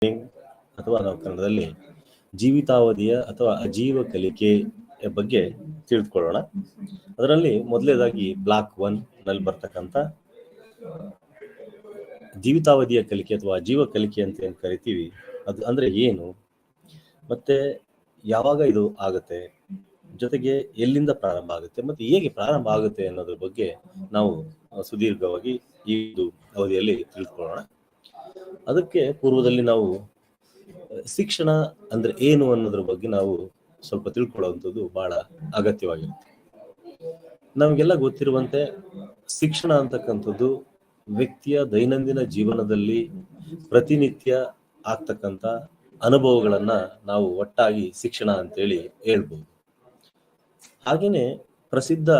ಅಥವಾ ನಾವು ಕನ್ನಡದಲ್ಲಿ ಜೀವಿತಾವಧಿಯ ಅಥವಾ ಅಜೀವ ಕಲಿಕೆ ಬಗ್ಗೆ ತಿಳಿದುಕೊಳ್ಳೋಣ. ಅದರಲ್ಲಿ ಮೊದಲನೇದಾಗಿ ಬ್ಲಾಕ್ 1 ನಲ್ಲಿ ಬರ್ತಕ್ಕಂಥ ಜೀವಿತಾವಧಿಯ ಕಲಿಕೆ ಅಥವಾ ಅಜೀವ ಕಲಿಕೆ ಅಂತ ಏನ್ ಕರಿತೀವಿ, ಅದು ಅಂದ್ರೆ ಏನು, ಮತ್ತೆ ಯಾವಾಗ ಇದು ಆಗುತ್ತೆ, ಜೊತೆಗೆ ಎಲ್ಲಿಂದ ಪ್ರಾರಂಭ ಆಗುತ್ತೆ ಮತ್ತೆ ಹೇಗೆ ಪ್ರಾರಂಭ ಆಗುತ್ತೆ ಅನ್ನೋದ್ರ ಬಗ್ಗೆ ನಾವು ಸುದೀರ್ಘವಾಗಿ ಈ ಅವಧಿಯಲ್ಲಿ ತಿಳಿದುಕೊಳ್ಳೋಣ. ಅದಕ್ಕೆ ಪೂರ್ವದಲ್ಲಿ ನಾವು ಶಿಕ್ಷಣ ಅಂದ್ರೆ ಏನು ಅನ್ನೋದ್ರ ಬಗ್ಗೆ ನಾವು ಸ್ವಲ್ಪ ತಿಳ್ಕೊಳ್ಳುವಂಥದ್ದು ಬಹಳ ಅಗತ್ಯವಾಗಿರುತ್ತೆ. ನಮಗೆಲ್ಲ ಗೊತ್ತಿರುವಂತೆ ಶಿಕ್ಷಣ ಅಂತಕ್ಕಂಥದ್ದು ವ್ಯಕ್ತಿಯ ದೈನಂದಿನ ಜೀವನದಲ್ಲಿ ಪ್ರತಿನಿತ್ಯ ಆಗ್ತಕ್ಕಂಥ ಅನುಭವಗಳನ್ನ ನಾವು ಒಟ್ಟಾಗಿ ಶಿಕ್ಷಣ ಅಂತೇಳಿ ಹೇಳ್ಬೋದು. ಹಾಗೇನೆ ಪ್ರಸಿದ್ಧ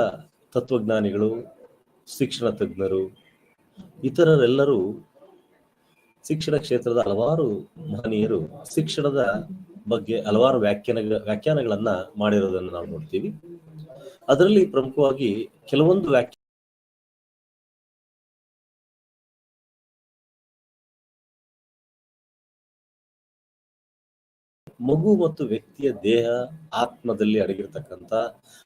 ತತ್ವಜ್ಞಾನಿಗಳು, ಶಿಕ್ಷಣ ತಜ್ಞರು, ಇತರರೆಲ್ಲರೂ ಶಿಕ್ಷಣ ಕ್ಷೇತ್ರದ ಹಲವಾರು ಮಹನೀಯರು ಶಿಕ್ಷಣದ ಬಗ್ಗೆ ಹಲವಾರು ವ್ಯಾಖ್ಯಾನಗಳನ್ನ ಮಾಡಿರೋದನ್ನು ನಾವು ನೋಡ್ತೀವಿ. ಅದರಲ್ಲಿ ಪ್ರಮುಖವಾಗಿ ಕೆಲವೊಂದು ಮಗು ಮತ್ತು ವ್ಯಕ್ತಿಯ ದೇಹ ಆತ್ಮದಲ್ಲಿ ಅಡಗಿರ್ತಕ್ಕಂಥ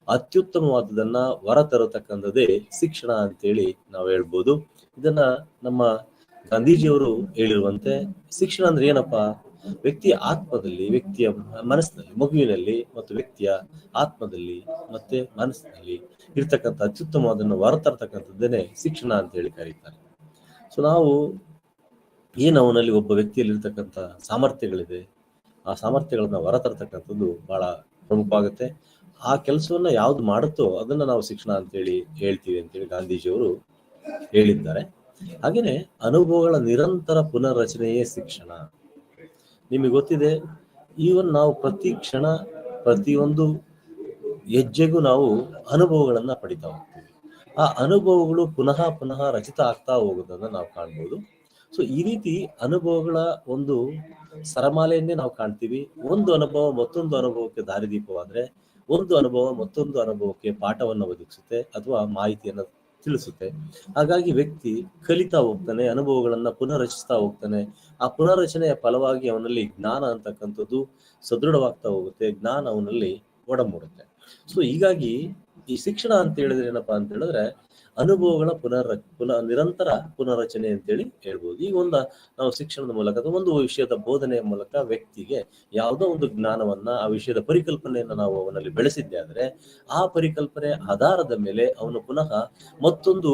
ಅತ್ಯುತ್ತಮವಾದದನ್ನ ಹೊರತರತಕ್ಕಂಥದ್ದೇ ಶಿಕ್ಷಣ ಅಂತೇಳಿ ನಾವು ಹೇಳ್ಬೋದು. ಇದನ್ನ ನಮ್ಮ ಗಾಂಧೀಜಿಯವರು ಹೇಳಿರುವಂತೆ ಶಿಕ್ಷಣ ಅಂದ್ರೆ ಏನಪ್ಪಾ, ವ್ಯಕ್ತಿಯ ಆತ್ಮದಲ್ಲಿ, ವ್ಯಕ್ತಿಯ ಮನಸ್ಸಿನಲ್ಲಿ, ಮಗುವಿನಲ್ಲಿ ಮತ್ತು ವ್ಯಕ್ತಿಯ ಆತ್ಮದಲ್ಲಿ ಮತ್ತೆ ಮನಸ್ಸಿನಲ್ಲಿ ಇರ್ತಕ್ಕಂಥ ಅತ್ಯುತ್ತಮವಾದನ್ನು ಹೊರತರತಕ್ಕಂಥದ್ದೇನೆ ಶಿಕ್ಷಣ ಅಂತ ಹೇಳಿ ಕರೀತಾರೆ. ಸೊ ನಾವು ಏನು ಅವನಲ್ಲಿ ಒಬ್ಬ ವ್ಯಕ್ತಿಯಲ್ಲಿ ಇರ್ತಕ್ಕಂಥ ಸಾಮರ್ಥ್ಯಗಳಿದೆ, ಆ ಸಾಮರ್ಥ್ಯಗಳನ್ನ ಹೊರತರತಕ್ಕಂಥದ್ದು ಬಹಳ ಪ್ರಮುಖವಾಗುತ್ತೆ. ಆ ಕೆಲಸವನ್ನ ಯಾವ್ದು ಮಾಡುತ್ತೋ ಅದನ್ನ ನಾವು ಶಿಕ್ಷಣ ಅಂತೇಳಿ ಹೇಳ್ತೀವಿ ಅಂತೇಳಿ ಗಾಂಧೀಜಿಯವರು ಹೇಳಿದ್ದಾರೆ. ಹಾಗೇನೆ ಅನುಭವಗಳ ನಿರಂತರ ಪುನರ್ರಚನೆಯೇ ಶಿಕ್ಷಣ. ನಿಮಗೆ ಗೊತ್ತಿದೆ, ಈವನ್ ನಾವು ಪ್ರತಿ ಕ್ಷಣ ಪ್ರತಿಯೊಂದು ಹೆಜ್ಜೆಗೂ ನಾವು ಅನುಭವಗಳನ್ನ ಪಡಿತಾ ಹೋಗ್ತೀವಿ. ಆ ಅನುಭವಗಳು ಪುನಃ ಪುನಃ ರಚಿತ ಆಗ್ತಾ ಹೋಗೋದನ್ನ ನಾವು ಕಾಣ್ಬೋದು. ಸೊ ಈ ರೀತಿ ಅನುಭವಗಳ ಒಂದು ಸರಮಾಲೆಯನ್ನೇ ನಾವು ಕಾಣ್ತೀವಿ. ಒಂದು ಅನುಭವ ಮತ್ತೊಂದು ಅನುಭವಕ್ಕೆ ದಾರಿದೀಪವಾದ್ರೆ, ಒಂದು ಅನುಭವ ಮತ್ತೊಂದು ಅನುಭವಕ್ಕೆ ಪಾಠವನ್ನು ಒದಗಿಸುತ್ತೆ ಅಥವಾ ಮಾಹಿತಿಯನ್ನು ತಿಳಿಸುತ್ತೆ. ಹಾಗಾಗಿ ವ್ಯಕ್ತಿ ಕಲಿತಾ ಹೋಗ್ತಾನೆ, ಅನುಭವಗಳನ್ನ ಪುನರ್ರಚಿಸ್ತಾ ಹೋಗ್ತಾನೆ. ಆ ಪುನರ್ರಚನೆಯ ಫಲವಾಗಿ ಅವನಲ್ಲಿ ಜ್ಞಾನ ಅಂತಕ್ಕಂಥದ್ದು ಸದೃಢವಾಗ್ತಾ ಹೋಗುತ್ತೆ, ಜ್ಞಾನ ಅವನಲ್ಲಿ ಒಡಮೂಡುತ್ತೆ. ಸೊ ಹೀಗಾಗಿ ಈ ಶಿಕ್ಷಣ ಅಂತ ಹೇಳಿದ್ರೆ ಏನಪ್ಪಾ ಅಂತ ಹೇಳಿದ್ರೆ ಅನುಭವಗಳ ನಿರಂತರ ಪುನರ್ರಚನೆ ಅಂತೇಳಿ ಹೇಳ್ಬೋದು. ಈಗ ನಾವು ಶಿಕ್ಷಣದ ಮೂಲಕ ಅಥವಾ ಒಂದು ವಿಷಯದ ಬೋಧನೆಯ ಮೂಲಕ ವ್ಯಕ್ತಿಗೆ ಯಾವುದೋ ಒಂದು ಜ್ಞಾನವನ್ನ, ಆ ವಿಷಯದ ಪರಿಕಲ್ಪನೆಯನ್ನ ನಾವು ಅವನಲ್ಲಿ ಬೆಳೆಸಿದ್ದೆ ಆದ್ರೆ ಆ ಪರಿಕಲ್ಪನೆ ಆಧಾರದ ಮೇಲೆ ಅವನು ಪುನಃ ಮತ್ತೊಂದು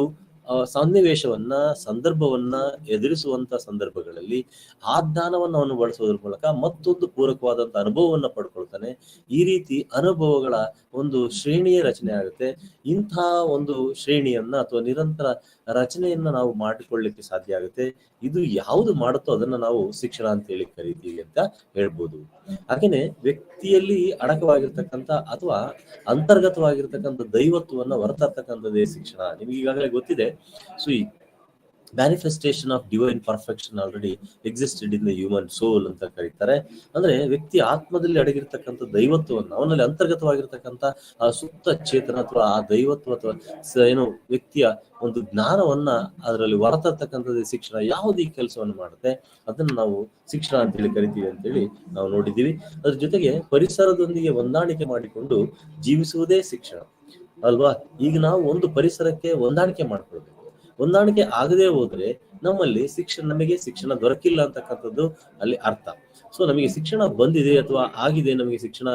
ಸನ್ನಿವೇಶವನ್ನ, ಸಂದರ್ಭವನ್ನ ಎದುರಿಸುವಂತ ಸಂದರ್ಭಗಳಲ್ಲಿ ಆ ಜ್ಞಾನವನ್ನು ಅವನು ಬಳಸುವುದರ ಮೂಲಕ ಮತ್ತೊಂದು ಪೂರಕವಾದಂತ ಅನುಭವವನ್ನ ಪಡ್ಕೊಳ್ತಾನೆ. ಈ ರೀತಿ ಅನುಭವಗಳ ಒಂದು ಶ್ರೇಣಿಯ ರಚನೆ ಆಗುತ್ತೆ. ಇಂಥ ಒಂದು ಶ್ರೇಣಿಯನ್ನ ಅಥವಾ ನಿರಂತರ ರಚನೆಯನ್ನ ನಾವು ಮಾಡಿಕೊಳ್ಳಿಕ್ಕೆ ಸಾಧ್ಯ ಆಗುತ್ತೆ. ಇದು ಯಾವುದು ಮಾಡುತ್ತೋ ಅದನ್ನ ನಾವು ಶಿಕ್ಷಣ ಅಂತ ಹೇಳಿ ಕರಿತೀವಿ ಅಂತ ಹೇಳ್ಬೋದು. ಹಾಗೇನೆ ವ್ಯಕ್ತಿಯಲ್ಲಿ ಅಡಕವಾಗಿರ್ತಕ್ಕಂಥ ಅಥವಾ ಅಂತರ್ಗತವಾಗಿರ್ತಕ್ಕಂಥ ದೈವತ್ವವನ್ನ ಹೊರತರ್ತಕ್ಕಂಥದ್ದೇ ಶಿಕ್ಷಣ. ನಿಮ್ಗೆ ಈಗಾಗಲೇ ಗೊತ್ತಿದೆ. ಸೊ ಈ manifestation of divine perfection already existed in the human soul ಅಂತ ಕರೀತಾರೆ. ಅಂದ್ರೆ ವ್ಯಕ್ತಿ ಆತ್ಮದಲ್ಲಿ ಅಡಗಿರ್ತಕ್ಕಂಥ ದೈವತ್ವವನ್ನು, ಅವನಲ್ಲಿ ಅಂತರ್ಗತವಾಗಿರ್ತಕ್ಕಂಥ ಆ ಸುಪ್ತ ಚೇತನ ಅಥವಾ ಆ ದೈವತ್ವ ಅಥವಾ ಏನು ವ್ಯಕ್ತಿಯ ಒಂದು ಜ್ಞಾನವನ್ನ ಅದರಲ್ಲಿ ಹೊರತರ್ತಕ್ಕಂಥದ್ದು ಶಿಕ್ಷಣ. ಯಾವುದು ಈ ಕೆಲಸವನ್ನು ಮಾಡುತ್ತೆ ಅದನ್ನು ನಾವು ಶಿಕ್ಷಣ ಅಂತೇಳಿ ಕರಿತೀವಿ ಅಂತೇಳಿ ನಾವು ನೋಡಿದ್ದೀವಿ. ಅದ್ರ ಜೊತೆಗೆ ಪರಿಸರದೊಂದಿಗೆ ಹೊಂದಾಣಿಕೆ ಮಾಡಿಕೊಂಡು ಜೀವಿಸುವುದೇ ಶಿಕ್ಷಣ ಅಲ್ವಾ. ಈಗ ನಾವು ಒಂದು ಪರಿಸರಕ್ಕೆ ಹೊಂದಾಣಿಕೆ ಮಾಡ್ಕೊಳ್ಬೇಕು. ಹೊಂದಾಣಿಕೆ ಆಗದೆ ಹೋದ್ರೆ ನಮಗೆ ಶಿಕ್ಷಣ ದೊರಕಿಲ್ಲ ಅಂತಕ್ಕಂಥದ್ದು ಅಲ್ಲಿ ಅರ್ಥ. ಸೊ ನಮಗೆ ಶಿಕ್ಷಣ ಬಂದಿದೆ ಅಥವಾ ಆಗಿದೆ, ನಮಗೆ ಶಿಕ್ಷಣ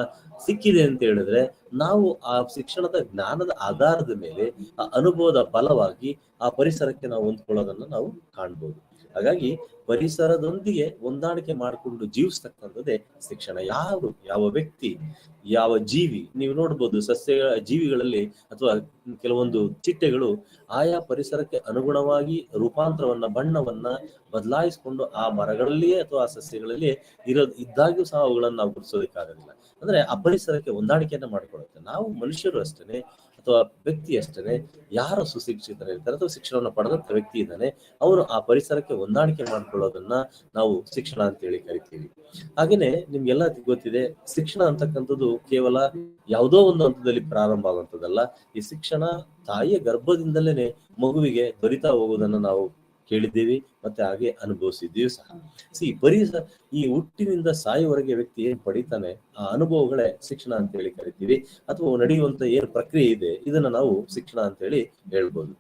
ಸಿಕ್ಕಿದೆ ಅಂತ ಹೇಳಿದ್ರೆ ನಾವು ಆ ಶಿಕ್ಷಣದ ಜ್ಞಾನದ ಆಧಾರದ ಮೇಲೆ ಆ ಅನುಭವದ ಫಲವಾಗಿ ಆ ಪರಿಸರಕ್ಕೆ ನಾವು ಹೊಂದ್ಕೊಳ್ಳೋದನ್ನ ನಾವು ಕಾಣ್ಬೋದು. ಹಾಗಾಗಿ ಪರಿಸರದೊಂದಿಗೆ ಹೊಂದಾಣಿಕೆ ಮಾಡಿಕೊಂಡು ಜೀವಿಸ್ತಕ್ಕಂಥದ್ದೇ ಶಿಕ್ಷಣ. ಯಾವ ವ್ಯಕ್ತಿ, ಯಾವ ಜೀವಿ, ನೀವು ನೋಡ್ಬೋದು ಜೀವಿಗಳಲ್ಲಿ ಅಥವಾ ಕೆಲವೊಂದು ಚಿಟ್ಟೆಗಳು ಆಯಾ ಪರಿಸರಕ್ಕೆ ಅನುಗುಣವಾಗಿ ರೂಪಾಂತರವನ್ನ, ಬಣ್ಣವನ್ನ ಬದಲಾಯಿಸಿಕೊಂಡು ಆ ಮರಗಳಲ್ಲಿಯೇ ಅಥವಾ ಆ ಸಸ್ಯಗಳಲ್ಲಿಯೇ ಇದ್ದಾಗ್ಯೂ ಸಹ ಅವುಗಳನ್ನ ನಾವು ಗುರುತಿಸೋದಕ್ಕಾಗೋದಿಲ್ಲ. ಅಂದ್ರೆ ಆ ಪರಿಸರಕ್ಕೆ ಹೊಂದಾಣಿಕೆಯನ್ನ ಮಾಡಿಕೊಳ್ಳುತ್ತೆ. ನಾವು ಮನುಷ್ಯರು ಅಷ್ಟೇನೆ ಅಥವಾ ವ್ಯಕ್ತಿ ಅಷ್ಟೇನೆ, ಯಾರು ಸುಶಿಕ್ಷಿತರಿರ್ತಾರೆ ಅಥವಾ ಶಿಕ್ಷಣವನ್ನು ಪಡೆದಂತ ವ್ಯಕ್ತಿ ಇದ್ದಾನೆ ಅವನು ಆ ಪರಿಸರಕ್ಕೆ ಹೊಂದಾಣಿಕೆ ಮಾಡ್ಕೊಳ್ಳೋದನ್ನ ನಾವು ಶಿಕ್ಷಣ ಅಂತೇಳಿ ಕರಿತೀವಿ. ಹಾಗೇನೆ ನಿಮ್ಗೆಲ್ಲ ಗೊತ್ತಿದೆ, ಶಿಕ್ಷಣ ಅಂತಕ್ಕಂಥದ್ದು ಕೇವಲ ಯಾವುದೋ ಒಂದು ಹಂತದಲ್ಲಿ ಪ್ರಾರಂಭ ಆಗುವಂಥದ್ದಲ್ಲ. ಈ ಶಿಕ್ಷಣ ತಾಯಿಯ ಗರ್ಭದಿಂದಲೇ ಮಗುವಿಗೆ ದೊರಿತಾ ಹೋಗುವುದನ್ನು ನಾವು ಕೇಳಿದ್ದೀವಿ ಮತ್ತೆ ಹಾಗೆ ಅನುಭವಿಸಿದ್ದೀವಿ ಸಹ. ಈ ಹುಟ್ಟಿನಿಂದ ಸಾಯುವವರೆಗೆ ವ್ಯಕ್ತಿ ಏನ್ ಪಡಿತಾನೆ ಆ ಅನುಭವಗಳೇ ಶಿಕ್ಷಣ ಅಂತ ಹೇಳಿ ಕರಿತೀವಿ, ಅಥವಾ ನಡೆಯುವಂತ ಏನ್ ಪ್ರಕ್ರಿಯೆ ಇದೆ ಇದನ್ನ ನಾವು ಶಿಕ್ಷಣ ಅಂತ ಹೇಳಿ ಹೇಳ್ಬೋದು.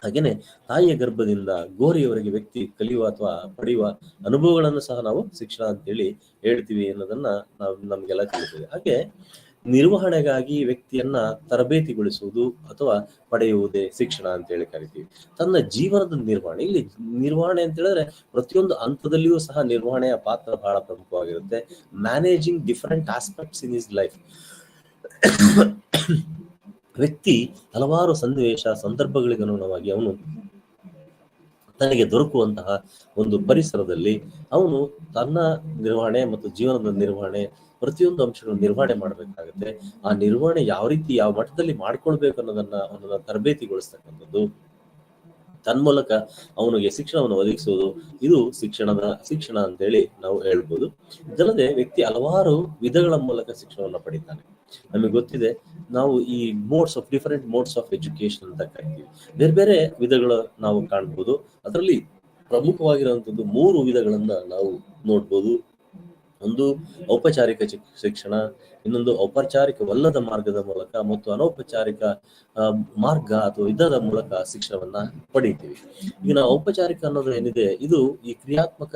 ಹಾಗೇನೆ ತಾಯಿಯ ಗರ್ಭದಿಂದ ಗೋರಿಯವರೆಗೆ ವ್ಯಕ್ತಿ ಕಲಿಯುವ ಅಥವಾ ಪಡೆಯುವ ಅನುಭವಗಳನ್ನು ಸಹ ನಾವು ಶಿಕ್ಷಣ ಅಂತೇಳಿ ಹೇಳ್ತೀವಿ ಅನ್ನೋದನ್ನ ನಮ್ಗೆಲ್ಲ ತಿಳಿದಿದೆ. ಹಾಗೆ ನಿರ್ವಹಣೆಗಾಗಿ ವ್ಯಕ್ತಿಯನ್ನ ತರಬೇತಿಗೊಳಿಸುವುದು ಅಥವಾ ಪಡೆಯುವುದೇ ಶಿಕ್ಷಣ ಅಂತ ಹೇಳಿ ಕರಿತೀವಿ. ತನ್ನ ಜೀವನದ ನಿರ್ವಹಣೆ, ಇಲ್ಲಿ ನಿರ್ವಹಣೆ ಅಂತ ಹೇಳಿದ್ರೆ ಪ್ರತಿಯೊಂದು ಹಂತದಲ್ಲಿಯೂ ಸಹ ನಿರ್ವಹಣೆಯ ಪಾತ್ರ ಬಹಳ ಪ್ರಮುಖವಾಗಿರುತ್ತೆ. Managing different aspects in his life. ವ್ಯಕ್ತಿ ಹಲವಾರು ಸನ್ನಿವೇಶ ಸಂದರ್ಭಗಳಿಗೆ ಅನುಗುಣವಾಗಿ ಅವನು ತನಗೆ ದೊರಕುವಂತಹ ಒಂದು ಪರಿಸರದಲ್ಲಿ ಅವನು ತನ್ನ ನಿರ್ವಹಣೆ ಮತ್ತು ಜೀವನದ ನಿರ್ವಹಣೆ ಪ್ರತಿಯೊಂದು ಅಂಶಗಳನ್ನು ನಿರ್ವಹಣೆ ಮಾಡಬೇಕಾಗುತ್ತೆ. ಆ ನಿರ್ವಹಣೆ ಯಾವ ರೀತಿ ಯಾವ ಮಟ್ಟದಲ್ಲಿ ಮಾಡ್ಕೊಳ್ಬೇಕು ಅನ್ನೋದನ್ನ ತರಬೇತಿಗೊಳಿಸ್ತಕ್ಕಂಥದ್ದು, ತನ್ಮೂಲಕ ಅವನಿಗೆ ಶಿಕ್ಷಣವನ್ನು ಒದಗಿಸುವುದು, ಇದು ಶಿಕ್ಷಣ ಅಂತೇಳಿ ನಾವು ಹೇಳ್ಬೋದು. ಇದಲ್ಲದೆ ವ್ಯಕ್ತಿ ಹಲವಾರು ವಿಧಗಳ ಮೂಲಕ ಶಿಕ್ಷಣವನ್ನು ಪಡಿತಾನೆ. ನಮಗೆ ಗೊತ್ತಿದೆ, ನಾವು ಈ ಡಿಫರೆಂಟ್ ಮೋಡ್ಸ್ ಆಫ್ ಎಜುಕೇಶನ್ ಅಂತ ಕರಿತೀವಿ. ಬೇರೆ ಬೇರೆ ವಿಧಗಳು ನಾವು ಕಾಣ್ಬೋದು. ಅದರಲ್ಲಿ ಪ್ರಮುಖವಾಗಿರುವಂತದ್ದು 3 ವಿಧಗಳನ್ನ ನಾವು ನೋಡ್ಬೋದು. ಒಂದು ಔಪಚಾರಿಕ ಶಿಕ್ಷಣ, ಇನ್ನೊಂದು ಔಪಚಾರಿಕವಲ್ಲದ ಮಾರ್ಗದ ಮೂಲಕ, ಮತ್ತು ಅನೌಪಚಾರಿಕ ಮಾರ್ಗ ಅಥವಾ ವಿಧದ ಮೂಲಕ ಶಿಕ್ಷಣವನ್ನ ಪಡಿತೀವಿ. ಈಗ ನಾವು ಔಪಚಾರಿಕ ಅನ್ನೋದು ಏನಿದೆ, ಇದು ಈ ಕ್ರಿಯಾತ್ಮಕ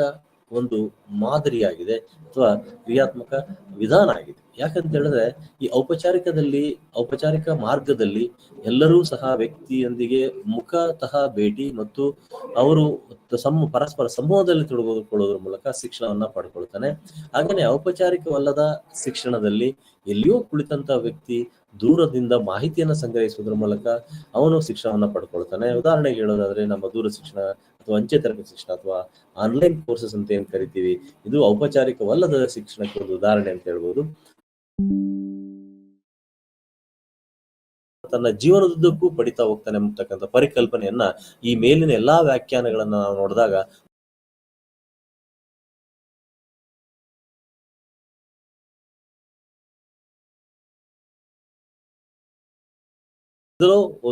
ಒಂದು ಮಾದರಿಯಾಗಿದೆ ಅಥವಾ ಕ್ರಿಯಾತ್ಮಕ ವಿಧಾನ ಆಗಿದೆ. ಯಾಕಂತ ಹೇಳಿದ್ರೆ ಈ ಔಪಚಾರಿಕ ಮಾರ್ಗದಲ್ಲಿ ಎಲ್ಲರೂ ಸಹ ವ್ಯಕ್ತಿಯೊಂದಿಗೆ ಮುಖತಃ ಭೇಟಿ ಮತ್ತು ಅವರು ಪರಸ್ಪರ ಸಮೂಹದಲ್ಲಿ ತೊಡಗಿಕೊಳ್ಳೋದ್ರ ಮೂಲಕ ಶಿಕ್ಷಣವನ್ನ ಪಡ್ಕೊಳ್ತಾನೆ. ಹಾಗೇನೆ ಔಪಚಾರಿಕವಲ್ಲದ ಶಿಕ್ಷಣದಲ್ಲಿ ಎಲ್ಲಿಯೋ ಕುಳಿತಂತ ವ್ಯಕ್ತಿ ದೂರದಿಂದ ಮಾಹಿತಿಯನ್ನ ಸಂಗ್ರಹಿಸುವುದರ ಮೂಲಕ ಅವನು ಶಿಕ್ಷಣವನ್ನ ಪಡ್ಕೊಳ್ತಾನೆ. ಉದಾಹರಣೆಗೆ ಹೇಳೋದಾದ್ರೆ ನಮ್ಮ ದೂರ ಶಿಕ್ಷಣ ಅಥವಾ ಅಂಚೆ ತರಗತಿ ಶಿಕ್ಷಣ ಅಥವಾ ಆನ್ಲೈನ್ ಕೋರ್ಸಸ್ ಅಂತ ಏನ್ ಕರಿತೀವಿ, ಇದು ಔಪಚಾರಿಕವಲ್ಲದ ಶಿಕ್ಷಣಕ್ಕೆ ಒಂದು ಉದಾಹರಣೆ ಅಂತ ಹೇಳ್ಬೋದು. ತನ್ನ ಜೀವನದುದ್ದಕ್ಕೂ ಪಡಿತಾ ಹೋಗ್ತಾನೆ ಅಂತಕ್ಕಂಥ ಪರಿಕಲ್ಪನೆಯನ್ನ ಈ ಮೇಲಿನ ಎಲ್ಲಾ ವ್ಯಾಖ್ಯಾನಗಳನ್ನ ನಾವು ನೋಡಿದಾಗ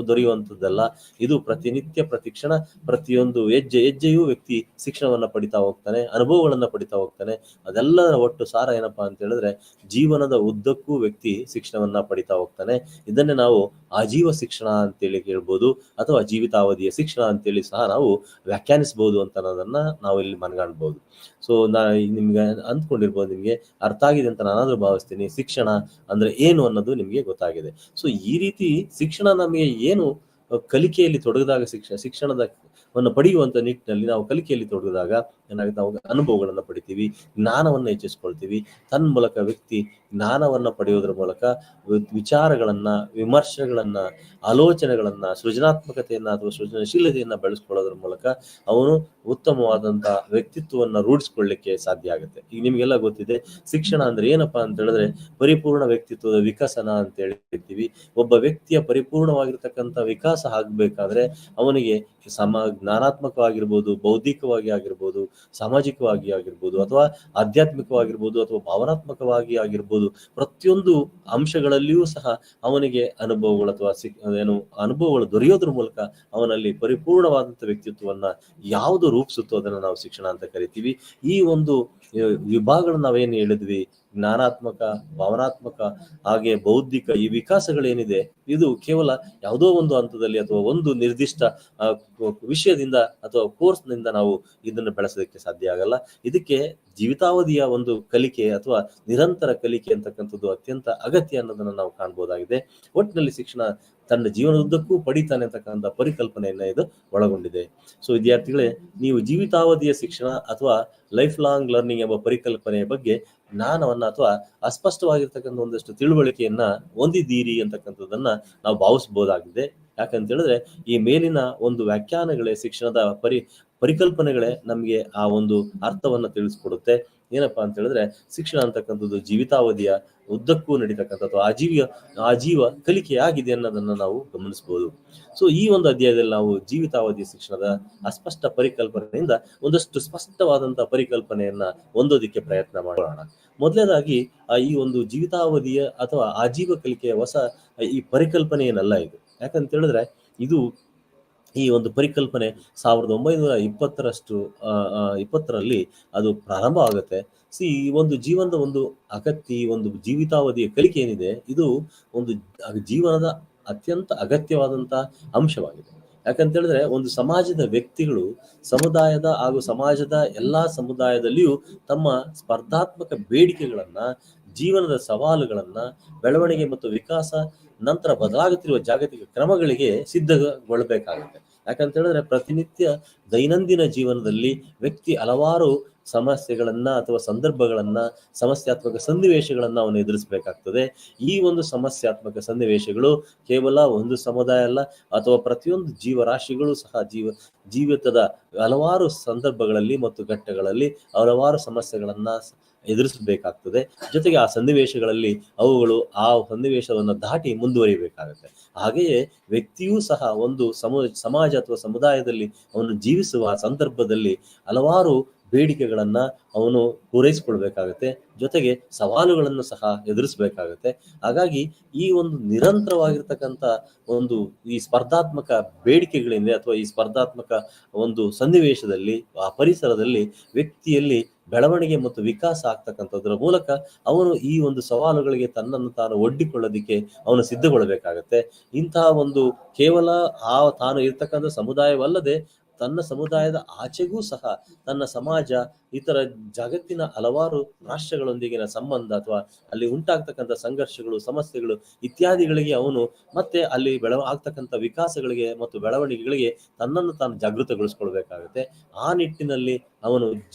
ದೊರೆಯುವಂಥದ್ದಲ್ಲ. ಇದು ಪ್ರತಿನಿತ್ಯ ಪ್ರತಿಕ್ಷಣ ಪ್ರತಿಯೊಂದು ಹೆಜ್ಜೆಯೂ ವ್ಯಕ್ತಿ ಶಿಕ್ಷಣವನ್ನ ಪಡಿತಾ ಹೋಗ್ತಾನೆ, ಅನುಭವಗಳನ್ನ ಪಡಿತಾ ಹೋಗ್ತಾನೆ. ಅದೆಲ್ಲರ ಒಟ್ಟು ಸಾರ ಏನಪ್ಪಾ ಅಂತ ಹೇಳಿದ್ರೆ ಜೀವನದ ಉದ್ದಕ್ಕೂ ವ್ಯಕ್ತಿ ಶಿಕ್ಷಣವನ್ನ ಪಡಿತಾ ಹೋಗ್ತಾನೆ. ಇದನ್ನೇ ನಾವು ಆಜೀವ ಶಿಕ್ಷಣ ಅಂತೇಳಿ ಹೇಳ್ಬೋದು, ಅಥವಾ ಜೀವಿತಾವಧಿಯ ಶಿಕ್ಷಣ ಅಂತೇಳಿ ಸಹ ನಾವು ವ್ಯಾಖ್ಯಾನಿಸಬಹುದು ಅಂತ ಅನ್ನೋದನ್ನ ನಾವು ಇಲ್ಲಿ ಮನಗಾಣ್ಬಹುದು. ಸೊ ನಿಮ್ಗೆ ಅಂದ್ಕೊಂಡಿರ್ಬೋದು, ನಿಮ್ಗೆ ಅರ್ಥ ಆಗಿದೆ ಅಂತ ನಾನಾದ್ರೂ ಭಾವಿಸ್ತೀನಿ. ಶಿಕ್ಷಣ ಅಂದ್ರೆ ಏನು ಅನ್ನೋದು ನಿಮ್ಗೆ ಗೊತ್ತಾಗಿದೆ. ಸೊ ಈ ರೀತಿ ಶಿಕ್ಷಣ ನಮಗೆ ಏನು ಕಲಿಕೆಯಲ್ಲಿ ತೊಡಗಿದಾಗ ಶಿಕ್ಷಣವನ್ನು ಪಡೆಯುವಂತ ನಿಟ್ಟಿನಲ್ಲಿ ನಾವು ಕಲಿಕೆಯಲ್ಲಿ ತೊಡಗಿದಾಗ ಏನಾಗುತ್ತೆ, ನಾವು ಅನುಭವಗಳನ್ನ ಪಡಿತೀವಿ, ಜ್ಞಾನವನ್ನ ಹೆಚ್ಚಿಸ್ಕೊಳ್ತೀವಿ. ತನ್ಮೂಲಕ ವ್ಯಕ್ತಿ ಜ್ಞಾನವನ್ನ ಪಡೆಯೋದ್ರ ಮೂಲಕ ವಿಚಾರಗಳನ್ನ, ವಿಮರ್ಶೆಗಳನ್ನ, ಆಲೋಚನೆಗಳನ್ನ, ಸೃಜನಾತ್ಮಕತೆಯನ್ನ ಅಥವಾ ಸೃಜನಶೀಲತೆಯನ್ನ ಬೆಳೆಸ್ಕೊಳ್ಳೋದ್ರ ಮೂಲಕ ಅವನು ಉತ್ತಮವಾದಂತಹ ವ್ಯಕ್ತಿತ್ವವನ್ನ ರೂಢಿಸ್ಕೊಳ್ಳಿಕ್ಕೆ ಸಾಧ್ಯ ಆಗುತ್ತೆ. ಈಗ ನಿಮ್ಗೆಲ್ಲ ಗೊತ್ತಿದೆ, ಶಿಕ್ಷಣ ಅಂದ್ರೆ ಏನಪ್ಪಾ ಅಂತ ಹೇಳಿದ್ರೆ ಪರಿಪೂರ್ಣ ವ್ಯಕ್ತಿತ್ವದ ವಿಕಸನ ಅಂತ ಹೇಳ್ತೀವಿ. ಒಬ್ಬ ವ್ಯಕ್ತಿಯ ಪರಿಪೂರ್ಣವಾಗಿರ್ತಕ್ಕಂಥ ವಿಕಾಸ ಆಗ್ಬೇಕಾದ್ರೆ ಅವನಿಗೆ ಜ್ಞಾನಾತ್ಮಕವಾಗಿರ್ಬೋದು, ಬೌದ್ಧಿಕವಾಗಿ ಆಗಿರ್ಬೋದು, ಸಾಮಾಜಿಕವಾಗಿ ಆಗಿರ್ಬೋದು, ಅಥವಾ ಆಧ್ಯಾತ್ಮಿಕವಾಗಿರ್ಬೋದು, ಅಥವಾ ಭಾವನಾತ್ಮಕವಾಗಿ ಆಗಿರ್ಬೋದು, ಪ್ರತಿಯೊಂದು ಅಂಶಗಳಲ್ಲಿಯೂ ಸಹ ಅವನಿಗೆ ಅನುಭವಗಳು ಅಥವಾ ಅನುಭವಗಳು ದೊರೆಯೋದ್ರ ಮೂಲಕ ಅವನಲ್ಲಿ ಪರಿಪೂರ್ಣವಾದಂಥ ವ್ಯಕ್ತಿತ್ವವನ್ನ ಯಾವುದು ರೂಪಿಸುತ್ತೋ ಅದನ್ನ ನಾವು ಶಿಕ್ಷಣ ಅಂತ ಕರಿತೀವಿ. ಈ ಒಂದು ವಿಭಾಗಗಳನ್ನ ನಾವೇನು ಹೇಳಿದ್ವಿ, ಜ್ಞಾನಾತ್ಮಕ, ಭಾವನಾತ್ಮಕ, ಹಾಗೆ ಬೌದ್ಧಿಕ, ಈ ವಿಕಾಸಗಳೇನಿದೆ ಇದು ಕೇವಲ ಯಾವುದೋ ಒಂದು ಹಂತದಲ್ಲಿ ಅಥವಾ ಒಂದು ನಿರ್ದಿಷ್ಟ ವಿಷಯದಿಂದ ಅಥವಾ ಕೋರ್ಸ್ನಿಂದ ನಾವು ಇದನ್ನು ಬೆಳೆಸೋದಕ್ಕೆ ಸಾಧ್ಯ ಆಗಲ್ಲ. ಇದಕ್ಕೆ ಜೀವಿತಾವಧಿಯ ಒಂದು ಕಲಿಕೆ ಅಥವಾ ನಿರಂತರ ಕಲಿಕೆ ಅಂತಕ್ಕಂಥದ್ದು ಅತ್ಯಂತ ಅಗತ್ಯ ಅನ್ನೋದನ್ನ ನಾವು ಕಾಣ್ಬೋದಾಗಿದೆ. ಒಟ್ಟಿನಲ್ಲಿ ಶಿಕ್ಷಣ ತನ್ನ ಜೀವನದುದ್ದಕ್ಕೂ ಪಡಿತಾನೆ ಅಂತಕ್ಕಂಥ ಪರಿಕಲ್ಪನೆಯನ್ನ ಇದು ಒಳಗೊಂಡಿದೆ. ಸೊ ವಿದ್ಯಾರ್ಥಿಗಳೇ, ನೀವು ಜೀವಿತಾವಧಿಯ ಶಿಕ್ಷಣ ಅಥವಾ ಲೈಫ್ ಲಾಂಗ್ ಲರ್ನಿಂಗ್ ಎಂಬ ಪರಿಕಲ್ಪನೆಯ ಬಗ್ಗೆ ಜ್ಞಾನವನ್ನ ಅಥವಾ ಅಸ್ಪಷ್ಟವಾಗಿರ್ತಕ್ಕಂಥ ಒಂದಷ್ಟು ತಿಳುವಳಿಕೆಯನ್ನ ಹೊಂದಿದ್ದೀರಿ ಅಂತಕ್ಕಂಥದ್ದನ್ನ ನಾವು ಭಾವಿಸಬಹುದಾಗಿದೆ. ಯಾಕಂತ ಹೇಳಿದ್ರೆ ಈ ಮೇಲಿನ ಒಂದು ವ್ಯಾಖ್ಯಾನಗಳೇ ಶಿಕ್ಷಣದ ಪರಿಕಲ್ಪನೆಗಳೇ ನಮ್ಗೆ ಆ ಒಂದು ಅರ್ಥವನ್ನ ತಿಳಿಸ್ಕೊಡುತ್ತೆ. ಏನಪ್ಪಾ ಅಂತ ಹೇಳಿದ್ರೆ ಶಿಕ್ಷಣ ಅಂತಕ್ಕಂಥದ್ದು ಜೀವಿತಾವಧಿಯ ಉದ್ದಕ್ಕೂ ನಡೀತಕ್ಕಂಥದ್ದು ಆಜೀವ ಕಲಿಕೆ ಆಗಿದೆ ಅನ್ನೋದನ್ನ ನಾವು ಗಮನಿಸಬಹುದು. ಸೊ ಈ ಒಂದು ಅಧ್ಯಾಯದಲ್ಲಿ ನಾವು ಜೀವಿತಾವಧಿಯ ಶಿಕ್ಷಣದ ಅಸ್ಪಷ್ಟ ಪರಿಕಲ್ಪನೆಯಿಂದ ಒಂದಷ್ಟು ಸ್ಪಷ್ಟವಾದಂತಹ ಪರಿಕಲ್ಪನೆಯನ್ನ ಹೊಂದೋದಿಕ್ಕೆ ಪ್ರಯತ್ನ ಮಾಡೋಣ. ಮೊದಲನೇದಾಗಿ ಈ ಒಂದು ಜೀವಿತಾವಧಿಯ ಅಥವಾ ಆಜೀವ ಕಲಿಕೆಯ ಹೊಸ ಈ ಪರಿಕಲ್ಪನೆ ಏನಲ್ಲ ಇದು. ಯಾಕಂತ ಹೇಳಿದ್ರೆ ಇದು ಈ ಒಂದು ಪರಿಕಲ್ಪನೆ 1920ರಷ್ಟು 20ರಲ್ಲಿ ಅದು ಪ್ರಾರಂಭ ಆಗುತ್ತೆ. ಈ ಒಂದು ಜೀವನದ ಒಂದು ಅಗತ್ಯ, ಒಂದು ಜೀವಿತಾವಧಿಯ ಕಲಿಕೆ ಏನಿದೆ, ಇದು ಒಂದು ಜೀವನದ ಅತ್ಯಂತ ಅಗತ್ಯವಾದಂತಹ ಅಂಶವಾಗಿದೆ. ಯಾಕಂತ ಹೇಳಿದ್ರೆ ಒಂದು ಸಮಾಜದ ವ್ಯಕ್ತಿಗಳು ಸಮುದಾಯದ ಹಾಗೂ ಸಮಾಜದ ಎಲ್ಲಾ ಸಮುದಾಯದಲ್ಲಿಯೂ ತಮ್ಮ ಸ್ಪರ್ಧಾತ್ಮಕ ಬೇಡಿಕೆಗಳನ್ನ, ಜೀವನದ ಸವಾಲುಗಳನ್ನ, ಬೆಳವಣಿಗೆ ಮತ್ತು ವಿಕಾಸ, ನಂತರ ಬದಲಾಗುತ್ತಿರುವ ಜಾಗತಿಕ ಕ್ರಮಗಳಿಗೆ ಸಿದ್ಧಗೊಳ್ಳಬೇಕಾಗುತ್ತೆ. ಯಾಕಂತ ಹೇಳಿದ್ರೆ ಪ್ರತಿನಿತ್ಯ ದೈನಂದಿನ ಜೀವನದಲ್ಲಿ ವ್ಯಕ್ತಿ ಹಲವಾರು ಸಮಸ್ಯೆಗಳನ್ನ ಅಥವಾ ಸಂದರ್ಭಗಳನ್ನ, ಸಮಸ್ಯಾತ್ಮಕ ಸನ್ನಿವೇಶಗಳನ್ನ ಅವನು ಎದುರಿಸಬೇಕಾಗ್ತದೆ. ಈ ಒಂದು ಸಮಸ್ಯಾತ್ಮಕ ಸನ್ನಿವೇಶಗಳು ಕೇವಲ ಒಂದು ಸಮುದಾಯ ಅಲ್ಲ, ಅಥವಾ ಪ್ರತಿಯೊಂದು ಜೀವರಾಶಿಗಳು ಸಹ ಜೀವಿತದ ಹಲವಾರು ಸಂದರ್ಭಗಳಲ್ಲಿ ಮತ್ತು ಘಟ್ಟಗಳಲ್ಲಿ ಹಲವಾರು ಸಮಸ್ಯೆಗಳನ್ನ ಎದುರಿಸಬೇಕಾಗ್ತದೆ. ಜೊತೆಗೆ ಆ ಸನ್ನಿವೇಶಗಳಲ್ಲಿ ಅವುಗಳು ಆ ಸನ್ನಿವೇಶವನ್ನು ದಾಟಿ ಮುಂದುವರಿಬೇಕಾಗುತ್ತೆ. ಹಾಗೆಯೇ ವ್ಯಕ್ತಿಯೂ ಸಹ ಒಂದು ಸಮಾಜ ಅಥವಾ ಸಮುದಾಯದಲ್ಲಿ ಅವನು ಜೀವಿಸುವ ಸಂದರ್ಭದಲ್ಲಿ ಹಲವಾರು ಬೇಡಿಕೆಗಳನ್ನ ಅವನು ಪೂರೈಸಿಕೊಳ್ಬೇಕಾಗತ್ತೆ. ಜೊತೆಗೆ ಸವಾಲುಗಳನ್ನು ಸಹ ಎದುರಿಸಬೇಕಾಗತ್ತೆ. ಹಾಗಾಗಿ ಈ ಒಂದು ನಿರಂತರವಾಗಿರ್ತಕ್ಕಂಥ ಒಂದು ಈ ಸ್ಪರ್ಧಾತ್ಮಕ ಬೇಡಿಕೆಗಳಿಂದ ಅಥವಾ ಈ ಸ್ಪರ್ಧಾತ್ಮಕ ಒಂದು ಸನ್ನಿವೇಶದಲ್ಲಿ, ಆ ಪರಿಸರದಲ್ಲಿ ವ್ಯಕ್ತಿಯಲ್ಲಿ ಬೆಳವಣಿಗೆ ಮತ್ತು ವಿಕಾಸ ಆಗ್ತಕ್ಕಂಥದ್ರ ಮೂಲಕ ಅವನು ಈ ಒಂದು ಸವಾಲುಗಳಿಗೆ ತನ್ನನ್ನು ತಾನು ಒಡ್ಡಿಕೊಳ್ಳೋದಿಕ್ಕೆ ಅವನು ಸಿದ್ಧಗೊಳ್ಳಬೇಕಾಗತ್ತೆ. ಇಂತಹ ಒಂದು ಕೇವಲ ತಾನು ಇರ್ತಕ್ಕಂಥ ಸಮುದಾಯವಲ್ಲದೆ ತನ್ನ ಸಮುದಾಯದ ಆಚೆಗೂ ಸಹ ತನ್ನ ಸಮಾಜ, ಇತರ ಜಗತ್ತಿನ ಹಲವಾರು ರಾಷ್ಟ್ರಗಳೊಂದಿಗಿನ ಸಂಬಂಧ ಅಥವಾ ಅಲ್ಲಿ ಉಂಟಾಗ್ತಕ್ಕಂಥ ಸಂಘರ್ಷಗಳು, ಸಮಸ್ಯೆಗಳು ಇತ್ಯಾದಿಗಳಿಗೆ ಅವನು ಮತ್ತೆ ಅಲ್ಲಿ ಆಗ್ತಕ್ಕಂಥ ವಿಕಾಸಗಳಿಗೆ ಮತ್ತು ಬೆಳವಣಿಗೆಗಳಿಗೆ ತನ್ನನ್ನು ತಾನು ಜಾಗೃತಗೊಳಿಸ್ಕೊಳ್ಬೇಕಾಗುತ್ತೆ. ಆ ನಿಟ್ಟಿನಲ್ಲಿ ಅವನು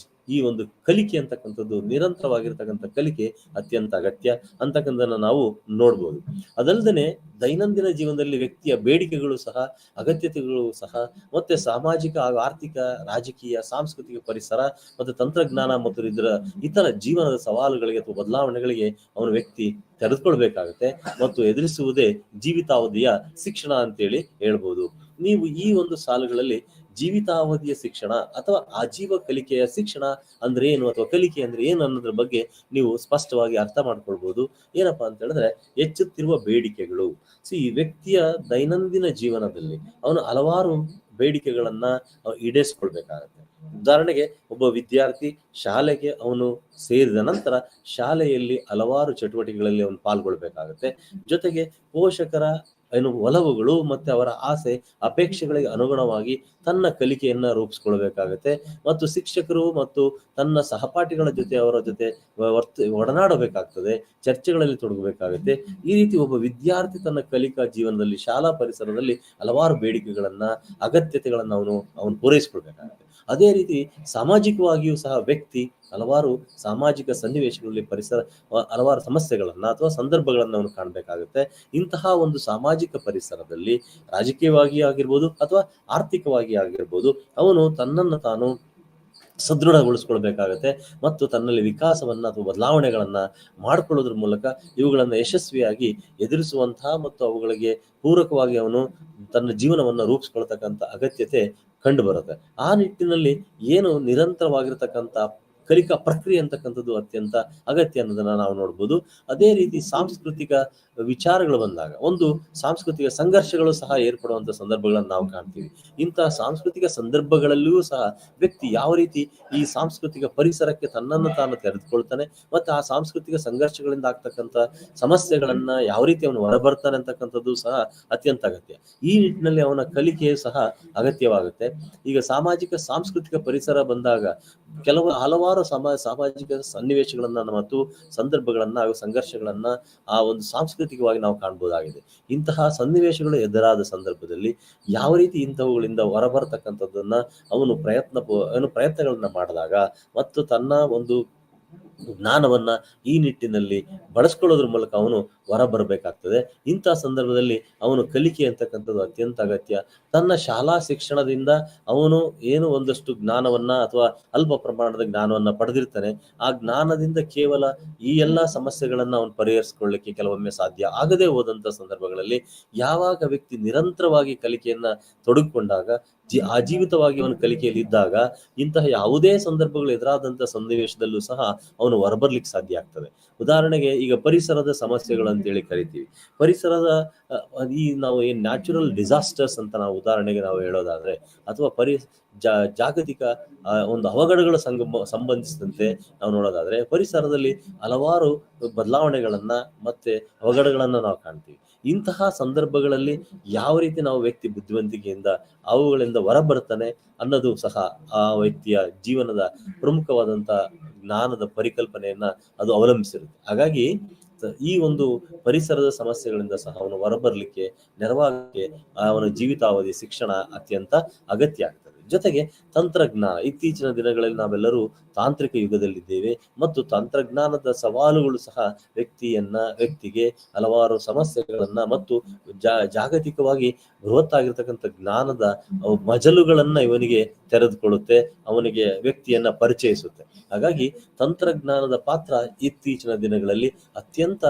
ಈ ಒಂದು ಕಲಿಕೆ ಅಂತಕ್ಕಂಥದ್ದು, ನಿರಂತರವಾಗಿರ್ತಕ್ಕಂಥ ಕಲಿಕೆ ಅತ್ಯಂತ ಅಗತ್ಯ ಅಂತಕ್ಕಂಥದ್ದನ್ನ ನಾವು ನೋಡ್ಬೋದು. ಅದಲ್ಲದೆ ದೈನಂದಿನ ಜೀವನದಲ್ಲಿ ವ್ಯಕ್ತಿಯ ಬೇಡಿಕೆಗಳು ಸಹ, ಅಗತ್ಯತೆಗಳು ಸಹ, ಮತ್ತೆ ಸಾಮಾಜಿಕ ಹಾಗೂ ಆರ್ಥಿಕ, ರಾಜಕೀಯ, ಸಾಂಸ್ಕೃತಿಕ ಪರಿಸರ ಮತ್ತು ತಂತ್ರಜ್ಞಾನ ಮತ್ತು ಇತರ ಜೀವನದ ಸವಾಲುಗಳಿಗೆ ಅಥವಾ ಬದಲಾವಣೆಗಳಿಗೆ ಅವನ ವ್ಯಕ್ತಿ ತೆರೆದುಕೊಳ್ಬೇಕಾಗುತ್ತೆ. ಮತ್ತು ಎದುರಿಸುವುದೇ ಜೀವಿತಾವಧಿಯ ಶಿಕ್ಷಣ ಅಂತೇಳಿ ಹೇಳ್ಬೋದು. ನೀವು ಈ ಒಂದು ಸಾಲುಗಳಲ್ಲಿ ಜೀವಿತಾವಧಿಯ ಶಿಕ್ಷಣ ಅಥವಾ ಆಜೀವ ಕಲಿಕೆಯ ಶಿಕ್ಷಣ ಅಂದ್ರೆ ಏನು, ಅಥವಾ ಕಲಿಕೆ ಅಂದ್ರೆ ಏನು ಅನ್ನೋದ್ರ ಬಗ್ಗೆ ನೀವು ಸ್ಪಷ್ಟವಾಗಿ ಅರ್ಥ ಮಾಡ್ಕೊಳ್ಬಹುದು. ಏನಪ್ಪಾ ಅಂತ ಹೇಳಿದ್ರೆ, ಹೆಚ್ಚುತ್ತಿರುವ ಬೇಡಿಕೆಗಳು. ಈ ವ್ಯಕ್ತಿಯ ದೈನಂದಿನ ಜೀವನದಲ್ಲಿ ಅವನು ಹಲವಾರು ಬೇಡಿಕೆಗಳನ್ನ ಈಡೇರಿಸ್ಕೊಳ್ಬೇಕಾಗತ್ತೆ. ಉದಾಹರಣೆಗೆ, ಒಬ್ಬ ವಿದ್ಯಾರ್ಥಿ ಶಾಲೆಗೆ ಅವನು ಸೇರಿದ ನಂತರ ಶಾಲೆಯಲ್ಲಿ ಹಲವಾರು ಚಟುವಟಿಕೆಗಳಲ್ಲಿ ಅವನು ಪಾಲ್ಗೊಳ್ಬೇಕಾಗತ್ತೆ. ಜೊತೆಗೆ ಪೋಷಕರ ಒಲವುಗಳು ಮತ್ತೆ ಅವರ ಆಸೆ ಅಪೇಕ್ಷೆಗಳಿಗೆ ಅನುಗುಣವಾಗಿ ತನ್ನ ಕಲಿಕೆಯನ್ನ ರೂಪಿಸ್ಕೊಳ್ಬೇಕಾಗತ್ತೆ. ಮತ್ತು ಶಿಕ್ಷಕರು ಮತ್ತು ತನ್ನ ಸಹಪಾಠಿಗಳ ಜೊತೆ, ಅವರ ಜೊತೆ ಒಡನಾಡಬೇಕಾಗ್ತದೆ, ಚರ್ಚೆಗಳಲ್ಲಿ ತೊಡಗಬೇಕಾಗುತ್ತೆ. ಈ ರೀತಿ ಒಬ್ಬ ವಿದ್ಯಾರ್ಥಿ ತನ್ನ ಕಲಿಕಾ ಜೀವನದಲ್ಲಿ, ಶಾಲಾ ಪರಿಸರದಲ್ಲಿ ಹಲವಾರು ಬೇಡಿಕೆಗಳನ್ನ, ಅಗತ್ಯತೆಗಳನ್ನ ಅವನು ಪೂರೈಸಿಕೊಳ್ಬೇಕಾಗುತ್ತೆ. ಅದೇ ರೀತಿ ಸಾಮಾಜಿಕವಾಗಿಯೂ ಸಹ ವ್ಯಕ್ತಿ ಹಲವಾರು ಸಾಮಾಜಿಕ ಸನ್ನಿವೇಶಗಳಲ್ಲಿ ಹಲವಾರು ಸಮಸ್ಯೆಗಳನ್ನ ಅಥವಾ ಸಂದರ್ಭಗಳನ್ನ ಅವನು ಕಾಣಬೇಕಾಗುತ್ತೆ. ಇಂತಹ ಒಂದು ಸಾಮಾಜಿಕ ಪರಿಸರದಲ್ಲಿ ರಾಜಕೀಯವಾಗಿ ಆಗಿರ್ಬೋದು ಅಥವಾ ಆರ್ಥಿಕವಾಗಿ ಆಗಿರ್ಬೋದು, ಅವನು ತನ್ನನ್ನು ತಾನು ಸದೃಢಗೊಳಿಸ್ಕೊಳ್ಬೇಕಾಗತ್ತೆ. ಮತ್ತು ತನ್ನಲ್ಲಿ ವಿಕಾಸವನ್ನ ಅಥವಾ ಬದಲಾವಣೆಗಳನ್ನ ಮಾಡಿಕೊಳ್ಳೋದ್ರ ಮೂಲಕ ಇವುಗಳನ್ನ ಯಶಸ್ವಿಯಾಗಿ ಎದುರಿಸುವಂತಹ ಮತ್ತು ಅವುಗಳಿಗೆ ಪೂರಕವಾಗಿ ಅವನು ತನ್ನ ಜೀವನವನ್ನ ರೂಪಿಸ್ಕೊಳ್ತಕ್ಕಂಥ ಅಗತ್ಯತೆ ಕಂಡು ಬರುತ್ತೆ. ಆ ನಿಟ್ಟಿನಲ್ಲಿ ಏನು ನಿರಂತರವಾಗಿರ್ತಕ್ಕಂಥ ಕಲಿಕಾ ಪ್ರಕ್ರಿಯೆ ಅಂತಕ್ಕಂಥದ್ದು ಅತ್ಯಂತ ಅಗತ್ಯ ಅನ್ನೋದನ್ನ ನಾವು ನೋಡ್ಬೋದು. ಅದೇ ರೀತಿ ಸಾಂಸ್ಕೃತಿಕ ವಿಚಾರಗಳು ಬಂದಾಗ ಒಂದು ಸಾಂಸ್ಕೃತಿಕ ಸಂಘರ್ಷಗಳು ಸಹ ಏರ್ಪಡುವಂತ ಸಂದರ್ಭಗಳನ್ನು ನಾವು ಕಾಣ್ತೀವಿ. ಇಂತಹ ಸಾಂಸ್ಕೃತಿಕ ಸಂದರ್ಭಗಳಲ್ಲಿಯೂ ಸಹ ವ್ಯಕ್ತಿ ಯಾವ ರೀತಿ ಈ ಸಾಂಸ್ಕೃತಿಕ ಪರಿಸರಕ್ಕೆ ತನ್ನನ್ನು ತಾನು ತೆರೆದುಕೊಳ್ತಾನೆ, ಮತ್ತೆ ಆ ಸಾಂಸ್ಕೃತಿಕ ಸಂಘರ್ಷಗಳಿಂದ ಆಗ್ತಕ್ಕಂಥ ಸಮಸ್ಯೆಗಳನ್ನ ಯಾವ ರೀತಿ ಅವನು ಹೊರಬರ್ತಾನೆ ಅಂತಕ್ಕಂಥದ್ದು ಸಹ ಅತ್ಯಂತ ಅಗತ್ಯ. ಈ ನಿಟ್ಟಿನಲ್ಲಿ ಅವನ ಕಲಿಕೆ ಸಹ ಅಗತ್ಯವಾಗುತ್ತೆ. ಈಗ ಸಾಮಾಜಿಕ ಸಾಂಸ್ಕೃತಿಕ ಪರಿಸರ ಬಂದಾಗ ಹಲವಾರು ಸಾಮಾಜಿಕ ಸನ್ನಿವೇಶಗಳನ್ನ ಮತ್ತು ಸಂದರ್ಭಗಳನ್ನ ಹಾಗೂ ಸಂಘರ್ಷಗಳನ್ನ ಆ ಒಂದು ಸಾಂಸ್ಕೃತಿಕವಾಗಿ ನಾವು ಕಾಣಬಹುದಾಗಿದೆ. ಇಂತಹ ಸನ್ನಿವೇಶಗಳು ಎದುರಾದ ಸಂದರ್ಭದಲ್ಲಿ ಯಾವ ರೀತಿ ಇಂಥವುಗಳಿಂದ ಹೊರಬರ್ತಕ್ಕಂಥದ್ದನ್ನ ಅವನು ಪ್ರಯತ್ನಗಳನ್ನ ಮಾಡಿದಾಗ ಮತ್ತು ತನ್ನ ಒಂದು ಜ್ಞಾನವನ್ನ ಈ ನಿಟ್ಟಿನಲ್ಲಿ ಬಳಸ್ಕೊಳ್ಳೋದ್ರ ಮೂಲಕ ಅವನು ಹೊರ ಬರಬೇಕಾಗ್ತದೆ. ಇಂತಹ ಸಂದರ್ಭದಲ್ಲಿ ಅವನು ಕಲಿಕೆ ಅಂತಕ್ಕಂಥದ್ದು ಅತ್ಯಂತ ಅಗತ್ಯ. ತನ್ನ ಶಾಲಾ ಶಿಕ್ಷಣದಿಂದ ಅವನು ಏನು ಒಂದಷ್ಟು ಜ್ಞಾನವನ್ನ ಅಥವಾ ಅಲ್ಪ ಪ್ರಮಾಣದ ಜ್ಞಾನವನ್ನ ಪಡೆದಿರ್ತಾನೆ. ಆ ಜ್ಞಾನದಿಂದ ಕೇವಲ ಈ ಎಲ್ಲಾ ಸಮಸ್ಯೆಗಳನ್ನ ಅವನು ಪರಿಹರಿಸಿಕೊಳ್ಳಲಿಕ್ಕೆ ಕೆಲವೊಮ್ಮೆ ಸಾಧ್ಯ ಆಗದೆ ಹೋದಂತ ಸಂದರ್ಭಗಳಲ್ಲಿ ಯಾವಾಗ ವ್ಯಕ್ತಿ ನಿರಂತರವಾಗಿ ಕಲಿಕೆಯನ್ನ ತೊಡಗಿಕೊಂಡಾಗ, ಆಜೀವಿತವಾಗಿ ಅವನ ಕಲಿಕೆಯಲ್ಲಿ ಇದ್ದಾಗ, ಇಂತಹ ಯಾವುದೇ ಸಂದರ್ಭಗಳು ಎದುರಾದಂತಹ ಸನ್ನಿವೇಶದಲ್ಲೂ ಸಹ ಅವನು ಅವನು ಹೊರಬರ್ಲಿಕ್ಕೆ ಸಾಧ್ಯ ಆಗ್ತದೆ. ಉದಾಹರಣೆಗೆ ಈಗ ಪರಿಸರದ ಸಮಸ್ಯೆಗಳು ಅಂತೇಳಿ ಕರಿತೀವಿ. ಪರಿಸರದ ಈ ನಾವು ಏನ್ ನ್ಯಾಚುರಲ್ ಡಿಸಾಸ್ಟರ್ಸ್ ಅಂತ ನಾವು ಉದಾಹರಣೆಗೆ ನಾವು ಹೇಳೋದಾದ್ರೆ, ಅಥವಾ ಜಾಗತಿಕ ಒಂದು ಅವಘಡಗಳ ಸಂಬಂಧಿಸಿದಂತೆ ನಾವು ನೋಡೋದಾದ್ರೆ, ಪರಿಸರದಲ್ಲಿ ಹಲವಾರು ಬದಲಾವಣೆಗಳನ್ನ ಮತ್ತೆ ಅವಘಡಗಳನ್ನ ನಾವು ಕಾಣ್ತೀವಿ. ಇಂತಹ ಸಂದರ್ಭಗಳಲ್ಲಿ ಯಾವ ರೀತಿ ನಾವು ವ್ಯಕ್ತಿ ಬುದ್ಧಿವಂತಿಕೆಯಿಂದ ಅವುಗಳಿಂದ ಹೊರಬರ್ತಾನೆ ಅನ್ನೋದು ಸಹ ಆ ವ್ಯಕ್ತಿಯ ಜೀವನದ ಪ್ರಮುಖವಾದಂತ ಜ್ಞಾನದ ಪರಿಕಲ್ಪನೆಯನ್ನ ಅದು ಅವಲಂಬಿಸಿರುತ್ತೆ. ಹಾಗಾಗಿ ಈ ಒಂದು ಪರಿಸರದ ಸಮಸ್ಯೆಗಳಿಂದ ಸಹ ಅವನು ಹೊರಬರ್ಲಿಕ್ಕೆ, ನೆರವಾಗಲಿಕ್ಕೆ ಅವನ ಜೀವಿತಾವಧಿ ಶಿಕ್ಷಣ ಅತ್ಯಂತ ಅಗತ್ಯ ಆಗ್ತದೆ. ಜೊತೆಗೆ ತಂತ್ರಜ್ಞಾನ, ಇತ್ತೀಚಿನ ದಿನಗಳಲ್ಲಿ ನಾವೆಲ್ಲರೂ ತಾಂತ್ರಿಕ ಯುಗದಲ್ಲಿದ್ದೇವೆ ಮತ್ತು ತಂತ್ರಜ್ಞಾನದ ಸವಾಲುಗಳು ಸಹ ವ್ಯಕ್ತಿಗೆ ಹಲವಾರು ಸಮಸ್ಯೆಗಳನ್ನ ಮತ್ತು ಜಾಗತಿಕವಾಗಿ ಬೃಹತ್ತಾಗಿರ್ತಕ್ಕಂಥ ಜ್ಞಾನದ ಮಜಲುಗಳನ್ನ ಇವನಿಗೆ ತೆರೆದುಕೊಳ್ಳುತ್ತೆ, ಅವನಿಗೆ ವ್ಯಕ್ತಿಯನ್ನ ಪರಿಚಯಿಸುತ್ತೆ. ಹಾಗಾಗಿ ತಂತ್ರಜ್ಞಾನದ ಪಾತ್ರ ಇತ್ತೀಚಿನ ದಿನಗಳಲ್ಲಿ ಅತ್ಯಂತ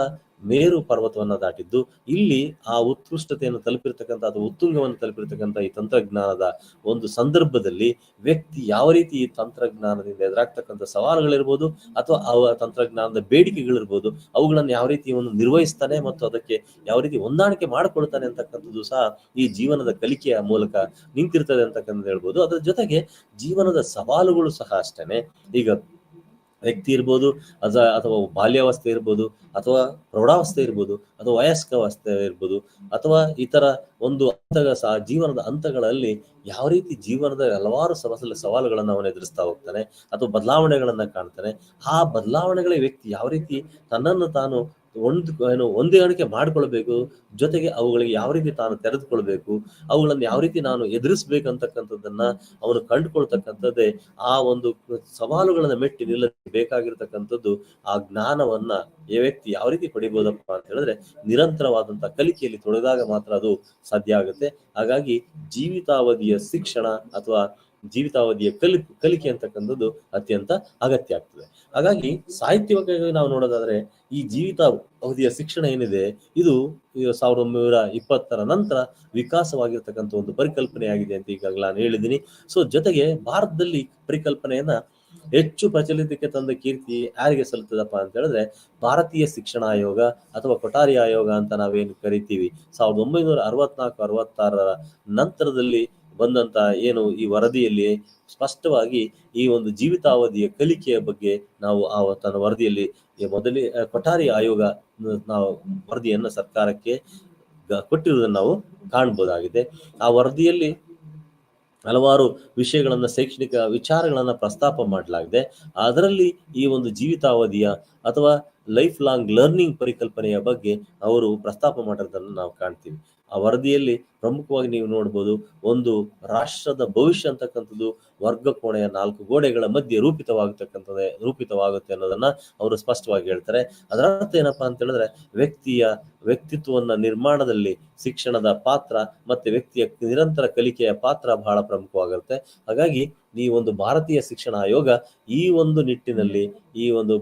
ಮೇರು ಪರ್ವತವನ್ನ ದಾಟಿದ್ದು, ಇಲ್ಲಿ ಆ ಉತ್ಕೃಷ್ಟತೆಯನ್ನು ತಲುಪಿರ್ತಕ್ಕಂಥ ಅಥವಾ ಉತ್ತುಂಗವನ್ನು ತಲುಪಿರ್ತಕ್ಕಂಥ ಈ ತಂತ್ರಜ್ಞಾನದ ಒಂದು ಸಂದರ್ಭದಲ್ಲಿ ವ್ಯಕ್ತಿ ಯಾವ ರೀತಿ ಈ ತಂತ್ರಜ್ಞಾನದಿಂದ ಎದುರಾಗ್ತಕ್ಕಂಥ ಸವಾಲುಗಳಿರ್ಬೋದು ಅಥವಾ ಅವ ತಂತ್ರಜ್ಞಾನದ ಬೇಡಿಕೆಗಳಿರ್ಬೋದು, ಅವುಗಳನ್ನು ಯಾವ ರೀತಿ ಇವನು ನಿರ್ವಹಿಸ್ತಾನೆ ಮತ್ತು ಅದಕ್ಕೆ ಯಾವ ರೀತಿ ಹೊಂದಾಣಿಕೆ ಮಾಡಿಕೊಳ್ತಾನೆ ಅಂತಕ್ಕಂಥದ್ದು ಸಹ ಈ ಜೀವನದ ಕಲಿಕೆಯ ಮೂಲಕ ನಿಂತಿರ್ತದೆ ಅಂತಕ್ಕಂಥದ್ದು ಹೇಳ್ಬೋದು. ಅದರ ಜೊತೆಗೆ ಜೀವನದ ಸವಾಲುಗಳು ಸಹ ಅಷ್ಟೇನೆ. ಈಗ ವ್ಯಕ್ತಿ ಇರ್ಬೋದು, ಅಥವಾ ಬಾಲ್ಯಾವಸ್ಥೆ ಇರ್ಬೋದು, ಅಥವಾ ಪ್ರೌಢಾವಸ್ಥೆ ಇರ್ಬೋದು, ಅಥವಾ ವಯಸ್ಕಾವಸ್ಥೆ ಇರ್ಬೋದು, ಅಥವಾ ಇತರ ಒಂದು ಜೀವನದ ಹಂತಗಳಲ್ಲಿ ಯಾವ ರೀತಿ ಜೀವನದ ಹಲವಾರು ಸವಾಲುಗಳನ್ನು ಅವನು ಎದುರಿಸ್ತಾ ಹೋಗ್ತಾನೆ ಅಥವಾ ಬದಲಾವಣೆಗಳನ್ನ ಕಾಣ್ತಾನೆ. ಆ ಬದಲಾವಣೆಗಳ ವ್ಯಕ್ತಿ ಯಾವ ರೀತಿ ತನ್ನನ್ನು ತಾನು ಹೊಂದಾಣಿಕೆ ಮಾಡ್ಕೊಳ್ಬೇಕು, ಜೊತೆಗೆ ಅವುಗಳಿಗೆ ಯಾವ ರೀತಿ ತಾನು ತೆರೆದುಕೊಳ್ಬೇಕು, ಅವುಗಳನ್ನು ಯಾವ ರೀತಿ ನಾನು ಎದುರಿಸ್ಬೇಕಂತಕ್ಕಂಥದ್ದನ್ನ ಅವನು ಕಂಡುಕೊಳ್ತಕ್ಕಂಥದ್ದೇ ಆ ಒಂದು ಸವಾಲುಗಳನ್ನ ಮೆಟ್ಟಿ ನಿಲ್ಲಬೇಕಾಗಿರ್ತಕ್ಕಂಥದ್ದು. ಆ ಜ್ಞಾನವನ್ನ ಈ ವ್ಯಕ್ತಿ ಯಾವ ರೀತಿ ಪಡಿಬಹುದಪ್ಪ ಅಂತ ಹೇಳಿದ್ರೆ, ನಿರಂತರವಾದಂತ ಕಲಿಕೆಯಲ್ಲಿ ತೊಡಗಿದಾಗ ಮಾತ್ರ ಅದು ಸಾಧ್ಯ ಆಗುತ್ತೆ. ಹಾಗಾಗಿ ಜೀವಿತಾವಧಿಯ ಶಿಕ್ಷಣ ಅಥವಾ ಜೀವಿತಾವಧಿಯ ಕಲಿಕೆ ಅಂತಕ್ಕಂಥದ್ದು ಅತ್ಯಂತ ಅಗತ್ಯ ಆಗ್ತದೆ. ಹಾಗಾಗಿ ಸಾಹಿತ್ಯವಾಗಿ ನಾವು ನೋಡೋದಾದ್ರೆ, ಈ ಜೀವಿತಾವಧಿಯ ಶಿಕ್ಷಣ ಏನಿದೆ ಇದು 1920 ನಂತರ ವಿಕಾಸವಾಗಿರ್ತಕ್ಕಂಥ ಒಂದು ಪರಿಕಲ್ಪನೆಯಾಗಿದೆ ಅಂತ ಈಗಾಗಲೇ ನಾನು ಹೇಳಿದ್ದೀನಿ. ಜೊತೆಗೆ ಭಾರತದಲ್ಲಿ ಪರಿಕಲ್ಪನೆಯನ್ನ ಹೆಚ್ಚು ಪ್ರಚಲಿತಕ್ಕೆ ತಂದ ಕೀರ್ತಿ ಯಾರಿಗೆ ಸಲ್ಲುತ್ತದಪ್ಪ ಅಂತ ಹೇಳಿದ್ರೆ, ಭಾರತೀಯ ಶಿಕ್ಷಣ ಆಯೋಗ ಅಥವಾ ಕೊಠಾರಿ ಆಯೋಗ ಅಂತ ನಾವೇನು ಕರಿತೀವಿ. 1964-66 ನಂತರದಲ್ಲಿ ಬಂದಂತ ಏನು ಈ ವರದಿಯಲ್ಲಿ ಸ್ಪಷ್ಟವಾಗಿ ಈ ಒಂದು ಜೀವಿತಾವಧಿಯ ಕಲಿಕೆಯ ಬಗ್ಗೆ ನಾವು ತನ್ನ ವರದಿಯಲ್ಲಿ ಮೊದಲೇ ಕೊಠಾರಿ ಆಯೋಗ ನಾವು ವರದಿಯನ್ನ ಸರ್ಕಾರಕ್ಕೆ ಕೊಟ್ಟಿರುವುದನ್ನು ನಾವು ಕಾಣಬಹುದಾಗಿದೆ. ಆ ವರದಿಯಲ್ಲಿ ಹಲವಾರು ವಿಷಯಗಳನ್ನ, ಶೈಕ್ಷಣಿಕ ವಿಚಾರಗಳನ್ನ ಪ್ರಸ್ತಾಪ ಮಾಡಲಾಗಿದೆ. ಅದರಲ್ಲಿ ಈ ಒಂದು ಜೀವಿತಾವಧಿಯ ಅಥವಾ ಲೈಫ್ ಲಾಂಗ್ ಲರ್ನಿಂಗ್ ಪರಿಕಲ್ಪನೆಯ ಬಗ್ಗೆ ಅವರು ಪ್ರಸ್ತಾಪ ಮಾಡಿರೋದನ್ನು ನಾವು ಕಾಣ್ತೀವಿ. ಆ ವರದಿಯಲ್ಲಿ ಪ್ರಮುಖವಾಗಿ ನೀವು ನೋಡ್ಬೋದು, ಒಂದು ರಾಷ್ಟ್ರದ ಭವಿಷ್ಯ ಅಂತಕ್ಕಂಥದ್ದು ವರ್ಗ ಕೋಣೆಯ 4 ಗೋಡೆಗಳ ಮಧ್ಯೆ ರೂಪಿತವಾಗುತ್ತೆ ಅನ್ನೋದನ್ನ ಅವರು ಸ್ಪಷ್ಟವಾಗಿ ಹೇಳ್ತಾರೆ. ಅದರ ಅರ್ಥ ಏನಪ್ಪಾ ಅಂತ ಹೇಳಿದ್ರೆ, ವ್ಯಕ್ತಿತ್ವವನ್ನ ನಿರ್ಮಾಣದಲ್ಲಿ ಶಿಕ್ಷಣದ ಪಾತ್ರ ಮತ್ತೆ ವ್ಯಕ್ತಿಯ ನಿರಂತರ ಕಲಿಕೆಯ ಪಾತ್ರ ಬಹಳ ಪ್ರಮುಖವಾಗಿರುತ್ತೆ. ಹಾಗಾಗಿ ಈ ಒಂದು ಭಾರತೀಯ ಶಿಕ್ಷಣ ಆಯೋಗ ಈ ಒಂದು ನಿಟ್ಟಿನಲ್ಲಿ ಈ ಒಂದು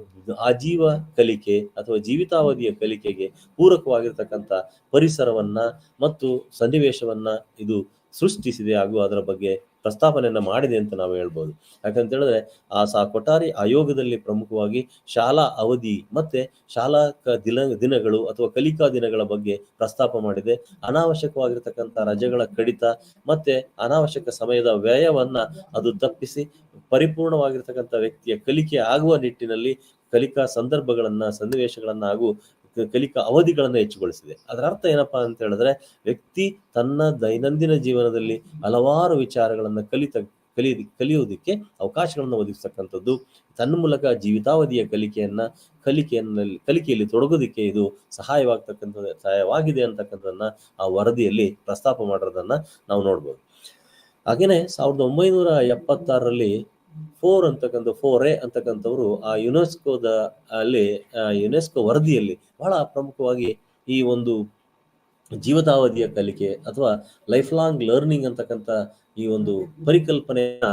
ಆಜೀವ ಕಲಿಕೆ ಅಥವಾ ಜೀವಿತಾವಧಿಯ ಕಲಿಕೆಗೆ ಪೂರಕವಾಗಿರ್ತಕ್ಕಂಥ ಪರಿಸರವನ್ನ ಮತ್ತು ಸನ್ನಿವೇಶವನ್ನ ಇದು ಸೃಷ್ಟಿಸಿದೆ ಹಾಗೂ ಅದರ ಬಗ್ಗೆ ಪ್ರಸ್ತಾಪನೆಯನ್ನ ಮಾಡಿದೆ ಅಂತ ನಾವು ಹೇಳ್ಬೋದು. ಯಾಕಂತ ಹೇಳಿದ್ರೆ ಕೊಠಾರಿ ಆಯೋಗದಲ್ಲಿ ಪ್ರಮುಖವಾಗಿ ಶಾಲಾ ಅವಧಿ ಮತ್ತೆ ಶಾಲಾ ದಿನಗಳು ಅಥವಾ ಕಲಿಕಾ ದಿನಗಳ ಬಗ್ಗೆ ಪ್ರಸ್ತಾಪ ಮಾಡಿದೆ. ಅನಾವಶ್ಯಕವಾಗಿರ್ತಕ್ಕಂಥ ರಜೆಗಳ ಕಡಿತ ಮತ್ತೆ ಅನಾವಶ್ಯಕ ಸಮಯದ ವ್ಯಯವನ್ನ ಅದು ತಪ್ಪಿಸಿ ಪರಿಪೂರ್ಣವಾಗಿರ್ತಕ್ಕಂಥ ವ್ಯಕ್ತಿಯ ಕಲಿಕೆ ಆಗುವ ನಿಟ್ಟಿನಲ್ಲಿ ಕಲಿಕಾ ಸಂದರ್ಭಗಳನ್ನ, ಸನ್ನಿವೇಶಗಳನ್ನ ಹಾಗೂ ಕಲಿಕಾ ಅವಧಿಗಳನ್ನ ಹೆಚ್ಚುಗೊಳಿಸಿದೆ. ಅದರ ಅರ್ಥ ಏನಪ್ಪಾ ಅಂತ ಹೇಳಿದ್ರೆ, ವ್ಯಕ್ತಿ ತನ್ನ ದೈನಂದಿನ ಜೀವನದಲ್ಲಿ ಹಲವಾರು ವಿಚಾರಗಳನ್ನ ಕಲಿಯುವುದಕ್ಕೆ ಅವಕಾಶಗಳನ್ನು ಒದಗಿಸ್ತಕ್ಕಂಥದ್ದು. ತನ್ನ ಜೀವಿತಾವಧಿಯ ಕಲಿಕೆಯಲ್ಲಿ ತೊಡಗೋದಕ್ಕೆ ಇದು ಸಹಾಯವಾಗಿದೆ ಅಂತಕ್ಕಂಥದ್ದನ್ನ ಆ ವರದಿಯಲ್ಲಿ ಪ್ರಸ್ತಾಪ ಮಾಡಿರೋದನ್ನ ನಾವು ನೋಡ್ಬೋದು. ಹಾಗೇನೆ 1976ರಲ್ಲಿ 4A ಅಂತಕ್ಕಂಥವ್ರು ಆ ಯುನೆಸ್ಕೋ ವರದಿಯಲ್ಲಿ ಬಹಳ ಪ್ರಮುಖವಾಗಿ ಈ ಒಂದು ಜೀವಿತಾವಧಿಯ ಕಲಿಕೆ ಅಥವಾ ಲೈಫ್ ಲಾಂಗ್ ಲರ್ನಿಂಗ್ ಅಂತಕ್ಕಂಥ ಈ ಒಂದು ಪರಿಕಲ್ಪನೆಯನ್ನ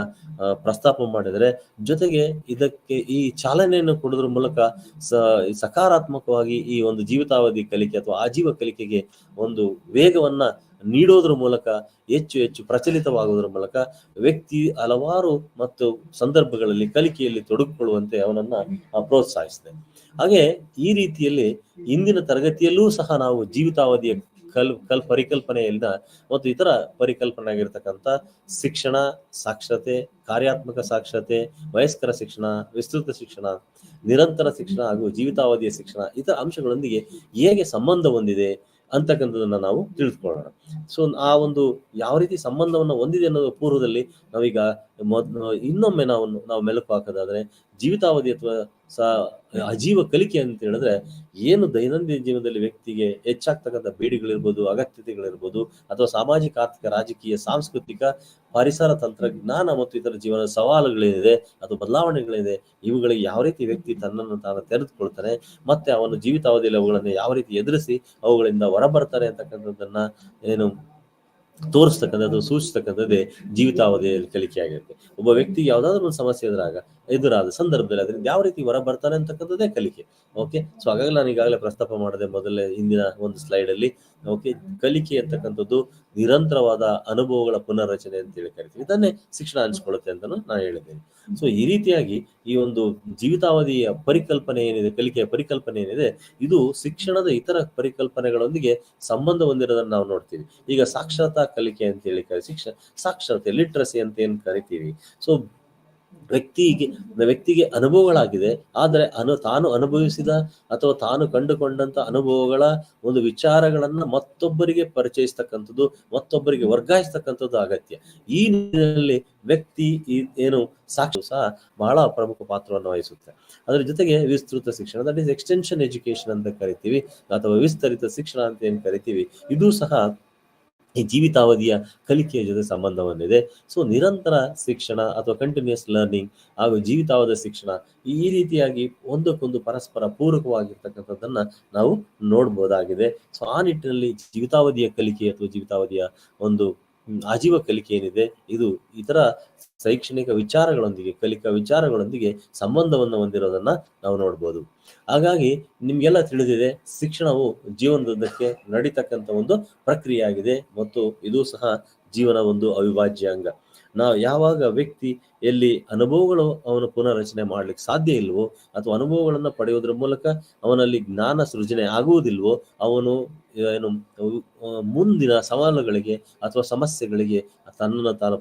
ಪ್ರಸ್ತಾಪ ಮಾಡಿದರೆ, ಜೊತೆಗೆ ಇದಕ್ಕೆ ಈ ಚಾಲನೆಯನ್ನು ಕೊಡೋದ್ರ ಮೂಲಕ ಸಕಾರಾತ್ಮಕವಾಗಿ ಈ ಒಂದು ಜೀವಿತಾವಧಿ ಕಲಿಕೆ ಅಥವಾ ಆಜೀವ ಕಲಿಕೆಗೆ ಒಂದು ವೇಗವನ್ನ ನೀಡೋದ್ರ ಮೂಲಕ ಹೆಚ್ಚು ಹೆಚ್ಚು ಪ್ರಚಲಿತವಾಗುವುದರ ಮೂಲಕ ವ್ಯಕ್ತಿ ಹಲವಾರು ಮತ್ತು ಸಂದರ್ಭಗಳಲ್ಲಿ ಕಲಿಕೆಯಲ್ಲಿ ತೊಡಗಿಕೊಳ್ಳುವಂತೆ ಅವನನ್ನ ಪ್ರೋತ್ಸಾಹಿಸಿದೆ. ಹಾಗೆ ಈ ರೀತಿಯಲ್ಲಿ ಇಂದಿನ ತರಗತಿಯಲ್ಲೂ ಸಹ ನಾವು ಜೀವಿತಾವಧಿಯ ಪರಿಕಲ್ಪನೆಯಿಂದ ಮತ್ತು ಇತರ ಪರಿಕಲ್ಪನೆ ಆಗಿರ್ತಕ್ಕಂಥ ಶಿಕ್ಷಣ, ಸಾಕ್ಷರತೆ, ಕಾರ್ಯಾತ್ಮಕ ಸಾಕ್ಷರತೆ, ವಯಸ್ಕರ ಶಿಕ್ಷಣ, ವಿಸ್ತೃತ ಶಿಕ್ಷಣ, ನಿರಂತರ ಶಿಕ್ಷಣ ಹಾಗೂ ಜೀವಿತಾವಧಿಯ ಶಿಕ್ಷಣ ಇತರ ಅಂಶಗಳೊಂದಿಗೆ ಹೇಗೆ ಸಂಬಂಧ ಹೊಂದಿದೆ ಅಂತಕ್ಕಂಥದನ್ನ ನಾವು ತಿಳಿದುಕೊಳ್ಳೋಣ. ಸೊ ಆ ಒಂದು ಯಾವ ರೀತಿ ಸಂಬಂಧವನ್ನು ಹೊಂದಿದೆ ಅನ್ನೋದು ಪೂರ್ವದಲ್ಲಿ ನಾವೀಗ ಇನ್ನೊಮ್ಮೆ ನಾವು ಮೆಲುಕು ಹಾಕೋದಾದ್ರೆ ಜೀವಿತಾವಧಿ ಅಥವಾ ಅಜೀವ ಕಲಿಕೆ ಅಂತ ಹೇಳಿದ್ರೆ ಏನು ದೈನಂದಿನ ಜೀವನದಲ್ಲಿ ವ್ಯಕ್ತಿಗೆ ಹೆಚ್ಚಾಗ್ತಕ್ಕಂಥ ಬೇಡಿಗಳಿರ್ಬೋದು, ಅಗತ್ಯತೆಗಳಿರ್ಬೋದು, ಅಥವಾ ಸಾಮಾಜಿಕ, ಆರ್ಥಿಕ, ರಾಜಕೀಯ, ಸಾಂಸ್ಕೃತಿಕ, ಪರಿಸರ, ತಂತ್ರಜ್ಞಾನ ಮತ್ತು ಇತರ ಜೀವನದ ಸವಾಲುಗಳೇನಿದೆ ಅಥವಾ ಬದಲಾವಣೆಗಳಿದೆ, ಇವುಗಳಿಗೆ ಯಾವ ರೀತಿ ವ್ಯಕ್ತಿ ತನ್ನನ್ನು ತಾನು ತೆರೆದುಕೊಳ್ತಾನೆ ಮತ್ತೆ ಅವನು ಜೀವಿತಾವಧಿಯಲ್ಲಿ ಅವುಗಳನ್ನು ಯಾವ ರೀತಿ ಎದುರಿಸಿ ಅವುಗಳಿಂದ ಹೊರಬರ್ತಾನೆ ಅಂತಕ್ಕಂಥದ್ದನ್ನ ಏನು ತೋರಿಸ್ತಕ್ಕಂಥದ್ದು, ಸೂಚಿಸ್ತಕ್ಕಂಥದ್ದೇ ಜೀವಿತಾವಧಿಯಲ್ಲಿ ಕಲಿಕೆ ಆಗಿರುತ್ತೆ. ಒಬ್ಬ ವ್ಯಕ್ತಿಗೆ ಯಾವ್ದಾದ್ರು ಒಂದು ಸಮಸ್ಯೆ ಎದುರಾದ ಸಂದರ್ಭದಲ್ಲಿ ಅದರಿಂದ ಯಾವ ರೀತಿ ಹೊರ ಬರ್ತಾನೆ ಅಂತಕ್ಕಂಥದ್ದೇ ಕಲಿಕೆ. ಓಕೆ, ಸೊ ಹಾಗಾಗಿ ನಾನು ಈಗಾಗಲೇ ಪ್ರಸ್ತಾಪ ಮಾಡಿದೆ ಮೊದಲೇ ಹಿಂದಿನ ಒಂದು ಸ್ಲೈಡ್ ಅಲ್ಲಿ. ಓಕೆ, ಕಲಿಕೆ ಅಂತಕ್ಕಂಥದ್ದು ನಿರಂತರವಾದ ಅನುಭವಗಳ ಪುನರ್ರಚನೆ ಅಂತ ಹೇಳಿ ಕರಿತೀವಿ. ಇದನ್ನೇ ಶಿಕ್ಷಣ ಹಂಚ್ಕೊಳ್ಳುತ್ತೆ ಅಂತ ನಾನು ಹೇಳಿದ್ದೇನೆ. ಸೊ ಈ ರೀತಿಯಾಗಿ ಈ ಒಂದು ಜೀವಿತಾವಧಿಯ ಪರಿಕಲ್ಪನೆ ಏನಿದೆ, ಕಲಿಕೆಯ ಪರಿಕಲ್ಪನೆ ಏನಿದೆ, ಇದು ಶಿಕ್ಷಣದ ಇತರ ಪರಿಕಲ್ಪನೆಗಳೊಂದಿಗೆ ಸಂಬಂಧ ಹೊಂದಿರೋದನ್ನ ನಾವು ನೋಡ್ತೀವಿ. ಈಗ ಸಾಕ್ಷರತಾ ಕಲಿಕೆ ಅಂತ ಹೇಳಿ ಸಾಕ್ಷರತೆ, ಲಿಟ್ರಸಿ ಅಂತ ಏನ್ ಕರಿತೀವಿ. ಸೊ ವ್ಯಕ್ತಿಗೆ ಅನುಭವಗಳಾಗಿದೆ, ಆದರೆ ತಾನು ಅನುಭವಿಸಿದ ಅಥವಾ ತಾನು ಕಂಡುಕೊಂಡಂತ ಅನುಭವಗಳ ಒಂದು ವಿಚಾರಗಳನ್ನ ಮತ್ತೊಬ್ಬರಿಗೆ ಪರಿಚಯಿಸ್ತಕ್ಕಂಥದ್ದು, ಮತ್ತೊಬ್ಬರಿಗೆ ವರ್ಗಾಯಿಸ್ತಕ್ಕಂಥದ್ದು ಅಗತ್ಯ. ಈ ನಿಟ್ಟಿನಲ್ಲಿ ವ್ಯಕ್ತಿ ಏನು ಸಾಕ್ಷರ ಸಹ ಬಹಳ ಪ್ರಮುಖ ಪಾತ್ರವನ್ನು ವಹಿಸುತ್ತೆ. ಅದರ ಜೊತೆಗೆ ವಿಸ್ತೃತ ಶಿಕ್ಷಣ, ದಟ್ ಈಸ್ ಎಕ್ಸ್ಟೆನ್ಷನ್ ಎಜುಕೇಶನ್ ಅಂತ ಕರಿತೀವಿ, ಅಥವಾ ವಿಸ್ತರಿತ ಶಿಕ್ಷಣ ಅಂತ ಏನ್ ಕರಿತೀವಿ, ಇದು ಸಹ ಈ ಜೀವಿತಾವಧಿಯ ಕಲಿಕೆಯ ಜೊತೆ ಸಂಬಂಧ ಹೊಂದಿದೆ. ಸೊ ನಿರಂತರ ಶಿಕ್ಷಣ ಅಥವಾ ಕಂಟಿನ್ಯೂಸ್ ಲರ್ನಿಂಗ್ ಹಾಗೂ ಜೀವಿತಾವಧಿಯ ಶಿಕ್ಷಣ ಈ ರೀತಿಯಾಗಿ ಒಂದಕ್ಕೊಂದು ಪರಸ್ಪರ ಪೂರಕವಾಗಿರ್ತಕ್ಕಂಥದ್ದನ್ನ ನಾವು ನೋಡ್ಬೋದಾಗಿದೆ. ಸೊ ಆ ನಿಟ್ಟಿನಲ್ಲಿ ಜೀವಿತಾವಧಿಯ ಕಲಿಕೆ ಅಥವಾ ಜೀವಿತಾವಧಿಯ ಒಂದು ಆಜೀವ ಕಲಿಕೆ ಏನಿದೆ, ಇದು ಇತರ ಶೈಕ್ಷಣಿಕ ವಿಚಾರಗಳೊಂದಿಗೆ, ಕಲಿಕಾ ವಿಚಾರಗಳೊಂದಿಗೆ ಸಂಬಂಧವನ್ನು ಹೊಂದಿರೋದನ್ನ ನಾವು ನೋಡ್ಬೋದು. ಹಾಗಾಗಿ ನಿಮ್ಗೆಲ್ಲ ತಿಳಿದಿದೆ, ಶಿಕ್ಷಣವು ಜೀವನದುದ್ದಕ್ಕೆ ನಡೀತಕ್ಕಂಥ ಒಂದು ಪ್ರಕ್ರಿಯೆ ಆಗಿದೆ ಮತ್ತು ಇದು ಸಹ ಜೀವನ ಒಂದು ಅವಿಭಾಜ್ಯ ಅಂಗ. ನಾವು ಯಾವಾಗ ವ್ಯಕ್ತಿ ಎಲ್ಲಿ ಅನುಭವಗಳು ಅವನು ಪುನರ್ರಚನೆ ಮಾಡ್ಲಿಕ್ಕೆ ಸಾಧ್ಯ ಇಲ್ವೋ ಅಥವಾ ಅನುಭವಗಳನ್ನ ಪಡೆಯೋದ್ರ ಮೂಲಕ ಅವನಲ್ಲಿ ಜ್ಞಾನ ಸೃಜನೆ ಆಗುವುದಿಲ್ವೋ, ಅವನು ಏನು ಮುಂದಿನ ಸವಾಲುಗಳಿಗೆ ಅಥವಾ ಸಮಸ್ಯೆಗಳಿಗೆ ತನ್ನನ್ನು ತಾನು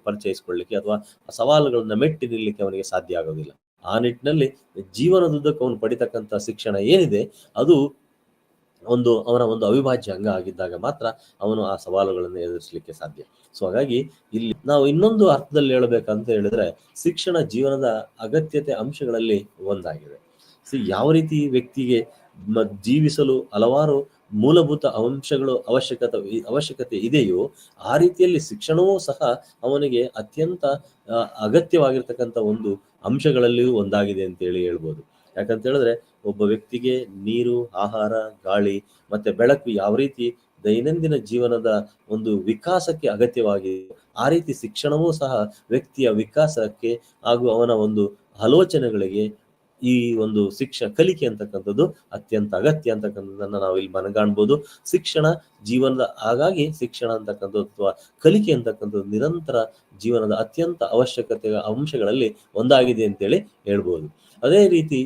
ಪರಿಚಯಿಸಿಕೊಳ್ಳಿಕ್ಕೆ ಅಥವಾ ಸವಾಲುಗಳನ್ನ ಮೆಟ್ಟಿ ನಿಲ್ಲಕ್ಕೆ ಅವನಿಗೆ ಸಾಧ್ಯ ಆಗೋದಿಲ್ಲ. ಆ ನಿಟ್ಟಿನಲ್ಲಿ ಜೀವನದುದ್ದಕ್ಕೆ ಅವನು ಪಡಿತಕ್ಕಂಥ ಶಿಕ್ಷಣ ಏನಿದೆ, ಅದು ಅವನ ಒಂದು ಅವಿಭಾಜ್ಯ ಅಂಗ ಆಗಿದ್ದಾಗ ಮಾತ್ರ ಅವನು ಆ ಸವಾಲುಗಳನ್ನು ಎದುರಿಸಲಿಕ್ಕೆ ಸಾಧ್ಯ. ಸೊ ಹಾಗಾಗಿ ಇಲ್ಲಿ ನಾವು ಇನ್ನೊಂದು ಅರ್ಥದಲ್ಲಿ ಹೇಳಬೇಕಂತ ಹೇಳಿದ್ರೆ, ಶಿಕ್ಷಣ ಜೀವನದ ಅಗತ್ಯತೆ ಅಂಶಗಳಲ್ಲಿ ಒಂದಾಗಿದೆ. ಯಾವ ರೀತಿ ವ್ಯಕ್ತಿಗೆ ಜೀವಿಸಲು ಹಲವಾರು ಮೂಲಭೂತ ಅಂಶಗಳು ಅವಶ್ಯಕತೆ ಇದೆಯೋ, ಆ ರೀತಿಯಲ್ಲಿ ಶಿಕ್ಷಣವೂ ಸಹ ಅವನಿಗೆ ಅತ್ಯಂತ ಅಗತ್ಯವಾಗಿರ್ತಕ್ಕಂಥ ಒಂದು ಅಂಶಗಳಲ್ಲಿಯೂ ಒಂದಾಗಿದೆ ಅಂತೇಳಿ ಹೇಳ್ಬೋದು. ಯಾಕಂತ ಹೇಳಿದ್ರೆ ಒಬ್ಬ ವ್ಯಕ್ತಿಗೆ ನೀರು, ಆಹಾರ, ಗಾಳಿ ಮತ್ತೆ ಬೆಳಕು ಯಾವ ರೀತಿ ದೈನಂದಿನ ಜೀವನದ ಒಂದು ವಿಕಾಸಕ್ಕೆ ಅಗತ್ಯವಾಗಿದೆ, ಆ ರೀತಿ ಶಿಕ್ಷಣವೂ ಸಹ ವ್ಯಕ್ತಿಯ ವಿಕಾಸಕ್ಕೆ ಹಾಗೂ ಅವನ ಒಂದು ಆಲೋಚನೆಗಳಿಗೆ ಈ ಒಂದು ಕಲಿಕೆ ಅಂತಕ್ಕಂಥದ್ದು ಅತ್ಯಂತ ಅಗತ್ಯ ಅಂತಕ್ಕಂಥದ್ದನ್ನ ನಾವು ಇಲ್ಲಿ ಮನಗಾಣ್ಬೋದು. ಶಿಕ್ಷಣ ಜೀವನದ, ಹಾಗಾಗಿ ಶಿಕ್ಷಣ ಅಂತಕ್ಕಂಥದ್ದು ಅಥವಾ ಕಲಿಕೆ ಅಂತಕ್ಕಂಥದ್ದು ನಿರಂತರ ಜೀವನದ ಅತ್ಯಂತ ಅವಶ್ಯಕತೆಯ ಅಂಶಗಳಲ್ಲಿ ಒಂದಾಗಿದೆ ಅಂತೇಳಿ ಹೇಳ್ಬೋದು. ಅದೇ ರೀತಿ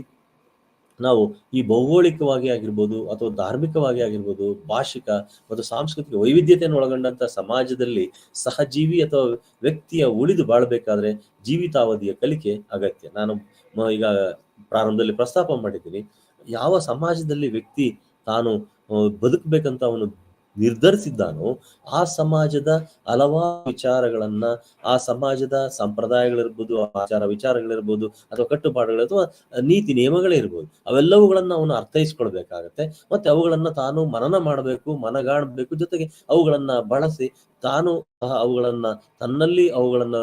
ನಾವು ಈ ಭೌಗೋಳಿಕವಾಗಿ ಆಗಿರ್ಬೋದು ಅಥವಾ ಧಾರ್ಮಿಕವಾಗಿ ಆಗಿರ್ಬೋದು, ಭಾಷಿಕ ಮತ್ತು ಸಾಂಸ್ಕೃತಿಕ ವೈವಿಧ್ಯತೆಯನ್ನು ಒಳಗೊಂಡಂತ ಸಮಾಜದಲ್ಲಿ ಸಹಜೀವಿ ಅಥವಾ ವ್ಯಕ್ತಿಯ ಉಳಿದು ಬಾಳ್ಬೇಕಾದ್ರೆ ಜೀವಿತಾವಧಿಯ ಕಲಿಕೆ ಅಗತ್ಯ. ನಾನು ಈಗ ಪ್ರಾರಂಭದಲ್ಲಿ ಪ್ರಸ್ತಾಪ ಮಾಡಿದ್ದೀನಿ, ಯಾವ ಸಮಾಜದಲ್ಲಿ ವ್ಯಕ್ತಿ ತಾನು ಬದುಕಬೇಕಂತ ಅವನು ನಿರ್ಧರಿಸಿದ್ದಾನೋ ಆ ಸಮಾಜದ ಹಲವಾರು ವಿಚಾರಗಳನ್ನ, ಆ ಸಮಾಜದ ಸಂಪ್ರದಾಯಗಳಿರ್ಬೋದು, ಆಚಾರ ವಿಚಾರಗಳಿರ್ಬೋದು, ಅಥವಾ ಕಟ್ಟುಪಾಡುಗಳು ಅಥವಾ ನೀತಿ ನಿಯಮಗಳಿರ್ಬೋದು, ಅವೆಲ್ಲವುಗಳನ್ನ ಅವನು ಅರ್ಥೈಸ್ಕೊಳ್ಬೇಕಾಗತ್ತೆ. ಮತ್ತೆ ಅವುಗಳನ್ನ ತಾನು ಮನನ ಮಾಡಬೇಕು, ಮನಗಾಣಬೇಕು. ಜೊತೆಗೆ ಅವುಗಳನ್ನ ಬಳಸಿ ತಾನು ಅವುಗಳನ್ನ ಅವುಗಳನ್ನ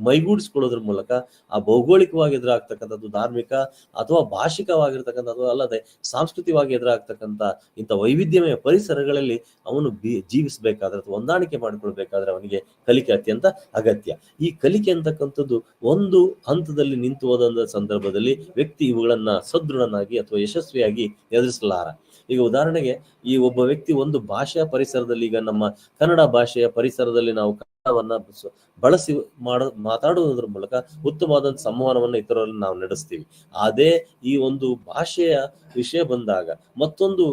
ಮೈಗೂಡಿಸ್ಕೊಳ್ಳೋದ್ರ ಮೂಲಕ ಆ ಭೌಗೋಳಿಕವಾಗಿ ಎದುರಾಗ್ತಕ್ಕಂಥದ್ದು, ಧಾರ್ಮಿಕ ಅಥವಾ ಭಾಷಿಕವಾಗಿರ್ತಕ್ಕಂಥದ್ದು ಅಲ್ಲದೆ ಸಾಂಸ್ಕೃತಿಕವಾಗಿ ಎದುರಾಗ್ತಕ್ಕಂಥ ಇಂಥ ವೈವಿಧ್ಯಮಯ ಪರಿಸರಗಳಲ್ಲಿ ಅವನು ಜೀವಿಸಬೇಕಾದ್ರೆ ಅಥವಾ ಹೊಂದಾಣಿಕೆ ಮಾಡಿಕೊಳ್ಬೇಕಾದ್ರೆ ಅವನಿಗೆ ಕಲಿಕೆ ಅತ್ಯಂತ ಅಗತ್ಯ. ಈ ಕಲಿಕೆ ಅಂತಕ್ಕಂಥದ್ದು ಒಂದು ಹಂತದಲ್ಲಿ ನಿಂತು ಹೋದಂತ ಸಂದರ್ಭದಲ್ಲಿ ವ್ಯಕ್ತಿ ಇವುಗಳನ್ನ ಸದೃಢನಾಗಿ ಅಥವಾ ಯಶಸ್ವಿಯಾಗಿ ಎದುರಿಸಲಾರ. ಈಗ ಉದಾಹರಣೆಗೆ ಈ ಒಬ್ಬ ವ್ಯಕ್ತಿ ಒಂದು ಭಾಷೆಯ ಪರಿಸರದಲ್ಲಿ, ಈಗ ನಮ್ಮ ಕನ್ನಡ ಭಾಷೆಯ ಪರಿಸರದಲ್ಲಿ ನಾವು ಕನ್ನಡವನ್ನ ಬಳಸಿ ಮಾತಾಡುವುದರ ಮೂಲಕ ಉತ್ತಮವಾದಂತ ಸಂವಹನವನ್ನು ಇತರರಲ್ಲಿ ನಾವು ನಡೆಸ್ತೀವಿ. ಅದೇ ಈ ಒಂದು ಭಾಷೆಯ ವಿಷಯ ಬಂದಾಗ ಮತ್ತೊಂದು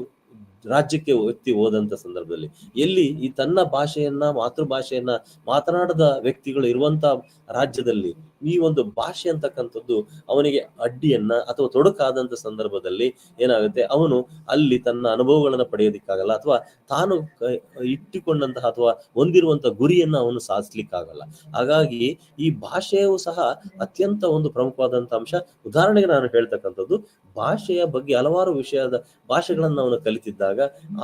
ರಾಜ್ಯಕ್ಕೆ ವ್ಯಕ್ತಿ ಹೋದಂತ ಸಂದರ್ಭದಲ್ಲಿ ಎಲ್ಲಿ ಈ ತನ್ನ ಭಾಷೆಯನ್ನ ಮಾತೃಭಾಷೆಯನ್ನ ಮಾತನಾಡದ ವ್ಯಕ್ತಿಗಳು ಇರುವಂತ ರಾಜ್ಯದಲ್ಲಿ ಈ ಒಂದು ಭಾಷೆ ಅಂತಕ್ಕಂಥದ್ದು ಅವನಿಗೆ ಅಡ್ಡಿಯನ್ನ ಅಥವಾ ತೊಡಕಾದಂತ ಸಂದರ್ಭದಲ್ಲಿ ಏನಾಗುತ್ತೆ, ಅವನು ಅಲ್ಲಿ ತನ್ನ ಅನುಭವಗಳನ್ನ ಪಡೆಯೋದಿಕ್ಕಾಗಲ್ಲ, ಅಥವಾ ತಾನು ಇಟ್ಟುಕೊಂಡಂತಹ ಅಥವಾ ಹೊಂದಿರುವಂತ ಗುರಿಯನ್ನ ಅವನು ಸಾಧಿಸ್ಲಿಕ್ಕಾಗಲ್ಲ. ಹಾಗಾಗಿ ಈ ಭಾಷೆಯು ಸಹ ಅತ್ಯಂತ ಒಂದು ಪ್ರಮುಖವಾದಂತ ಅಂಶ. ಉದಾಹರಣೆಗೆ ನಾನು ಹೇಳ್ತಕ್ಕಂಥದ್ದು, ಭಾಷೆಯ ಬಗ್ಗೆ ಹಲವಾರು ವಿಷಯದ ಭಾಷೆಗಳನ್ನ ಅವನು ಕಲಿತಿದ್ದಾಗ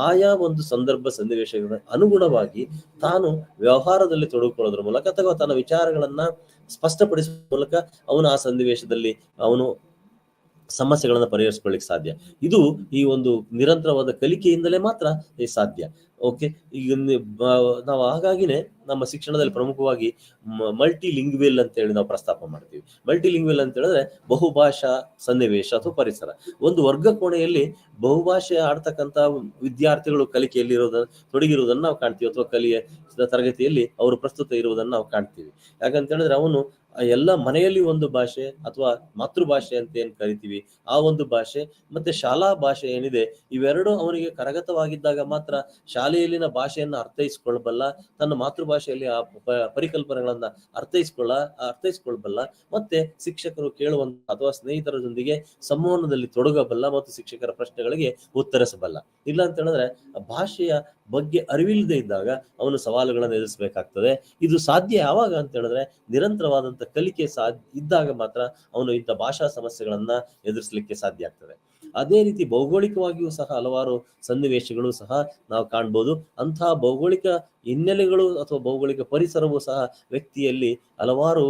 ಆಯಾ ಒಂದು ಸಂದರ್ಭ ಸನ್ನಿವೇಶಗಳ ಅನುಗುಣವಾಗಿ ತಾನು ವ್ಯವಹಾರದಲ್ಲಿ ತೊಡಗಿಕೊಳ್ಳೋದ್ರ ಮೂಲಕ ಅಥವಾ ತನ್ನ ವಿಚಾರಗಳನ್ನ ಸ್ಪಷ್ಟಪಡಿಸುವ ಮೂಲಕ ಅವನು ಆ ಸನ್ನಿವೇಶದಲ್ಲಿ ಅವನು ಸಮಸ್ಯೆಗಳನ್ನ ಪರಿಹರಿಸ್ಕೊಳ್ಳಿಕ್ ಸಾಧ್ಯ. ಇದು ಈ ಒಂದು ನಿರಂತರವಾದ ಕಲಿಕೆಯಿಂದಲೇ ಮಾತ್ರ ಸಾಧ್ಯ. ಓಕೆ, ಈಗ ನಾವು ಹಾಗಾಗಿನೇ ನಮ್ಮ ಶಿಕ್ಷಣದಲ್ಲಿ ಪ್ರಮುಖವಾಗಿ ಮಲ್ಟಿ ಲಿಂಗ್ವೆಲ್ ಅಂತ ಹೇಳಿ ನಾವು ಪ್ರಸ್ತಾಪ ಮಾಡ್ತೀವಿ. ಮಲ್ಟಿ ಲಿಂಗ್ವೆಲ್ ಅಂತ ಹೇಳಿದ್ರೆ ಬಹುಭಾಷಾ ಸನ್ನಿವೇಶ ಅಥವಾ ಪರಿಸರ. ಒಂದು ವರ್ಗ ಕೋಣೆಯಲ್ಲಿ ಬಹುಭಾಷೆ ಆಡ್ತಕ್ಕಂತ ವಿದ್ಯಾರ್ಥಿಗಳು ಕಲಿಕೆಯಲ್ಲಿ ತೊಡಗಿರುವುದನ್ನು ನಾವು ಕಾಣ್ತೀವಿ, ಅಥವಾ ಕಲಿಯ ತರಗತಿಯಲ್ಲಿ ಅವರು ಪ್ರಸ್ತುತ ಇರುವುದನ್ನು ನಾವು ಕಾಣ್ತೀವಿ. ಯಾಕಂತ ಹೇಳಿದ್ರೆ ಅವನು ಎಲ್ಲ ಮನೆಯಲ್ಲಿ ಒಂದು ಭಾಷೆ ಅಥವಾ ಮಾತೃಭಾಷೆ ಅಂತ ಏನ್ ಕರಿತೀವಿ ಆ ಒಂದು ಭಾಷೆ, ಮತ್ತೆ ಶಾಲಾ ಭಾಷೆ ಏನಿದೆ, ಇವೆರಡು ಅವನಿಗೆ ಕರಗತವಾಗಿದ್ದಾಗ ಮಾತ್ರ ಶಾಲೆಯಲ್ಲಿನ ಭಾಷೆಯನ್ನ ಅರ್ಥೈಸ್ಕೊಳ್ಬಲ್ಲ, ತನ್ನ ಮಾತೃಭಾಷೆಯಲ್ಲಿ ಆ ಪರಿಕಲ್ಪನೆಗಳನ್ನ ಅರ್ಥೈಸ್ಕೊಳ್ಬಲ್ಲ, ಮತ್ತೆ ಶಿಕ್ಷಕರು ಕೇಳುವಂತ ಅಥವಾ ಸ್ನೇಹಿತರೊಂದಿಗೆ ಸಂವಹನದಲ್ಲಿ ತೊಡಗಬಲ್ಲ ಮತ್ತು ಶಿಕ್ಷಕರ ಪ್ರಶ್ನೆಗಳಿಗೆ ಉತ್ತರಿಸಬಲ್ಲ. ಇಲ್ಲ ಅಂತ ಹೇಳಿದ್ರೆ ಭಾಷೆಯ ಬಗ್ಗೆ ಅರಿವಿಲ್ಲದೆ ಇದ್ದಾಗ ಅವನು ಸವಾಲುಗಳನ್ನು ಎದುರಿಸಬೇಕಾಗ್ತದೆ. ಇದು ಸಾಧ್ಯ ಯಾವಾಗ ಅಂತ ಹೇಳಿದ್ರೆ ನಿರಂತರವಾದಂತ ಕಲಿಕೆ ಇದ್ದಾಗ ಮಾತ್ರ ಅವನು ಇಂಥ ಭಾಷಾ ಸಮಸ್ಯೆಗಳನ್ನ ಎದುರಿಸಲಿಕ್ಕೆ ಸಾಧ್ಯ ಆಗ್ತದೆ. ಅದೇ ರೀತಿ ಭೌಗೋಳಿಕವಾಗಿಯೂ ಸಹ ಹಲವಾರು ಸನ್ನಿವೇಶಗಳು ಸಹ ನಾವು ಕಾಣ್ಬೋದು. ಅಂತಹ ಭೌಗೋಳಿಕ ಹಿನ್ನೆಲೆಗಳು ಅಥವಾ ಭೌಗೋಳಿಕ ಪರಿಸರವೂ ಸಹ ವ್ಯಕ್ತಿಯಲ್ಲಿ ಹಲವಾರು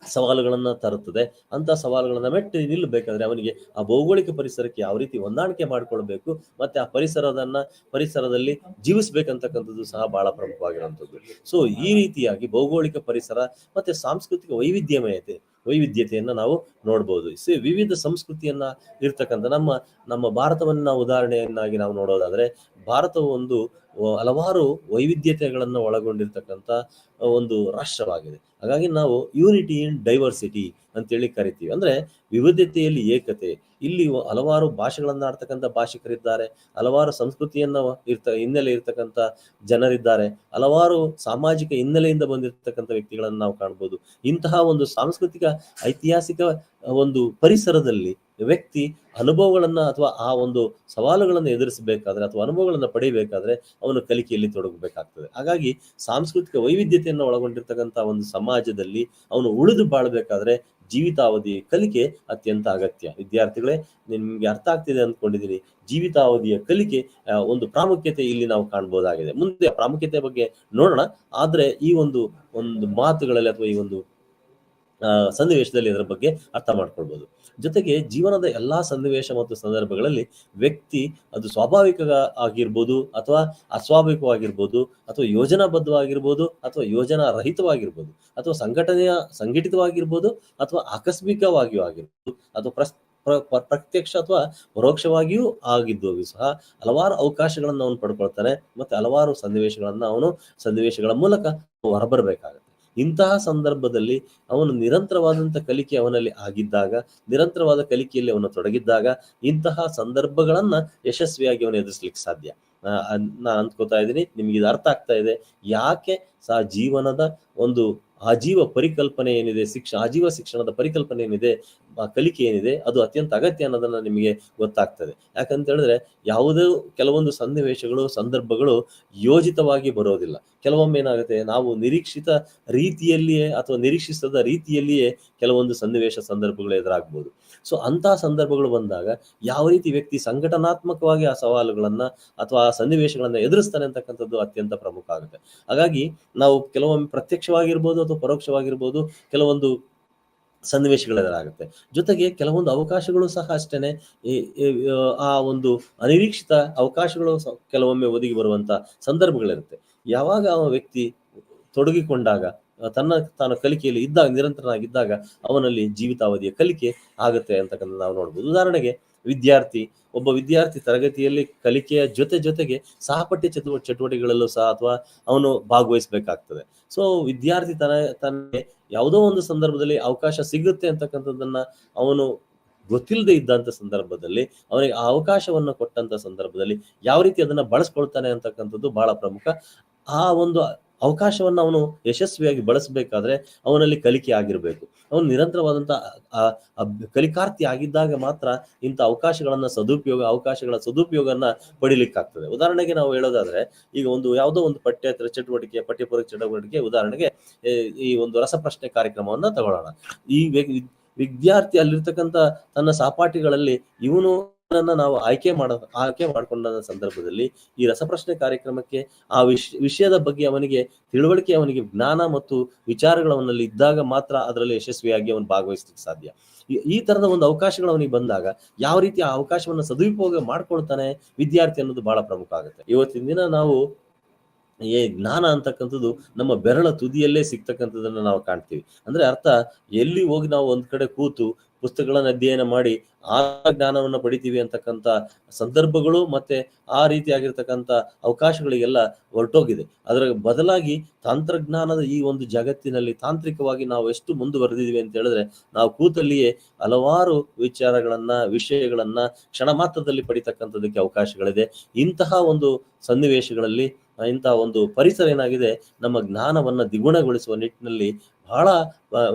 ಸವಾಲುಗಳನ್ನ ತರುತ್ತದೆ. ಅಂತ ಸವಾಲುಗಳನ್ನ ಮೆಟ್ಟಿ ನಿಲ್ಲಬೇಕಾದ್ರೆ ಅವನಿಗೆ ಆ ಭೌಗೋಳಿಕ ಪರಿಸರಕ್ಕೆ ಯಾವ ರೀತಿ ಹೊಂದಾಣಿಕೆ ಮಾಡ್ಕೊಳ್ಬೇಕು, ಮತ್ತೆ ಆ ಪರಿಸರದಲ್ಲಿ ಜೀವಿಸ್ಬೇಕಂತಕ್ಕಂಥದ್ದು ಸಹ ಬಹಳ ಪ್ರಮುಖವಾಗಿರುವಂಥದ್ದು. ಸೊ ಈ ರೀತಿಯಾಗಿ ಭೌಗೋಳಿಕ ಪರಿಸರ ಮತ್ತೆ ಸಾಂಸ್ಕೃತಿಕ ವೈವಿಧ್ಯತೆಯನ್ನ ನಾವು ನೋಡ್ಬೋದು. ವಿವಿಧ ಸಂಸ್ಕೃತಿಯನ್ನ ಇರ್ತಕ್ಕಂಥ ನಮ್ಮ ಭಾರತವನ್ನ ನಾವು ಉದಾಹರಣೆಯನ್ನಾಗಿ ನಾವು ನೋಡೋದಾದ್ರೆ, ಭಾರತವು ಒಂದು ಹಲವಾರು ವೈವಿಧ್ಯತೆಗಳನ್ನ ಒಳಗೊಂಡಿರ್ತಕ್ಕಂಥ ಒಂದು ರಾಷ್ಟ್ರವಾಗಿದೆ. ಹಾಗಾಗಿ ನಾವು ಯೂನಿಟಿ ಇನ್ ಡೈವರ್ಸಿಟಿ ಅಂತೇಳಿ ಕರಿತೀವಿ. ಅಂದ್ರೆ ವಿವಿಧತೆಯಲ್ಲಿ ಏಕತೆ. ಇಲ್ಲಿ ಹಲವಾರು ಭಾಷೆಗಳನ್ನ ಆಡ್ತಕ್ಕಂಥ ಭಾಷಿಕರಿದ್ದಾರೆ, ಹಲವಾರು ಸಂಸ್ಕೃತಿಯನ್ನ ಹಿನ್ನೆಲೆ ಇರ್ತಕ್ಕಂಥ ಜನರಿದ್ದಾರೆ, ಹಲವಾರು ಸಾಮಾಜಿಕ ಹಿನ್ನೆಲೆಯಿಂದ ಬಂದಿರತಕ್ಕಂಥ ವ್ಯಕ್ತಿಗಳನ್ನ ನಾವು ಕಾಣ್ಬೋದು. ಇಂತಹ ಒಂದು ಸಾಂಸ್ಕೃತಿಕ ಐತಿಹಾಸಿಕ ಒಂದು ಪರಿಸರದಲ್ಲಿ ವ್ಯಕ್ತಿ ಅನುಭವಗಳನ್ನ ಅಥವಾ ಆ ಒಂದು ಸವಾಲುಗಳನ್ನು ಎದುರಿಸಬೇಕಾದ್ರೆ ಅಥವಾ ಅನುಭವಗಳನ್ನ ಪಡೆಯಬೇಕಾದ್ರೆ ಅವನು ಕಲಿಕೆಯಲ್ಲಿ ತೊಡಗಬೇಕಾಗ್ತದೆ. ಹಾಗಾಗಿ ಸಾಂಸ್ಕೃತಿಕ ವೈವಿಧ್ಯತೆಯನ್ನು ಒಳಗೊಂಡಿರ್ತಕ್ಕಂಥ ಒಂದು ಸಮಾಜದಲ್ಲಿ ಅವನು ಉಳಿದು ಬಾಳ್ಬೇಕಾದ್ರೆ ಜೀವಿತಾವಧಿ ಕಲಿಕೆ ಅತ್ಯಂತ ಅಗತ್ಯ. ವಿದ್ಯಾರ್ಥಿಗಳೇ, ನಿಮ್ಗೆ ಅರ್ಥ ಆಗ್ತಿದೆ ಅಂದ್ಕೊಂಡಿದ್ದೀನಿ. ಜೀವಿತಾವಧಿಯ ಕಲಿಕೆ ಒಂದು ಪ್ರಾಮುಖ್ಯತೆ ಇಲ್ಲಿ ನಾವು ಕಾಣ್ಬೋದಾಗಿದೆ. ಮುಂದೆ ಪ್ರಾಮುಖ್ಯತೆ ಬಗ್ಗೆ ನೋಡೋಣ. ಆದ್ರೆ ಈ ಒಂದು ಮಾತುಗಳಲ್ಲಿ ಅಥವಾ ಈ ಒಂದು ಸನ್ನಿವೇಶದಲ್ಲಿ ಅದರ ಬಗ್ಗೆ ಅರ್ಥ ಮಾಡ್ಕೊಳ್ಬಹುದು. ಜೊತೆಗೆ ಜೀವನದ ಎಲ್ಲಾ ಸನ್ನಿವೇಶ ಮತ್ತು ಸಂದರ್ಭಗಳಲ್ಲಿ ವ್ಯಕ್ತಿ ಅದು ಸ್ವಾಭಾವಿಕ ಆಗಿರ್ಬೋದು ಅಥವಾ ಅಸ್ವಾಭಾವಿಕವಾಗಿರ್ಬೋದು, ಅಥವಾ ಯೋಜನಾಬದ್ಧವಾಗಿರ್ಬೋದು ಅಥವಾ ಯೋಜನಾ ರಹಿತವಾಗಿರ್ಬೋದು, ಅಥವಾ ಸಂಘಟಿತವಾಗಿರ್ಬೋದು ಅಥವಾ ಆಕಸ್ಮಿಕವಾಗಿಯೂ ಆಗಿರ್ಬೋದು, ಅಥವಾ ಪ್ರತ್ಯಕ್ಷ ಅಥವಾ ಪರೋಕ್ಷವಾಗಿಯೂ ಆಗಿದ್ದು ಸಹ ಹಲವಾರು ಅವಕಾಶಗಳನ್ನು ಅವನು ಪಡ್ಕೊಳ್ತಾನೆ. ಮತ್ತೆ ಹಲವಾರು ಸನ್ನಿವೇಶಗಳ ಮೂಲಕ ಹೊರಬರಬೇಕಾಗುತ್ತೆ. ಇಂತಹ ಸಂದರ್ಭದಲ್ಲಿ ಅವನು ನಿರಂತರವಾದಂಥ ಕಲಿಕೆ ಅವನಲ್ಲಿ ಆಗಿದ್ದಾಗ, ನಿರಂತರವಾದ ಕಲಿಕೆಯಲ್ಲಿ ಅವನು ತೊಡಗಿದ್ದಾಗ ಇಂತಹ ಸಂದರ್ಭಗಳನ್ನ ಯಶಸ್ವಿಯಾಗಿ ಅವನು ಎದುರಿಸ್ಲಿಕ್ಕೆ ಸಾಧ್ಯ. ನಾನು ಅಂದ್ಕೋತಾ ಇದ್ದೀನಿ ನಿಮ್ಗೆ ಇದು ಅರ್ಥ ಆಗ್ತಾ ಇದೆ. ಯಾಕೆ ಜೀವನದ ಒಂದು ಆಜೀವ ಪರಿಕಲ್ಪನೆ ಏನಿದೆ, ಆಜೀವ ಶಿಕ್ಷಣದ ಪರಿಕಲ್ಪನೆ ಏನಿದೆ, ಕಲಿಕೆ ಏನಿದೆ, ಅದು ಅತ್ಯಂತ ಅಗತ್ಯ ಅನ್ನೋದನ್ನ ನಿಮಗೆ ಗೊತ್ತಾಗ್ತದೆ. ಯಾಕಂತ ಹೇಳಿದ್ರೆ ಕೆಲವೊಂದು ಸನ್ನಿವೇಶಗಳು ಸಂದರ್ಭಗಳು ಯೋಜಿತವಾಗಿ ಬರೋದಿಲ್ಲ. ಕೆಲವೊಮ್ಮೆ ಏನಾಗುತ್ತೆ, ನಾವು ನಿರೀಕ್ಷಿತ ರೀತಿಯಲ್ಲಿಯೇ ಅಥವಾ ನಿರೀಕ್ಷಿಸದ ರೀತಿಯಲ್ಲಿಯೇ ಕೆಲವೊಂದು ಸಂದರ್ಭಗಳು ಎದುರಾಗ್ಬೋದು. ಸೊ ಅಂತಹ ಸಂದರ್ಭಗಳು ಬಂದಾಗ ಯಾವ ರೀತಿ ವ್ಯಕ್ತಿ ಸಂಘಟನಾತ್ಮಕವಾಗಿ ಆ ಸವಾಲುಗಳನ್ನ ಅಥವಾ ಆ ಸನ್ನಿವೇಶಗಳನ್ನ ಎದುರಿಸ್ತಾನೆ ಅಂತಕ್ಕಂಥದ್ದು ಅತ್ಯಂತ ಪ್ರಮುಖ ಆಗುತ್ತೆ. ಹಾಗಾಗಿ ನಾವು ಕೆಲವೊಮ್ಮೆ ಪ್ರತ್ಯಕ್ಷವಾಗಿರ್ಬೋದು ಅಥವಾ ಪರೋಕ್ಷವಾಗಿರ್ಬೋದು ಕೆಲವೊಂದು ಸನ್ನಿವೇಶಗಳೆದುರಾಗುತ್ತೆ. ಜೊತೆಗೆ ಕೆಲವೊಂದು ಅವಕಾಶಗಳು ಸಹ ಅಷ್ಟೇನೆ, ಆ ಒಂದು ಅನಿರೀಕ್ಷಿತ ಅವಕಾಶಗಳು ಕೆಲವೊಮ್ಮೆ ಒದಗಿ ಬರುವಂತ ಸಂದರ್ಭಗಳಿರುತ್ತೆ. ಯಾವಾಗ ಆ ವ್ಯಕ್ತಿ ತೊಡಗಿಕೊಂಡಾಗ ತಾನು ಕಲಿಕೆಯಲ್ಲಿ ನಿರಂತರನಾಗಿದ್ದಾಗ ಅವನಲ್ಲಿ ಜೀವಿತಾವಧಿಯ ಕಲಿಕೆ ಆಗುತ್ತೆ ಅಂತಕ್ಕಂಥ ನಾವು ನೋಡ್ಬೋದು. ಉದಾಹರಣೆಗೆ ವಿದ್ಯಾರ್ಥಿ ತರಗತಿಯಲ್ಲಿ ಕಲಿಕೆಯ ಜೊತೆಗೆ ಸಹಪಠ್ಯ ಚಟುವಟಿಕೆಗಳಲ್ಲೂ ಸಹ ಅಥವಾ ಅವನು ಭಾಗವಹಿಸ್ಬೇಕಾಗ್ತದೆ. ಸೊ ವಿದ್ಯಾರ್ಥಿ ತನಗೆ ಯಾವುದೋ ಒಂದು ಸಂದರ್ಭದಲ್ಲಿ ಅವಕಾಶ ಸಿಗುತ್ತೆ ಅಂತಕ್ಕಂಥದ್ದನ್ನ ಅವನು ಗೊತ್ತಿಲ್ಲದೆ ಇದ್ದಂತ ಸಂದರ್ಭದಲ್ಲಿ, ಅವನಿಗೆ ಆ ಅವಕಾಶವನ್ನು ಕೊಟ್ಟಂತ ಸಂದರ್ಭದಲ್ಲಿ ಯಾವ ರೀತಿ ಅದನ್ನ ಬಳಸ್ಕೊಳ್ತಾನೆ ಅಂತಕ್ಕಂಥದ್ದು ಬಹಳ ಪ್ರಮುಖ. ಆ ಒಂದು ಅವಕಾಶವನ್ನ ಅವನು ಯಶಸ್ವಿಯಾಗಿ ಬಳಸಬೇಕಾದ್ರೆ ಅವನಲ್ಲಿ ಕಲಿಕೆ ಆಗಿರ್ಬೇಕು. ಅವನು ನಿರಂತರವಾದಂತ ಕಲಿಕಾರ್ಥಿ ಆಗಿದ್ದಾಗ ಮಾತ್ರ ಇಂಥ ಅವಕಾಶಗಳ ಸದುಪಯೋಗನ ಪಡಿಲಿಕ್ಕಾಗ್ತದೆ. ಉದಾಹರಣೆಗೆ ನಾವು ಹೇಳೋದಾದ್ರೆ, ಈಗ ಯಾವುದೋ ಒಂದು ಪಠ್ಯೇತರ ಪಠ್ಯಪೂರಕ ಚಟುವಟಿಕೆ, ಉದಾಹರಣೆಗೆ ಈ ಒಂದು ರಸಪ್ರಶ್ನೆ ಕಾರ್ಯಕ್ರಮವನ್ನ ತಗೊಳ್ಳೋಣ. ಈ ವಿದ್ಯಾರ್ಥಿ ಅಲ್ಲಿರ್ತಕ್ಕಂಥ ತನ್ನ ಸಹಪಾಠಿಗಳಲ್ಲಿ ಇವನು ನಾವು ಆಯ್ಕೆ ಮಾಡ್ಕೊಂಡ ಸಂದರ್ಭದಲ್ಲಿ ಈ ರಸಪ್ರಶ್ನೆ ಕಾರ್ಯಕ್ರಮಕ್ಕೆ ಆ ವಿಷಯದ ಬಗ್ಗೆ ಅವನಿಗೆ ತಿಳುವಳಿಕೆ, ಅವನಿಗೆ ಜ್ಞಾನ ಮತ್ತು ವಿಚಾರಗಳು ಅವನಲ್ಲಿ ಇದ್ದಾಗ ಮಾತ್ರ ಅದರಲ್ಲಿ ಯಶಸ್ವಿಯಾಗಿ ಅವನು ಭಾಗವಹಿಸಲಿಕ್ಕೆ ಸಾಧ್ಯ. ಈ ತರದ ಒಂದು ಅವಕಾಶಗಳು ಅವನಿಗೆ ಬಂದಾಗ ಯಾವ ರೀತಿ ಆ ಅವಕಾಶವನ್ನು ಸದುಪಯೋಗ ಮಾಡ್ಕೊಳ್ತಾನೆ ವಿದ್ಯಾರ್ಥಿ ಅನ್ನೋದು ಬಹಳ ಪ್ರಮುಖ ಆಗುತ್ತೆ. ಇವತ್ತಿನ ದಿನ ನಾವು ಜ್ಞಾನ ಅಂತಕ್ಕಂಥದ್ದು ನಮ್ಮ ಬೆರಳ ತುದಿಯಲ್ಲೇ ಸಿಗ್ತಕ್ಕಂಥದ್ದನ್ನ ನಾವು ಕಾಣ್ತೀವಿ. ಅಂದ್ರೆ ಅರ್ಥ, ಎಲ್ಲಿ ಹೋಗಿ ನಾವು ಒಂದ್ ಕಡೆ ಕೂತು ಪುಸ್ತಕಗಳನ್ನ ಅಧ್ಯಯನ ಮಾಡಿ ಆ ಜ್ಞಾನವನ್ನ ಪಡಿತೀವಿ ಅಂತಕ್ಕಂಥ ಸಂದರ್ಭಗಳು ಮತ್ತೆ ಆ ರೀತಿಯಾಗಿರ್ತಕ್ಕಂಥ ಅವಕಾಶಗಳಿಗೆಲ್ಲ ಹೊರಟೋಗಿದೆ. ಅದರ ಬದಲಾಗಿ ತಂತ್ರಜ್ಞಾನದ ಈ ಒಂದು ಜಗತ್ತಿನಲ್ಲಿ ತಾಂತ್ರಿಕವಾಗಿ ನಾವು ಎಷ್ಟು ಮುಂದುವರೆದಿದ್ವಿ ಅಂತ ಹೇಳಿದ್ರೆ, ನಾವು ಕೂತಲ್ಲಿಯೇ ಹಲವಾರು ವಿಷಯಗಳನ್ನ ಕ್ಷಣ ಮಾತ್ರದಲ್ಲಿ ಪಡಿತಕ್ಕಂಥದಕ್ಕೆ ಅವಕಾಶಗಳಿದೆ. ಇಂತಹ ಒಂದು ಸನ್ನಿವೇಶಗಳಲ್ಲಿ, ಇಂತಹ ಒಂದು ಪರಿಸರ ಏನಾಗಿದೆ, ನಮ್ಮ ಜ್ಞಾನವನ್ನ ದ್ವಿಗುಣಗೊಳಿಸುವ ನಿಟ್ಟಿನಲ್ಲಿ ಬಹಳ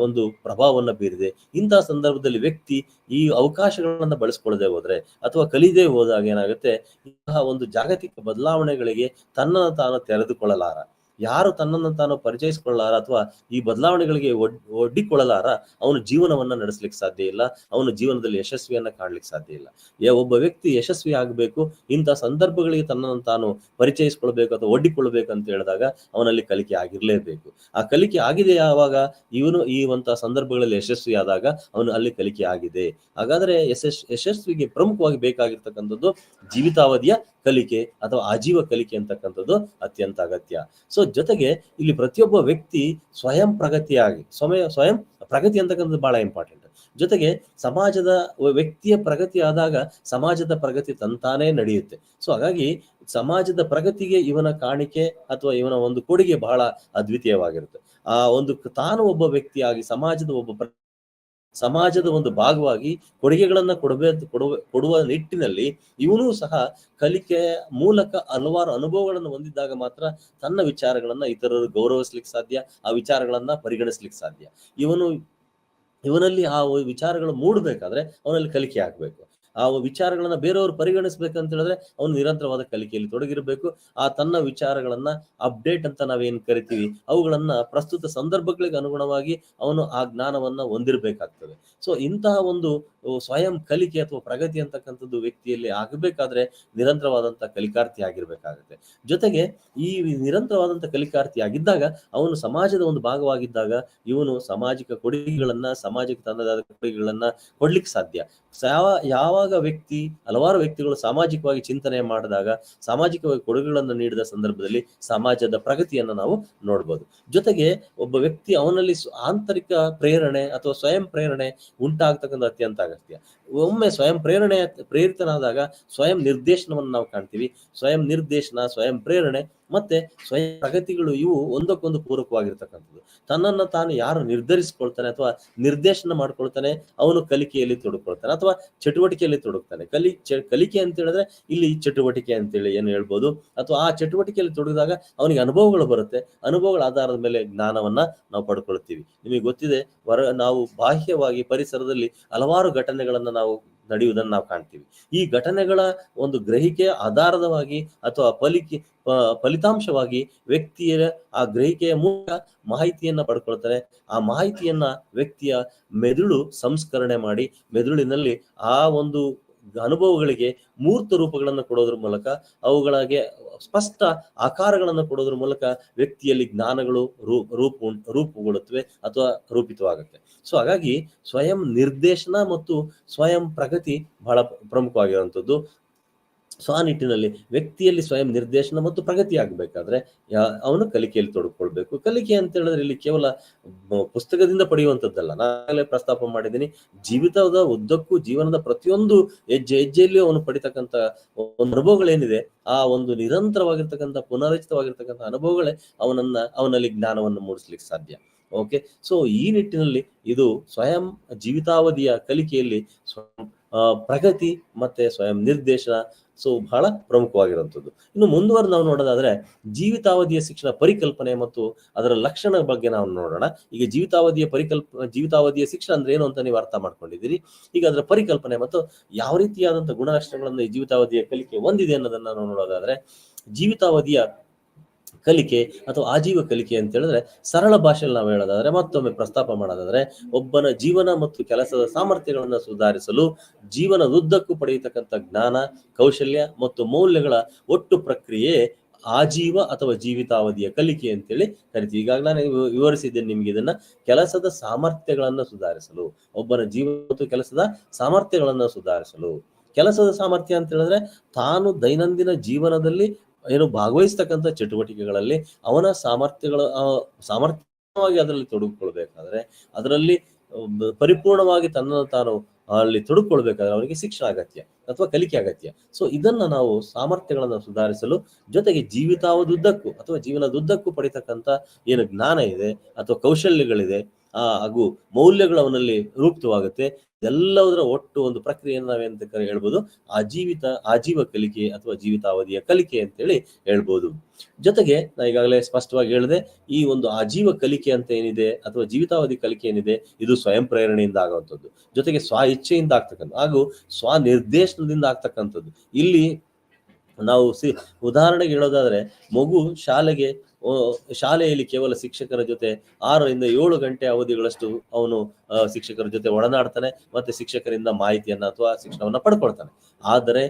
ಒಂದು ಪ್ರಭಾವವನ್ನ ಬೀರಿದೆ. ಇಂತಹ ಸಂದರ್ಭದಲ್ಲಿ ವ್ಯಕ್ತಿ ಈ ಅವಕಾಶಗಳನ್ನ ಬಳಸ್ಕೊಳ್ಳದೆ ಹೋದ್ರೆ ಅಥವಾ ಕಲಿದೇ ಹೋದಾಗ ಏನಾಗುತ್ತೆ, ಇಂತಹ ಒಂದು ಜಾಗತಿಕ ಬದಲಾವಣೆಗಳಿಗೆ ತನ್ನನ್ನು ತಾನು ತೆರೆದುಕೊಳ್ಳಲಾರ, ಯಾರು ತನ್ನನ್ನು ತಾನು ಪರಿಚಯಿಸಿಕೊಳ್ಳಲಾರ ಅಥವಾ ಈ ಬದಲಾವಣೆಗಳಿಗೆ ಒಡ್ಡಿಕೊಳ್ಳಲಾರ, ಅವನು ಜೀವನವನ್ನ ನಡೆಸಲಿಕ್ಕೆ ಸಾಧ್ಯ ಇಲ್ಲ, ಅವನು ಜೀವನದಲ್ಲಿ ಯಶಸ್ವಿಯನ್ನ ಕಾಣ್ಲಿಕ್ಕೆ ಸಾಧ್ಯ ಇಲ್ಲ. ಒಬ್ಬ ವ್ಯಕ್ತಿ ಯಶಸ್ವಿ ಆಗಬೇಕು, ಇಂತಹ ಸಂದರ್ಭಗಳಿಗೆ ತನ್ನನ್ನು ತಾನು ಪರಿಚಯಿಸಿಕೊಳ್ಬೇಕು ಅಥವಾ ಒಡ್ಡಿಕೊಳ್ಬೇಕು ಅಂತ ಹೇಳಿದಾಗ ಅವನಲ್ಲಿ ಕಲಿಕೆ ಆಗಿರ್ಲೇಬೇಕು. ಆ ಕಲಿಕೆ ಆಗಿದೆ ಯಾವಾಗ, ಇವನು ಈ ಸಂದರ್ಭಗಳಲ್ಲಿ ಯಶಸ್ವಿ ಆದಾಗ ಅವನು ಅಲ್ಲಿ ಕಲಿಕೆ ಆಗಿದೆ. ಹಾಗಾದ್ರೆ ಯಶಸ್ವಿಗೆ ಪ್ರಮುಖವಾಗಿ ಬೇಕಾಗಿರ್ತಕ್ಕಂಥದ್ದು ಜೀವಿತಾವಧಿಯ ಕಲಿಕೆ ಅಥವಾ ಆಜೀವ ಕಲಿಕೆ ಅಂತಕ್ಕಂಥದ್ದು ಅತ್ಯಂತ ಅಗತ್ಯ. ಸೊ ಜೊತೆಗೆ ಇಲ್ಲಿ ಪ್ರತಿಯೊಬ್ಬ ವ್ಯಕ್ತಿ ಸ್ವಯಂ ಪ್ರಗತಿ ಅಂತಕ್ಕಂಥದ್ದು ಬಹಳ ಇಂಪಾರ್ಟೆಂಟ್. ಜೊತೆಗೆ ವ್ಯಕ್ತಿಯ ಪ್ರಗತಿ ಆದಾಗ ಸಮಾಜದ ಪ್ರಗತಿ ತಂತಾನೇ ನಡೆಯುತ್ತೆ. ಸೊ ಹಾಗಾಗಿ ಸಮಾಜದ ಪ್ರಗತಿಗೆ ಇವನ ಕಾಣಿಕೆ ಅಥವಾ ಇವನ ಒಂದು ಕೊಡುಗೆ ಬಹಳ ಅದ್ವಿತೀಯವಾಗಿರುತ್ತೆ. ಆ ಒಂದು ತಾನು ಒಬ್ಬ ವ್ಯಕ್ತಿಯಾಗಿ ಸಮಾಜದ ಒಂದು ಭಾಗವಾಗಿ ಕೊಡುಗೆಗಳನ್ನ ಕೊಡುವ ನಿಟ್ಟಿನಲ್ಲಿ ಇವನು ಸಹ ಕಲಿಕೆಯ ಮೂಲಕ ಹಲವಾರು ಅನುಭವಗಳನ್ನು ಹೊಂದಿದ್ದಾಗ ಮಾತ್ರ ತನ್ನ ವಿಚಾರಗಳನ್ನ ಇತರರು ಗೌರವಿಸ್ಲಿಕ್ಕೆ ಸಾಧ್ಯ, ಆ ವಿಚಾರಗಳನ್ನ ಪರಿಗಣಿಸ್ಲಿಕ್ಕೆ ಸಾಧ್ಯ. ಇವನಲ್ಲಿ ಆ ವಿಚಾರಗಳು ಮೂಡಬೇಕಾದ್ರೆ ಅವನಲ್ಲಿ ಕಲಿಕೆ ಆಗ್ಬೇಕು. ಆ ವಿಚಾರಗಳನ್ನ ಬೇರೆಯವರು ಪರಿಗಣಿಸ್ಬೇಕಂತ ಹೇಳಿದ್ರೆ ಅವನು ನಿರಂತರವಾದ ಕಲಿಕೆಯಲ್ಲಿ ತೊಡಗಿರಬೇಕು. ಆ ತನ್ನ ವಿಚಾರಗಳನ್ನ ಅಪ್ಡೇಟ್ ಅಂತ ನಾವೇನ್ ಕರಿತೀವಿ, ಅವುಗಳನ್ನ ಪ್ರಸ್ತುತ ಸಂದರ್ಭಗಳಿಗೆ ಅನುಗುಣವಾಗಿ ಅವನು ಆ ಜ್ಞಾನವನ್ನ ಹೊಂದಿರಬೇಕಾಗ್ತದೆ. ಸೊ ಇಂತಹ ಒಂದು ಸ್ವಯಂ ಕಲಿಕೆ ಅಥವಾ ಪ್ರಗತಿ ಅಂತಕ್ಕಂಥದ್ದು ವ್ಯಕ್ತಿಯಲ್ಲಿ ಆಗಬೇಕಾದ್ರೆ ನಿರಂತರವಾದಂತಹ ಕಲಿಕಾರ್ಥಿ ಆಗಿರ್ಬೇಕಾಗುತ್ತೆ. ಜೊತೆಗೆ ಈ ನಿರಂತರವಾದಂತಹ ಕಲಿಕಾರ್ಥಿ ಆಗಿದ್ದಾಗ ಅವನು ಸಮಾಜದ ಒಂದು ಭಾಗವಾಗಿದ್ದಾಗ ಇವನು ಸಮಾಜಕ್ಕೆ ತನ್ನದಾದ ಕೊಡುಗೆಗಳನ್ನ ಕೊಡ್ಲಿಕ್ಕೆ ಸಾಧ್ಯ. ಯಾವಾಗ ಹಲವಾರು ವ್ಯಕ್ತಿಗಳು ಸಾಮಾಜಿಕವಾಗಿ ಚಿಂತನೆ ಮಾಡಿದಾಗ, ಸಾಮಾಜಿಕವಾಗಿ ಕೊಡುಗೆಗಳನ್ನು ನೀಡಿದ ಸಂದರ್ಭದಲ್ಲಿ ಸಮಾಜದ ಪ್ರಗತಿಯನ್ನ ನಾವು ನೋಡ್ಬೋದು. ಜೊತೆಗೆ ಒಬ್ಬ ವ್ಯಕ್ತಿ ಅವನಲ್ಲಿ ಆಂತರಿಕ ಪ್ರೇರಣೆ ಅಥವಾ ಸ್ವಯಂ ಪ್ರೇರಣೆ ಉಂಟಾಗ್ತಕ್ಕಂಥ ಅತ್ಯಂತ ಅಗತ್ಯ. ಒಮ್ಮೆ ಸ್ವಯಂ ಪ್ರೇರಿತನಾದಾಗ ಸ್ವಯಂ ನಿರ್ದೇಶನವನ್ನು ನಾವು ಕಾಣ್ತೀವಿ. ಸ್ವಯಂ ನಿರ್ದೇಶನ, ಸ್ವಯಂ ಪ್ರೇರಣೆ ಮತ್ತೆ ಸ್ವಯಂ ಪ್ರಗತಿಗಳು ಇವು ಒಂದಕ್ಕೊಂದು ಪೂರಕವಾಗಿರ್ತಕ್ಕಂಥದ್ದು. ತನ್ನನ್ನು ತಾನು ಯಾರು ನಿರ್ಧರಿಸಿಕೊಳ್ತಾನೆ ಅಥವಾ ನಿರ್ದೇಶನ ಮಾಡ್ಕೊಳ್ತಾನೆ, ಅವನು ಕಲಿಕೆಯಲ್ಲಿ ತೊಡಕೊಳ್ತಾನೆ ಅಥವಾ ಚಟುವಟಿಕೆಯಲ್ಲಿ ತೊಡಗ್ತಾನೆ. ಕಲಿಕೆ ಅಂತ ಹೇಳಿದ್ರೆ ಇಲ್ಲಿ ಚಟುವಟಿಕೆ ಅಂತೇಳಿ ಏನು ಹೇಳ್ಬೋದು. ಅಥವಾ ಆ ಚಟುವಟಿಕೆಯಲ್ಲಿ ತೊಡಗಿದಾಗ ಅವನಿಗೆ ಅನುಭವಗಳು ಬರುತ್ತೆ. ಅನುಭವಗಳ ಆಧಾರದ ಮೇಲೆ ಜ್ಞಾನವನ್ನ ನಾವು ಪಡ್ಕೊಳ್ತೀವಿ. ನಿಮಗೆ ಗೊತ್ತಿದೆ, ನಾವು ಬಾಹ್ಯವಾಗಿ ಪರಿಸರದಲ್ಲಿ ಹಲವಾರು ಘಟನೆಗಳನ್ನ ನಾವು ನಡೆಯುವುದನ್ನು ನಾವು ಕಾಣ್ತೀವಿ. ಈ ಘಟನೆಗಳ ಒಂದು ಗ್ರಹಿಕೆಯ ಆಧಾರವಾಗಿ ಅಥವಾ ಫಲಿತಾಂಶವಾಗಿ ವ್ಯಕ್ತಿಯ ಆ ಗ್ರಹಿಕೆಯ ಮೂಲಕ ಮಾಹಿತಿಯನ್ನ ಪಡ್ಕೊಳ್ತಾರೆ. ಆ ಮಾಹಿತಿಯನ್ನ ವ್ಯಕ್ತಿಯ ಮೆದುಳು ಸಂಸ್ಕರಣೆ ಮಾಡಿ ಮೆದುಳಿನಲ್ಲಿ ಆ ಒಂದು ಅನುಭವಗಳಿಗೆ ಮೂರ್ತ ರೂಪಗಳನ್ನು ಕೊಡೋದ್ರ ಮೂಲಕ, ಅವುಗಳಿಗೆ ಸ್ಪಷ್ಟ ಆಕಾರಗಳನ್ನು ಕೊಡೋದ್ರ ಮೂಲಕ ವ್ಯಕ್ತಿಯಲ್ಲಿ ಜ್ಞಾನಗಳು ರೂಪುಗೊಳ್ಳುತ್ತವೆ ಅಥವಾ ರೂಪಿತವಾಗುತ್ತೆ. ಸೊ ಹಾಗಾಗಿ ಸ್ವಯಂ ನಿರ್ದೇಶನ ಮತ್ತು ಸ್ವಯಂ ಪ್ರಗತಿ ಬಹಳ ಪ್ರಮುಖವಾಗಿರುವಂಥದ್ದು. ಸೊ ಆ ನಿಟ್ಟಿನಲ್ಲಿ ವ್ಯಕ್ತಿಯಲ್ಲಿ ಸ್ವಯಂ ನಿರ್ದೇಶನ ಮತ್ತು ಪ್ರಗತಿ ಆಗಬೇಕಾದ್ರೆ ಅವನು ಕಲಿಕೆಯಲ್ಲಿ ತೊಡಗಿಕೊಳ್ಬೇಕು. ಕಲಿಕೆ ಅಂತ ಹೇಳಿದ್ರೆ ಇಲ್ಲಿ ಕೇವಲ ಪುಸ್ತಕದಿಂದ ಪಡೆಯುವಂಥದ್ದಲ್ಲ. ನಾನೇ ಪ್ರಸ್ತಾಪ ಮಾಡಿದ್ದೀನಿ, ಜೀವಿತದ ಉದ್ದಕ್ಕೂ ಜೀವನದ ಪ್ರತಿಯೊಂದು ಹೆಜ್ಜೆಯಲ್ಲಿಯೂ ಅವನು ಪಡಿತಕ್ಕಂಥ ಒಂದು ಅನುಭವಗಳೇನಿದೆ, ಆ ಒಂದು ನಿರಂತರವಾಗಿರ್ತಕ್ಕಂಥ ಪುನರಚಿತವಾಗಿರ್ತಕ್ಕಂಥ ಅನುಭವಗಳೇ ಅವನಲ್ಲಿ ಜ್ಞಾನವನ್ನು ಮೂಡಿಸ್ಲಿಕ್ಕೆ ಸಾಧ್ಯ. ಓಕೆ, ಸೊ ಈ ನಿಟ್ಟಿನಲ್ಲಿ ಇದು ಸ್ವಯಂ ಜೀವಿತಾವಧಿಯ ಕಲಿಕೆಯಲ್ಲಿ ಸ್ವಯಂ ಪ್ರಗತಿ ಮತ್ತೆ ಸ್ವಯಂ ನಿರ್ದೇಶನ ಬಹಳ ಪ್ರಮುಖವಾಗಿರುವಂಥದ್ದು. ಇನ್ನು ಮುಂದುವರೆದು ನಾವು ನೋಡೋದಾದ್ರೆ ಜೀವಿತಾವಧಿಯ ಶಿಕ್ಷಣ ಪರಿಕಲ್ಪನೆ ಮತ್ತು ಅದರ ಲಕ್ಷಣ ಬಗ್ಗೆ ನಾವು ನೋಡೋಣ. ಈಗ ಜೀವಿತಾವಧಿಯ ಶಿಕ್ಷಣ ಅಂದ್ರೆ ಏನು ಅಂತ ನೀವು ಅರ್ಥ ಮಾಡ್ಕೊಂಡಿದ್ದೀರಿ. ಈಗ ಅದರ ಪರಿಕಲ್ಪನೆ ಮತ್ತು ಯಾವ ರೀತಿಯಾದಂತಹ ಗುಣಲಕ್ಷಣಗಳನ್ನು ಈ ಜೀವಿತಾವಧಿಯ ಕಲಿಕೆ ಹೊಂದಿದೆ ಅನ್ನೋದನ್ನ ನಾವು ನೋಡೋದಾದ್ರೆ, ಜೀವಿತಾವಧಿಯ ಕಲಿಕೆ ಅಥವಾ ಆಜೀವ ಕಲಿಕೆ ಅಂತ ಹೇಳಿದ್ರೆ ಸರಳ ಭಾಷೆಯಲ್ಲಿ ನಾವು ಹೇಳೋದಾದ್ರೆ, ಮತ್ತೊಮ್ಮೆ ಪ್ರಸ್ತಾಪ ಮಾಡೋದಾದ್ರೆ, ಒಬ್ಬನ ಜೀವನ ಮತ್ತು ಕೆಲಸದ ಸಾಮರ್ಥ್ಯಗಳನ್ನು ಸುಧಾರಿಸಲು ಜೀವನದುದ್ದಕ್ಕೂ ಪಡೆಯತಕ್ಕಂಥ ಜ್ಞಾನ, ಕೌಶಲ್ಯ ಮತ್ತು ಮೌಲ್ಯಗಳ ಒಟ್ಟು ಪ್ರಕ್ರಿಯೆ ಆಜೀವ ಅಥವಾ ಜೀವಿತಾವಧಿಯ ಕಲಿಕೆ ಅಂತೇಳಿ ಕರಿತೀವಿ. ಈಗಾಗಲೇ ನಾನು ವಿವರಿಸಿದ್ದೇನೆ ನಿಮ್ಗೆ ಇದನ್ನ. ಕೆಲಸದ ಸಾಮರ್ಥ್ಯಗಳನ್ನು ಸುಧಾರಿಸಲು, ಒಬ್ಬನ ಜೀವನ ಮತ್ತು ಕೆಲಸದ ಸಾಮರ್ಥ್ಯಗಳನ್ನು ಸುಧಾರಿಸಲು. ಕೆಲಸದ ಸಾಮರ್ಥ್ಯ ಅಂತ ಹೇಳಿದ್ರೆ ತಾನು ದೈನಂದಿನ ಜೀವನದಲ್ಲಿ ಭಾಗವಹಿಸ್ತಕ್ಕಂಥ ಚಟುವಟಿಕೆಗಳಲ್ಲಿ ಅವನ ಸಾಮರ್ಥ್ಯವಾಗಿ ಅದರಲ್ಲಿ ತೊಡಗಿಕೊಳ್ಬೇಕಾದ್ರೆ, ಅದರಲ್ಲಿ ಪರಿಪೂರ್ಣವಾಗಿ ತನ್ನನ್ನು ತಾನು ಅಲ್ಲಿ ತೊಡಗಿಕೊಳ್ಬೇಕಾದ್ರೆ ಅವನಿಗೆ ಶಿಕ್ಷಣ ಅಗತ್ಯ ಅಥವಾ ಕಲಿಕೆ ಅಗತ್ಯ. ಸೊ ಇದನ್ನ ನಾವು ಸಾಮರ್ಥ್ಯಗಳನ್ನು ಸುಧಾರಿಸಲು, ಜೊತೆಗೆ ಜೀವಿತಾವಧುದ್ದಕ್ಕೂ ಅಥವಾ ಜೀವನದುದ್ದಕ್ಕೂ ಪಡಿತಕ್ಕಂಥ ಏನು ಜ್ಞಾನ ಇದೆ ಅಥವಾ ಕೌಶಲ್ಯಗಳಿದೆ ಹಾಗೂ ಮೌಲ್ಯಗಳು ಅವನಲ್ಲಿ ರೂಪಿತವಾಗುತ್ತೆ. ಎಲ್ಲದರ ಒಟ್ಟು ಒಂದು ಪ್ರಕ್ರಿಯೆಯನ್ನು ನಾವೇಂತ ಹೇಳ್ಬೋದು ಆಜೀವ ಕಲಿಕೆ ಅಥವಾ ಜೀವಿತಾವಧಿಯ ಕಲಿಕೆ ಅಂತೇಳಿ ಹೇಳ್ಬೋದು. ಜೊತೆಗೆ ನಾ ಈಗಾಗಲೇ ಸ್ಪಷ್ಟವಾಗಿ ಹೇಳಿದೆ, ಈ ಒಂದು ಆಜೀವ ಕಲಿಕೆ ಅಂತ ಏನಿದೆ ಅಥವಾ ಜೀವಿತಾವಧಿ ಕಲಿಕೆ ಏನಿದೆ, ಇದು ಸ್ವಯಂ ಪ್ರೇರಣೆಯಿಂದ ಆಗುವಂಥದ್ದು, ಜೊತೆಗೆ ಸ್ವ ಇಚ್ಛೆಯಿಂದ ಆಗ್ತಕ್ಕಂಥ ಹಾಗೂ ಸ್ವನಿರ್ದೇಶನದಿಂದ ಆಗ್ತಕ್ಕಂಥದ್ದು. ಇಲ್ಲಿ ನಾವು ಉದಾಹರಣೆಗೆ ಹೇಳೋದಾದ್ರೆ, ಮಗು ಶಾಲೆಯಲ್ಲಿ ಕೇವಲ ಶಿಕ್ಷಕರ ಜೊತೆ 6 ರಿಂದ 7 ಗಂಟೆ ಅವಧಿಗಳಷ್ಟು ಅವನು ಶಿಕ್ಷಕರ ಜೊತೆ ಒಡನಾಡ್ತಾನೆ, ಮತ್ತೆ ಶಿಕ್ಷಕರಿಂದ ಮಾಹಿತಿಯನ್ನ ಅಥವಾ ಶಿಕ್ಷಣವನ್ನ ಪಡ್ಕೊಳ್ತಾನೆ. ಆದರೆ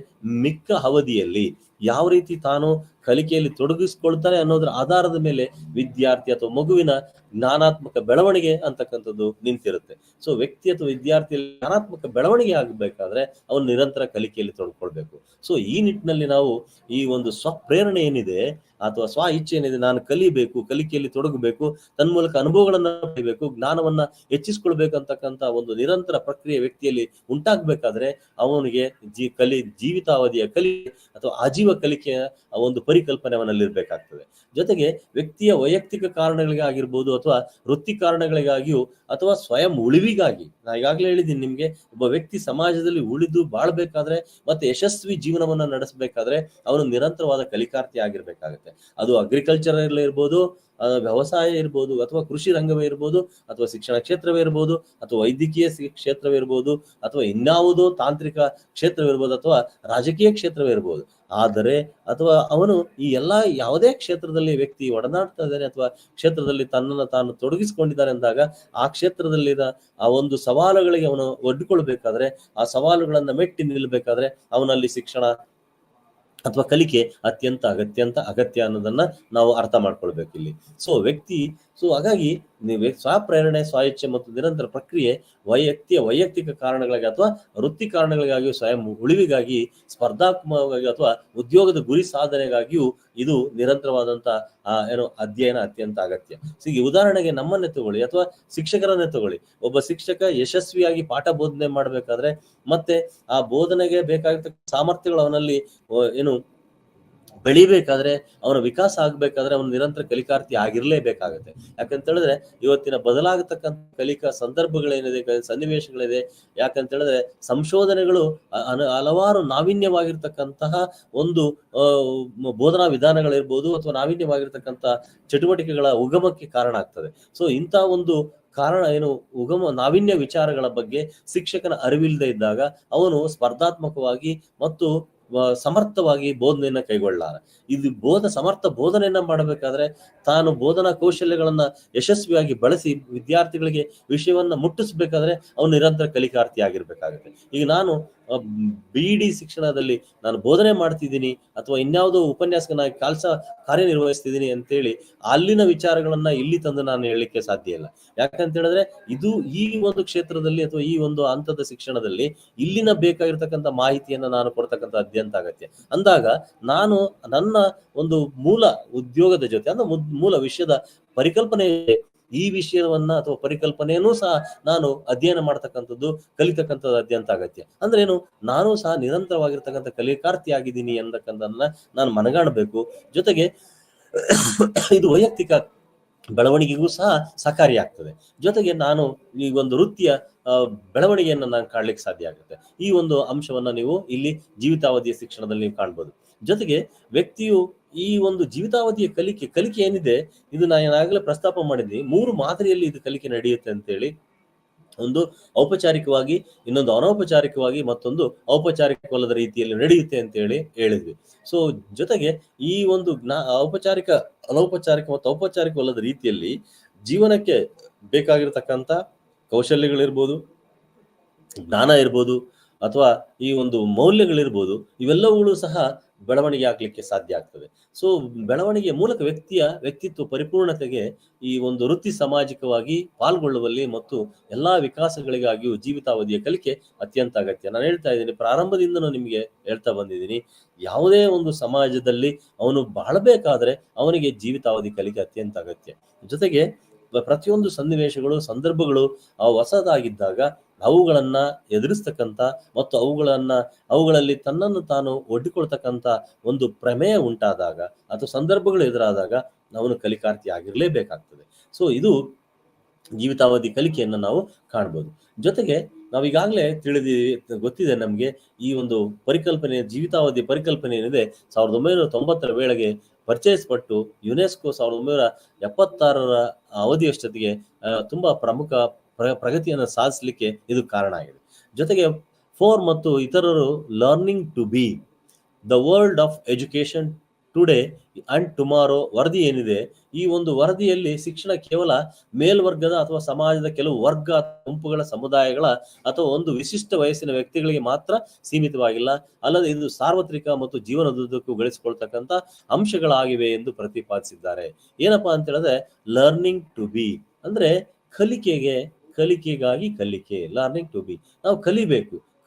ಮಿಕ್ಕ ಅವಧಿಯಲ್ಲಿ ಯಾವ ರೀತಿ ತಾನು ಕಲಿಕೆಯಲ್ಲಿ ತೊಡಗಿಸ್ಕೊಳ್ತಾನೆ ಅನ್ನೋದ್ರ ಆಧಾರದ ಮೇಲೆ ವಿದ್ಯಾರ್ಥಿ ಅಥವಾ ಮಗುವಿನ ಜ್ಞಾನಾತ್ಮಕ ಬೆಳವಣಿಗೆ ಅಂತಕ್ಕಂಥದ್ದು ನಿಂತಿರುತ್ತೆ. ಸೊ ವ್ಯಕ್ತಿ ಅಥವಾ ವಿದ್ಯಾರ್ಥಿಯಲ್ಲಿ ಜ್ಞಾನಾತ್ಮಕ ಬೆಳವಣಿಗೆ ಆಗಬೇಕಾದ್ರೆ ಅವನು ನಿರಂತರ ಕಲಿಕೆಯಲ್ಲಿ ತೊಡಗಿಕೊಳ್ಬೇಕು. ಸೊ ಈ ನಿಟ್ಟಿನಲ್ಲಿ ನಾವು ಈ ಒಂದು ಸ್ವಪ್ರೇರಣೆ ಏನಿದೆ ಅಥವಾ ಸ್ವ ಇಚ್ಛೆ ಏನಿದೆ, ನಾನು ಕಲಿಬೇಕು, ಕಲಿಕೆಯಲ್ಲಿ ತೊಡಗಬೇಕು, ತನ್ಮೂಲಕ ಅನುಭವಗಳನ್ನ ಪಡಿಬೇಕು, ಜ್ಞಾನವನ್ನ ಹೆಚ್ಚಿಸ್ಕೊಳ್ಬೇಕು ಅಂತಕ್ಕಂಥ ಒಂದು ನಿರಂತರ ಪ್ರಕ್ರಿಯೆ ವ್ಯಕ್ತಿಯಲ್ಲಿ ಉಂಟಾಗಬೇಕಾದ್ರೆ ಅವನಿಗೆ ಜೀವಿತಾವಧಿಯ ಕಲಿಕೆ ಅಥವಾ ಆಜೀವ ಕಲಿಕೆಯ ಒಂದು ಪರಿಕಲ್ಪನೆ ಅವನಲ್ಲಿರ್ಬೇಕಾಗ್ತದೆ. ಜೊತೆಗೆ ವ್ಯಕ್ತಿಯ ವೈಯಕ್ತಿಕ ಕಾರಣಗಳಿಗೆ ಆಗಿರ್ಬೋದು ಅಥವಾ ವೃತ್ತಿ ಕಾರಣಗಳಿಗಾಗಿಯೂ ಅಥವಾ ಸ್ವಯಂ ಉಳಿವಿಗಾಗಿ, ನಾ ಈಗಾಗಲೇ ಹೇಳಿದ್ದೀನಿ ನಿಮ್ಗೆ, ಒಬ್ಬ ವ್ಯಕ್ತಿ ಸಮಾಜದಲ್ಲಿ ಉಳಿದು ಬಾಳ್ಬೇಕಾದ್ರೆ ಮತ್ತೆ ಯಶಸ್ವಿ ಜೀವನವನ್ನ ನಡೆಸಬೇಕಾದ್ರೆ ಅವನು ನಿರಂತರವಾದ ಕಲಿಕಾರ್ಥಿ ಆಗಿರ್ಬೇಕಾಗತ್ತೆ. ಅದು ಅಗ್ರಿಕಲ್ಚರ್ ಇರ್ಬೋದು, ವ್ಯವಸಾಯ ಇರ್ಬೋದು, ಅಥವಾ ಕೃಷಿ ರಂಗವೇ ಇರ್ಬೋದು, ಅಥವಾ ಶಿಕ್ಷಣ ಕ್ಷೇತ್ರವೇ ಇರ್ಬೋದು, ಅಥವಾ ವೈದ್ಯಕೀಯ ಕ್ಷೇತ್ರವೇ ಇರ್ಬೋದು, ಅಥವಾ ಇನ್ಯಾವುದೋ ತಾಂತ್ರಿಕ ಕ್ಷೇತ್ರವಿರ್ಬೋದು, ಅಥವಾ ರಾಜಕೀಯ ಕ್ಷೇತ್ರವೇ ಇರ್ಬೋದು. ಆದರೆ ಅಥವಾ ಅವನು ಈ ಯಾವುದೇ ಕ್ಷೇತ್ರದಲ್ಲಿ ವ್ಯಕ್ತಿ ಒಡನಾಡ್ತಾ ಇದ್ದಾನೆ ಅಥವಾ ಕ್ಷೇತ್ರದಲ್ಲಿ ತನ್ನನ್ನು ತಾನು ತೊಡಗಿಸಿಕೊಂಡಿದ್ದಾನೆ ಅಂದಾಗ ಆ ಕ್ಷೇತ್ರದಲ್ಲಿನ ಆ ಒಂದು ಸವಾಲುಗಳಿಗೆ ಅವನು ಒಡ್ಡಿಕೊಳ್ಬೇಕಾದ್ರೆ, ಆ ಸವಾಲುಗಳನ್ನ ಮೆಟ್ಟಿ ನಿಲ್ಬೇಕಾದ್ರೆ ಅವನಲ್ಲಿ ಶಿಕ್ಷಣ ಅಥವಾ ಕಲಿಕೆ ಅತ್ಯಂತ ಅಗತ್ಯ ಅನ್ನೋದನ್ನ ನಾವು ಅರ್ಥ ಮಾಡ್ಕೊಳ್ಬೇಕು ಇಲ್ಲಿ. ಹಾಗಾಗಿ ಸ್ವಪ್ರೇರಣೆ, ಸ್ವಇಚ್ಛೆ ಮತ್ತು ನಿರಂತರ ಪ್ರಕ್ರಿಯೆ ವೈಯಕ್ತಿಕ ಕಾರಣಗಳಿಗೆ ಅಥವಾ ವೃತ್ತಿ ಕಾರಣಗಳಿಗಾಗಿ, ಸ್ವಯಂ ಉಳಿವಿಗಾಗಿ, ಸ್ಪರ್ಧಾತ್ಮಕವಾಗಿ ಅಥವಾ ಉದ್ಯೋಗದ ಗುರಿ ಸಾಧನೆಗಾಗಿಯೂ ಇದು ನಿರಂತರವಾದಂತ ಅಧ್ಯಯನ ಅತ್ಯಂತ ಅಗತ್ಯ. ಈ ಉದಾಹರಣೆಗೆ ನಮ್ಮನ್ನೇ ತಗೊಳ್ಳಿ ಅಥವಾ ಶಿಕ್ಷಕರನ್ನೇ ತಗೊಳ್ಳಿ. ಒಬ್ಬ ಶಿಕ್ಷಕ ಯಶಸ್ವಿಯಾಗಿ ಪಾಠ ಬೋಧನೆ ಮಾಡ್ಬೇಕಾದ್ರೆ ಮತ್ತೆ ಆ ಬೋಧನೆಗೆ ಬೇಕಾಗಿರ್ತಕ್ಕ ಸಾಮರ್ಥ್ಯಗಳು ಅವನಲ್ಲಿ ಬೆಳಿಬೇಕಾದ್ರೆ, ಅವನ ವಿಕಾಸ ಆಗ್ಬೇಕಾದ್ರೆ ಅವನು ನಿರಂತರ ಕಲಿಕಾರ್ಥಿ ಆಗಿರ್ಲೇಬೇಕಾಗತ್ತೆ. ಯಾಕಂತ ಹೇಳಿದ್ರೆ ಇವತ್ತಿನ ಬದಲಾಗತಕ್ಕಂಥ ಕಲಿಕಾ ಸಂದರ್ಭಗಳೇನಿದೆ, ಸನ್ನಿವೇಶಗಳಿದೆ. ಯಾಕಂತ ಹೇಳಿದ್ರೆ ಸಂಶೋಧನೆಗಳು ಹಲವಾರು ನಾವೀನ್ಯವಾಗಿರ್ತಕ್ಕಂತಹ ಒಂದು ಬೋಧನಾ ವಿಧಾನಗಳಿರ್ಬೋದು ಅಥವಾ ನಾವೀನ್ಯವಾಗಿರ್ತಕ್ಕಂಥ ಚಟುವಟಿಕೆಗಳ ಉಗಮಕ್ಕೆ ಕಾರಣ ಆಗ್ತದೆ. ಸೊ ಇಂಥ ಒಂದು ಕಾರಣ ನಾವೀನ್ಯ ವಿಚಾರಗಳ ಬಗ್ಗೆ ಶಿಕ್ಷಕನ ಅರಿವಿಲ್ಲದೆ ಇದ್ದಾಗ ಅವನು ಸ್ಪರ್ಧಾತ್ಮಕವಾಗಿ ಮತ್ತು ಸಮರ್ಥವಾಗಿ ಬೋಧನೆಯನ್ನ ಕೈಗೊಳ್ಳಲಾರ. ಇದು ಸಮರ್ಥ ಬೋಧನೆಯನ್ನ ಮಾಡಬೇಕಾದ್ರೆ ತಾನು ಬೋಧನಾ ಕೌಶಲ್ಯಗಳನ್ನ ಯಶಸ್ವಿಯಾಗಿ ಬಳಸಿ ವಿದ್ಯಾರ್ಥಿಗಳಿಗೆ ವಿಷಯವನ್ನ ಮುಟ್ಟಿಸ್ಬೇಕಾದ್ರೆ ಅವನು ನಿರಂತರ ಕಲಿಕಾರ್ಥಿ ಆಗಿರ್ಬೇಕಾಗುತ್ತೆ. ಈಗ ನಾನು BD ಶಿಕ್ಷಣದಲ್ಲಿ ನಾನು ಬೋಧನೆ ಮಾಡ್ತಿದ್ದೀನಿ ಅಥವಾ ಇನ್ಯಾವುದೋ ಉಪನ್ಯಾಸಕನಾಗಿ ಕಾರ್ಯನಿರ್ವಹಿಸ್ತಿದ್ದೀನಿ ಅಂತೇಳಿ ಅಲ್ಲಿನ ವಿಚಾರಗಳನ್ನ ಇಲ್ಲಿ ತಂದು ನಾನು ಹೇಳಲಿಕ್ಕೆ ಸಾಧ್ಯ ಇಲ್ಲ. ಯಾಕಂತ ಹೇಳಿದ್ರೆ ಇದು ಈ ಒಂದು ಕ್ಷೇತ್ರದಲ್ಲಿ ಅಥವಾ ಈ ಒಂದು ಹಂತದ ಶಿಕ್ಷಣದಲ್ಲಿ ಇಲ್ಲಿನ ಬೇಕಾಗಿರ್ತಕ್ಕಂಥ ಮಾಹಿತಿಯನ್ನ ನಾನು ಕೊಡ್ತಕ್ಕಂಥ ಅತ್ಯಂತ ಅಗತ್ಯ. ಅಂದಾಗ ನಾನು ನನ್ನ ಒಂದು ಮೂಲ ಉದ್ಯೋಗದ ಜೊತೆ ಅಂದ್ರೆ ಮೂಲ ವಿಷಯದ ಪರಿಕಲ್ಪನೆ ಈ ವಿಷಯವನ್ನ ಅಥವಾ ಪರಿಕಲ್ಪನೆಯನ್ನು ಸಹ ನಾನು ಅಧ್ಯಯನ ಮಾಡ್ತಕ್ಕಂಥದ್ದು ಕಲಿತಕ್ಕಂಥದ್ದು ಅತ್ಯಂತ ಅಗತ್ಯ. ಅಂದ್ರೆ ಏನು, ನಾನು ಸಹ ನಿರಂತರವಾಗಿರ್ತಕ್ಕಂಥ ಕಲಿಕಾರ್ಥಿ ಆಗಿದ್ದೀನಿ ಅನ್ನತಕ್ಕಂಥದನ್ನ ನಾನು ಮನಗಾಣಬೇಕು. ಜೊತೆಗೆ ಇದು ವೈಯಕ್ತಿಕ ಬೆಳವಣಿಗೆಗೂ ಸಹ ಸಹಕಾರಿಯಾಗ್ತದೆ. ಜೊತೆಗೆ ನಾನು ಈ ಒಂದು ವೃತ್ತಿಯ ಬೆಳವಣಿಗೆಯನ್ನು ನಾನು ಕಾಣ್ಲಿಕ್ಕೆ ಸಾಧ್ಯ ಆಗುತ್ತೆ. ಈ ಒಂದು ಅಂಶವನ್ನ ನೀವು ಇಲ್ಲಿ ಜೀವಿತಾವಧಿಯ ಶಿಕ್ಷಣದಲ್ಲಿ ನೀವು ಕಾಣ್ಬೋದು. ಜೊತೆಗೆ ವ್ಯಕ್ತಿಯು ಈ ಒಂದು ಜೀವಿತಾವಧಿಯ ಕಲಿಕೆ ಏನಿದೆ, ಇದು ನಾನು ಈಗಾಗಲೇ ಪ್ರಸ್ತಾಪ ಮಾಡಿದ್ದೀನಿ. 3 ಮಾದರಿಯಲ್ಲಿ ಇದು ಕಲಿಕೆ ನಡೆಯುತ್ತೆ ಅಂತೇಳಿ. ಒಂದು ಔಪಚಾರಿಕವಾಗಿ, ಇನ್ನೊಂದು ಅನೌಪಚಾರಿಕವಾಗಿ, ಮತ್ತೊಂದು ಔಪಚಾರಿಕವಲ್ಲದ ರೀತಿಯಲ್ಲಿ ನಡೆಯುತ್ತೆ ಅಂತ ಹೇಳಿ ಹೇಳಿದ್ವಿ. ಸೊ ಜೊತೆಗೆ ಈ ಒಂದು ಔಪಚಾರಿಕ, ಅನೌಪಚಾರಿಕ ಮತ್ತು ಔಪಚಾರಿಕವಲ್ಲದ ರೀತಿಯಲ್ಲಿ ಜೀವನಕ್ಕೆ ಬೇಕಾಗಿರ್ತಕ್ಕಂಥ ಕೌಶಲ್ಯಗಳಿರ್ಬೋದು, ಜ್ಞಾನ ಇರ್ಬೋದು, ಅಥವಾ ಈ ಒಂದು ಮೌಲ್ಯಗಳಿರ್ಬೋದು, ಇವೆಲ್ಲವುಗಳು ಸಹ ಬೆಳವಣಿಗೆ ಆಗ್ಲಿಕ್ಕೆ ಸಾಧ್ಯ ಆಗ್ತದೆ. ಸೊ ಬೆಳವಣಿಗೆಯ ಮೂಲಕ ವ್ಯಕ್ತಿತ್ವ ಪರಿಪೂರ್ಣತೆಗೆ ಈ ಒಂದು ವೃತ್ತಿ ಸಾಮಾಜಿಕವಾಗಿ ಪಾಲ್ಗೊಳ್ಳುವಲ್ಲಿ ಮತ್ತು ಎಲ್ಲಾ ವಿಕಾಸಗಳಿಗಾಗಿಯೂ ಜೀವಿತಾವಧಿಯ ಕಲಿಕೆ ಅತ್ಯಂತ ಅಗತ್ಯ. ನಾನು ಹೇಳ್ತಾ ಇದ್ದೀನಿ, ಪ್ರಾರಂಭದಿಂದನೂ ನಿಮಗೆ ಹೇಳ್ತಾ ಬಂದಿದ್ದೀನಿ, ಯಾವುದೇ ಒಂದು ಸಮಾಜದಲ್ಲಿ ಅವನು ಬಾಳಬೇಕಾದ್ರೆ ಅವನಿಗೆ ಜೀವಿತಾವಧಿ ಕಲಿಕೆ ಅತ್ಯಂತ ಅಗತ್ಯ. ಜೊತೆಗೆ ಪ್ರತಿಯೊಂದು ಸನ್ನಿವೇಶಗಳು, ಸಂದರ್ಭಗಳು ಹೊಸದಾಗಿದ್ದಾಗ ಅವುಗಳನ್ನ ಎದುರಿಸ್ತಕ್ಕಂಥ ಮತ್ತು ಅವುಗಳಲ್ಲಿ ತನ್ನನ್ನು ತಾನು ಒಡ್ಡಿಕೊಳ್ತಕ್ಕಂಥ ಒಂದು ಪ್ರಮೇಯ ಉಂಟಾದಾಗ ಅಥವಾ ಸಂದರ್ಭಗಳು ಎದುರಾದಾಗ ಅವನು ಕಲಿಕಾರ್ಥಿ ಆಗಿರ್ಲೇಬೇಕಾಗ್ತದೆ. ಸೊ ಇದು ಜೀವಿತಾವಧಿ ಕಲಿಕೆಯನ್ನು ನಾವು ಕಾಣ್ಬೋದು. ಜೊತೆಗೆ ನಾವೀಗಾಗಲೇ ಗೊತ್ತಿದೆ ನಮ್ಗೆ ಈ ಒಂದು ಪರಿಕಲ್ಪನೆ, ಜೀವಿತಾವಧಿ ಪರಿಕಲ್ಪನೆ ಏನಿದೆ 1990ರ ವೇಳೆಗೆ ಪರಿಚಯಿಸಲ್ಪಟ್ಟು ಯುನೆಸ್ಕೋ 1976ರ ಅವಧಿಯಷ್ಟೊತ್ತಿಗೆ ತುಂಬಾ ಪ್ರಮುಖ ಪ್ರಗತಿಯನ್ನು ಸಾಧಿಸಲಿಕ್ಕೆ ಇದು ಕಾರಣ ಆಗಿದೆ. ಜೊತೆಗೆ 4 ಮತ್ತು ಇತರರು learning to be the world of education today and tomorrow ವರದಿ ಏನಿದೆ, ಈ ಒಂದು ವರದಿಯಲ್ಲಿ ಶಿಕ್ಷಣ ಕೇವಲ ಮೇಲ್ವರ್ಗದ ಅಥವಾ ಸಮಾಜದ ಕೆಲವು ವರ್ಗ, ಗುಂಪುಗಳ, ಸಮುದಾಯಗಳ ಅಥವಾ ಒಂದು ವಿಶಿಷ್ಟ ವಯಸ್ಸಿನ ವ್ಯಕ್ತಿಗಳಿಗೆ ಮಾತ್ರ ಸೀಮಿತವಾಗಿಲ್ಲ, ಅಲ್ಲದೆ ಇದು ಸಾರ್ವತ್ರಿಕ ಮತ್ತು ಜೀವನದುದ್ದಕ್ಕೂ ಗಳಿಸಿಕೊಳ್ತಕ್ಕಂಥ ಅಂಶಗಳಾಗಿವೆ ಎಂದು ಪ್ರತಿಪಾದಿಸಿದ್ದಾರೆ. ಏನಪ್ಪಾ ಅಂತ ಹೇಳಿದ್ರೆ, ಲರ್ನಿಂಗ್ ಟು ಬಿ ಅಂದ್ರೆ ಕಲಿಕೆಗಾಗಿ ಕಲಿಕೆ, ಲರ್ನಿಂಗ್ ಟು ಬಿ, ನಾವು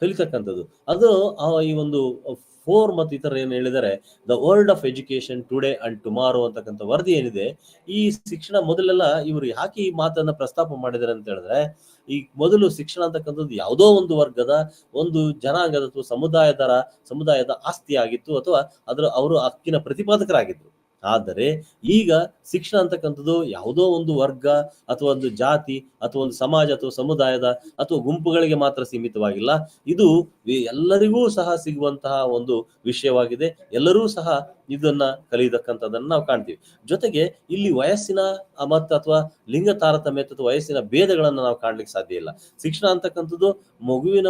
ಕಲಿತಕ್ಕಂಥದ್ದು. ಅದು ಈ ಒಂದು 4 ಮತ್ತು ಇತರ ಏನು ಹೇಳಿದರೆ the world of education today and tomorrow ಅಂತಕ್ಕಂಥ ವರದಿ ಏನಿದೆ, ಈ ಶಿಕ್ಷಣ ಮೊದಲೆಲ್ಲ ಇವರು ಯಾಕೆ ಈ ಮಾತನ್ನ ಪ್ರಸ್ತಾಪ ಮಾಡಿದ್ದಾರೆ ಅಂತ ಹೇಳಿದ್ರೆ, ಈ ಮೊದಲು ಶಿಕ್ಷಣ ಅಂತಕ್ಕಂಥದ್ದು ಯಾವುದೋ ಒಂದು ವರ್ಗದ, ಒಂದು ಜನಾಂಗದ ಅಥವಾ ಸಮುದಾಯದ ಆಸ್ತಿ ಆಗಿತ್ತು ಅಥವಾ ಅವರು ಹಕ್ಕಿನ ಪ್ರತಿಪಾದಕರಾಗಿದ್ರು. ಆದರೆ ಈಗ ಶಿಕ್ಷಣ ಅಂತಕ್ಕಂಥದ್ದು ಯಾವುದೋ ಒಂದು ವರ್ಗ ಅಥವಾ ಒಂದು ಜಾತಿ ಅಥವಾ ಒಂದು ಸಮಾಜ ಅಥವಾ ಸಮುದಾಯದ ಅಥವಾ ಗುಂಪುಗಳಿಗೆ ಮಾತ್ರ ಸೀಮಿತವಾಗಿಲ್ಲ, ಇದು ಎಲ್ಲರಿಗೂ ಸಹ ಸಿಗುವಂತಹ ಒಂದು ವಿಷಯವಾಗಿದೆ. ಎಲ್ಲರೂ ಸಹ ಇದನ್ನ ಕಲಿಯತಕ್ಕಂಥದ್ದನ್ನು ನಾವು ಕಾಣ್ತೀವಿ. ಜೊತೆಗೆ ಇಲ್ಲಿ ವಯಸ್ಸಿನ ಅಥವಾ ಲಿಂಗ ತಾರತಮ್ಯ ಅಥವಾ ವಯಸ್ಸಿನ ಭೇದಗಳನ್ನು ನಾವು ಕಾಣ್ಲಿಕ್ಕೆ ಸಾಧ್ಯ ಇಲ್ಲ. ಶಿಕ್ಷಣ ಅಂತಕ್ಕಂಥದ್ದು ಮಗುವಿನ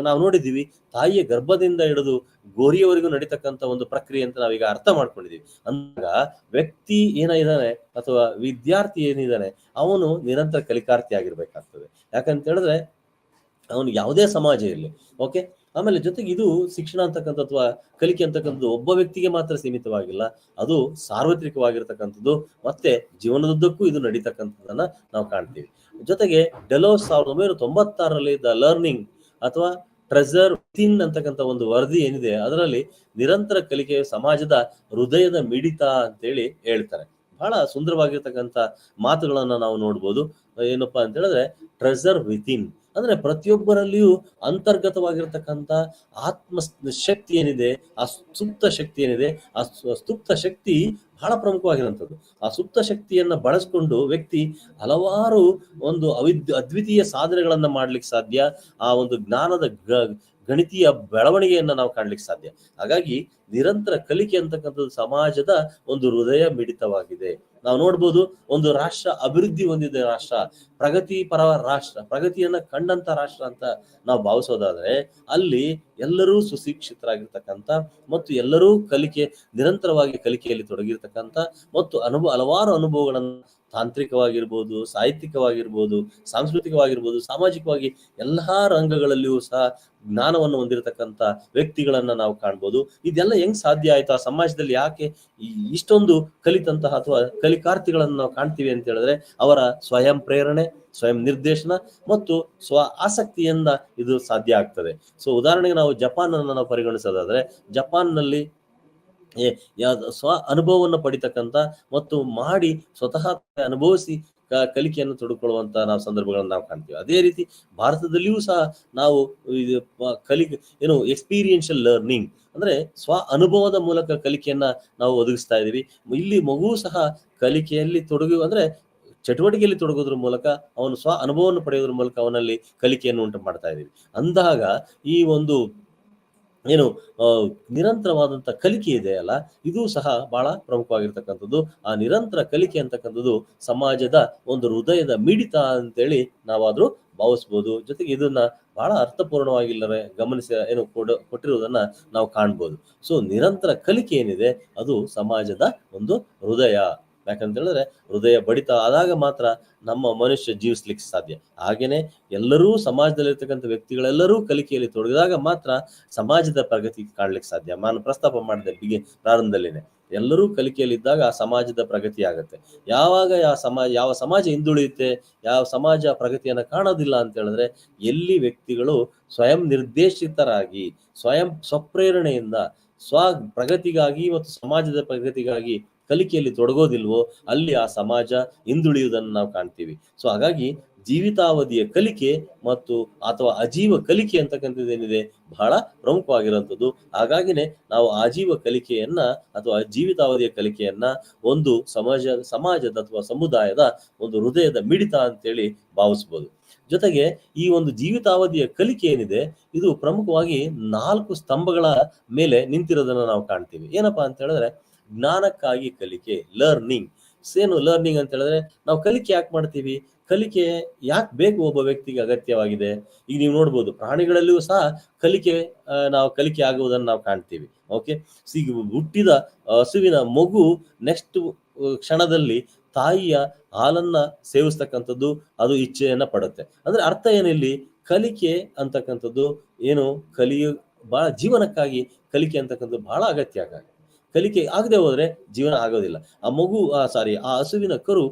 ನಾವು ನೋಡಿದ್ದೀವಿ, ತಾಯಿಯ ಗರ್ಭದಿಂದ ಹಿಡಿದು ಗೋರಿಯವರೆಗೂ ನಡೀತಕ್ಕಂಥ ಒಂದು ಪ್ರಕ್ರಿಯೆ ಅಂತ ನಾವೀಗ ಅರ್ಥ ಮಾಡ್ಕೊಂಡಿದೀವಿ. ಅಂದಾಗ ವ್ಯಕ್ತಿ ಏನಿದ್ದಾನೆ ಅಥವಾ ವಿದ್ಯಾರ್ಥಿ ಏನಿದ್ದಾನೆ ಅವನು ನಿರಂತರ ಕಲಿಕಾರ್ಥಿ ಆಗಿರ್ಬೇಕಾಗ್ತದೆ. ಯಾಕಂತ ಹೇಳಿದ್ರೆ ಅವನು ಯಾವುದೇ ಸಮಾಜ ಇರಲಿ, ಓಕೆ. ಆಮೇಲೆ ಜೊತೆಗೆ ಇದು ಶಿಕ್ಷಣ ಅಂತಕ್ಕಂಥ ಅಥವಾ ಕಲಿಕೆ ಅಂತಕ್ಕಂಥದ್ದು ಒಬ್ಬ ವ್ಯಕ್ತಿಗೆ ಮಾತ್ರ ಸೀಮಿತವಾಗಿಲ್ಲ, ಅದು ಸಾರ್ವತ್ರಿಕವಾಗಿರ್ತಕ್ಕಂಥದ್ದು, ಮತ್ತೆ ಜೀವನದುದ್ದಕ್ಕೂ ಇದು ನಡೀತಕ್ಕಂಥದ್ದನ್ನ ನಾವು ಕಾಣ್ತೀವಿ. ಜೊತೆಗೆ ಡೆಲೋಸ್ 1996ರಲ್ಲಿ ದ ಲರ್ನಿಂಗ್ ಅಥವಾ ಟ್ರೆಸರ್ ವಿಥಿನ್ ಅಂತಕ್ಕಂಥ ಒಂದು ವರದಿ ಏನಿದೆ, ಅದರಲ್ಲಿ ನಿರಂತರ ಕಲಿಕೆ ಸಮಾಜದ ಹೃದಯದ ಮಿಡಿತ ಅಂತೇಳಿ ಹೇಳ್ತಾರೆ. ಬಹಳ ಸುಂದರವಾಗಿರ್ತಕ್ಕಂಥ ಮಾತುಗಳನ್ನ ನಾವು ನೋಡ್ಬೋದು. ಏನಪ್ಪಾ ಅಂತ ಹೇಳಿದ್ರೆ, ಟ್ರೆಸರ್ ವಿಥಿನ್ ಅಂದ್ರೆ ಪ್ರತಿಯೊಬ್ಬರಲ್ಲಿಯೂ ಅಂತರ್ಗತವಾಗಿರ್ತಕ್ಕಂಥ ಆತ್ಮ ಶಕ್ತಿ ಏನಿದೆ, ಆ ಸುಪ್ತ ಶಕ್ತಿ ಏನಿದೆ, ಆ ಸುಪ್ತ ಶಕ್ತಿ ಬಹಳ ಪ್ರಮುಖವಾಗಿರುವಂಥದ್ದು. ಆ ಸುಪ್ತ ಶಕ್ತಿಯನ್ನ ಬಳಸ್ಕೊಂಡು ವ್ಯಕ್ತಿ ಹಲವಾರು ಒಂದು ಅದ್ವಿತೀಯ ಸಾಧನೆಗಳನ್ನ ಮಾಡ್ಲಿಕ್ಕೆ ಸಾಧ್ಯ. ಆ ಒಂದು ಜ್ಞಾನದ ಗಣಿತೀಯ ಬೆಳವಣಿಗೆಯನ್ನ ನಾವು ಕಾಣ್ಲಿಕ್ಕೆ ಸಾಧ್ಯ. ಹಾಗಾಗಿ ನಿರಂತರ ಕಲಿಕೆ ಅಂತಕ್ಕಂಥದ್ದು ಸಮಾಜದ ಒಂದು ಹೃದಯ ಮಿಡಿತವಾಗಿದೆ. ನಾವು ನೋಡ್ಬೋದು, ಒಂದು ರಾಷ್ಟ್ರ ಅಭಿವೃದ್ಧಿ ಹೊಂದಿದ ರಾಷ್ಟ್ರ, ಪ್ರಗತಿ ಪರ ರಾಷ್ಟ್ರ, ಪ್ರಗತಿಯನ್ನ ಕಂಡಂತ ರಾಷ್ಟ್ರ ಅಂತ ನಾವು ಭಾವಿಸೋದಾದ್ರೆ ಅಲ್ಲಿ ಎಲ್ಲರೂ ಸುಶಿಕ್ಷಿತರಾಗಿರ್ತಕ್ಕಂಥ ಮತ್ತು ಎಲ್ಲರೂ ನಿರಂತರವಾಗಿ ಕಲಿಕೆಯಲ್ಲಿ ತೊಡಗಿರ್ತಕ್ಕಂಥ ಮತ್ತು ಹಲವಾರು ಅನುಭವಗಳನ್ನು ತಾಂತ್ರಿಕವಾಗಿರ್ಬೋದು, ಸಾಹಿತ್ಯಿಕವಾಗಿರ್ಬೋದು, ಸಾಂಸ್ಕೃತಿಕವಾಗಿರ್ಬೋದು, ಸಾಮಾಜಿಕವಾಗಿ ಎಲ್ಲಾ ರಂಗಗಳಲ್ಲಿಯೂ ಸಹ ಜ್ಞಾನವನ್ನು ಹೊಂದಿರತಕ್ಕಂಥ ವ್ಯಕ್ತಿಗಳನ್ನ ನಾವು ಕಾಣ್ಬೋದು. ಇದೆಲ್ಲ ಹೆಂಗ್ ಸಾಧ್ಯ ಆಯ್ತು? ಆ ಸಮಾಜದಲ್ಲಿ ಯಾಕೆ ಇಷ್ಟೊಂದು ಕಲಿತಂತಹ ಅಥವಾ ಕಲಿಕಾರ್ಥಿಗಳನ್ನು ನಾವು ಕಾಣ್ತೀವಿ ಅಂತ ಹೇಳಿದ್ರೆ ಅವರ ಸ್ವಯಂ ಪ್ರೇರಣೆ, ಸ್ವಯಂ ನಿರ್ದೇಶನ ಮತ್ತು ಆಸಕ್ತಿಯಿಂದ ಇದು ಸಾಧ್ಯ ಆಗ್ತದೆ. ಸೊ ಉದಾಹರಣೆಗೆ ನಾವು ಜಪಾನ್ ಅನ್ನು ನಾವು ಪರಿಗಣಿಸೋದಾದ್ರೆ, ಜಪಾನ್ನಲ್ಲಿ ಅನುಭವವನ್ನು ಪಡಿತಕ್ಕಂಥ ಮತ್ತು ಮಾಡಿ ಸ್ವತಃ ಅನುಭವಿಸಿ ಕಲಿಕೆಯನ್ನು ತೊಡಕೊಳ್ಳುವಂತ ನಾವು ಸಂದರ್ಭಗಳನ್ನು ನಾವು ಕಾಣ್ತೀವಿ. ಅದೇ ರೀತಿ ಭಾರತದಲ್ಲಿಯೂ ಸಹ ನಾವು ಎಕ್ಸ್ಪೀರಿಯನ್ಷಿಯಲ್ ಲರ್ನಿಂಗ್ ಅಂದ್ರೆ ಅನುಭವದ ಮೂಲಕ ಕಲಿಕೆಯನ್ನ ನಾವು ಒದಗಿಸ್ತಾ ಇದೀವಿ. ಇಲ್ಲಿ ಮಗು ಸಹ ಕಲಿಕೆಯಲ್ಲಿ ಅಂದ್ರೆ ಚಟುವಟಿಕೆಯಲ್ಲಿ ತೊಡಗೋದ್ರ ಮೂಲಕ ಅವನು ಅನುಭವವನ್ನು ಪಡೆಯೋದ್ರ ಮೂಲಕ ಅವನಲ್ಲಿ ಕಲಿಕೆಯನ್ನು ಉಂಟು ಮಾಡ್ತಾ ಇದೀವಿ. ಅಂದಾಗ ಈ ಒಂದು ನಿರಂತರವಾದಂತ ಕಲಿಕೆ ಇದೆ ಅಲ್ಲ, ಇದು ಸಹ ಬಹಳ ಪ್ರಮುಖವಾಗಿರ್ತಕ್ಕಂಥದ್ದು. ಆ ನಿರಂತರ ಕಲಿಕೆ ಅಂತಕ್ಕಂಥದ್ದು ಸಮಾಜದ ಒಂದು ಹೃದಯದ ಮಿಡಿತ ಅಂತೇಳಿ ನಾವಾದ್ರೂ ಭಾವಿಸ್ಬೋದು. ಜೊತೆಗೆ ಇದನ್ನ ಬಹಳ ಅರ್ಥಪೂರ್ಣವಾಗಿಲ್ಲವೇ ಕೊಟ್ಟಿರುವುದನ್ನ ನಾವು ಕಾಣ್ಬೋದು. ಸೊ ನಿರಂತರ ಕಲಿಕೆ ಏನಿದೆ ಅದು ಸಮಾಜದ ಒಂದು ಹೃದಯ. ಯಾಕಂತ ಹೇಳಿದ್ರೆ ಹೃದಯ ಬಡಿತ ಆದಾಗ ಮಾತ್ರ ನಮ್ಮ ಮನುಷ್ಯ ಜೀವಿಸ್ಲಿಕ್ಕೆ ಸಾಧ್ಯ. ಹಾಗೇನೆ ಎಲ್ಲರೂ ಸಮಾಜದಲ್ಲಿರ್ತಕ್ಕಂಥ ವ್ಯಕ್ತಿಗಳೆಲ್ಲರೂ ಕಲಿಕೆಯಲ್ಲಿ ತೊಡಗಿದಾಗ ಮಾತ್ರ ಸಮಾಜದ ಪ್ರಗತಿ ಕಾಣ್ಲಿಕ್ಕೆ ಸಾಧ್ಯ. ನಾನು ಪ್ರಸ್ತಾಪ ಮಾಡಿದೆ ಪ್ರಾರಂಭದಲ್ಲಿನೇ, ಎಲ್ಲರೂ ಕಲಿಕೆಯಲ್ಲಿದ್ದಾಗ ಆ ಸಮಾಜದ ಪ್ರಗತಿ ಆಗತ್ತೆ. ಯಾವಾಗ ಯಾವ ಸಮಾಜ ಹಿಂದುಳಿಯುತ್ತೆ, ಯಾವ ಸಮಾಜ ಪ್ರಗತಿಯನ್ನ ಕಾಣೋದಿಲ್ಲ ಅಂತ ಹೇಳಿದ್ರೆ, ಎಲ್ಲಿ ವ್ಯಕ್ತಿಗಳು ಸ್ವಯಂ ನಿರ್ದೇಶಿತರಾಗಿ ಸ್ವಪ್ರೇರಣೆಯಿಂದ ಪ್ರಗತಿಗಾಗಿ ಮತ್ತು ಸಮಾಜದ ಪ್ರಗತಿಗಾಗಿ ಕಲಿಕೆಯಲ್ಲಿ ತೊಡಗೋದಿಲ್ವೋ ಅಲ್ಲಿ ಆ ಸಮಾಜ ಹಿಂದುಳಿಯುವುದನ್ನು ನಾವು ಕಾಣ್ತೀವಿ. ಸೊ ಹಾಗಾಗಿ ಜೀವಿತಾವಧಿಯ ಕಲಿಕೆ ಮತ್ತು ಅಥವಾ ಅಜೀವ ಕಲಿಕೆ ಅಂತಕ್ಕಂಥದ್ದು ಏನಿದೆ ಬಹಳ ಪ್ರಮುಖವಾಗಿರುವಂಥದ್ದು. ಹಾಗಾಗಿನೇ ನಾವು ಆಜೀವ ಕಲಿಕೆಯನ್ನ ಅಥವಾ ಜೀವಿತಾವಧಿಯ ಕಲಿಕೆಯನ್ನ ಒಂದು ಸಮಾಜದ ಅಥವಾ ಸಮುದಾಯದ ಒಂದು ಹೃದಯದ ಮಿಡಿತ ಅಂತೇಳಿ ಭಾವಿಸ್ಬೋದು. ಜೊತೆಗೆ ಈ ಒಂದು ಜೀವಿತಾವಧಿಯ ಕಲಿಕೆ ಏನಿದೆ ಇದು ಪ್ರಮುಖವಾಗಿ 4 ಸ್ತಂಭಗಳ ಮೇಲೆ ನಿಂತಿರೋದನ್ನ ನಾವು ಕಾಣ್ತೀವಿ. ಏನಪ್ಪಾ ಅಂತ ಹೇಳಿದ್ರೆ, ಜ್ಞಾನಕ್ಕಾಗಿ ಕಲಿಕೆ, ಲರ್ನಿಂಗ್. ಲರ್ನಿಂಗ್ ಅಂತ ಹೇಳಿದ್ರೆ ನಾವು ಕಲಿಕೆ ಯಾಕೆ ಮಾಡ್ತೀವಿ, ಕಲಿಕೆ ಯಾಕೆ ಬೇಕು ಒಬ್ಬ ವ್ಯಕ್ತಿಗೆ ಅಗತ್ಯವಾಗಿದೆ. ಈಗ ನೀವು ನೋಡ್ಬೋದು, ಪ್ರಾಣಿಗಳಲ್ಲಿಯೂ ಸಹ ಕಲಿಕೆ ಆಗುವುದನ್ನು ನಾವು ಕಾಣ್ತೀವಿ. ಓಕೆ, ಹುಟ್ಟಿದ ಹಸುವಿನ ಮಗು ನೆಕ್ಸ್ಟ್ ಕ್ಷಣದಲ್ಲಿ ತಾಯಿಯ ಹಾಲನ್ನ ಸೇವಿಸ್ತಕ್ಕಂಥದ್ದು, ಅದು ಇಚ್ಛೆಯನ್ನ ಪಡುತ್ತೆ. ಅಂದ್ರೆ ಅರ್ಥ ಏನಿಲ್ಲಿ, ಕಲಿಕೆ ಅಂತಕ್ಕಂಥದ್ದು ಬಹಳ ಜೀವನಕ್ಕಾಗಿ ಕಲಿಕೆ ಅಂತಕ್ಕಂಥದ್ದು ಬಹಳ ಅಗತ್ಯ. ಕಲಿಕೆ ಆಗದೆ ಹೋದ್ರೆ ಜೀವನ ಆಗೋದಿಲ್ಲ. ಆ ಹಸುವಿನ ಕರು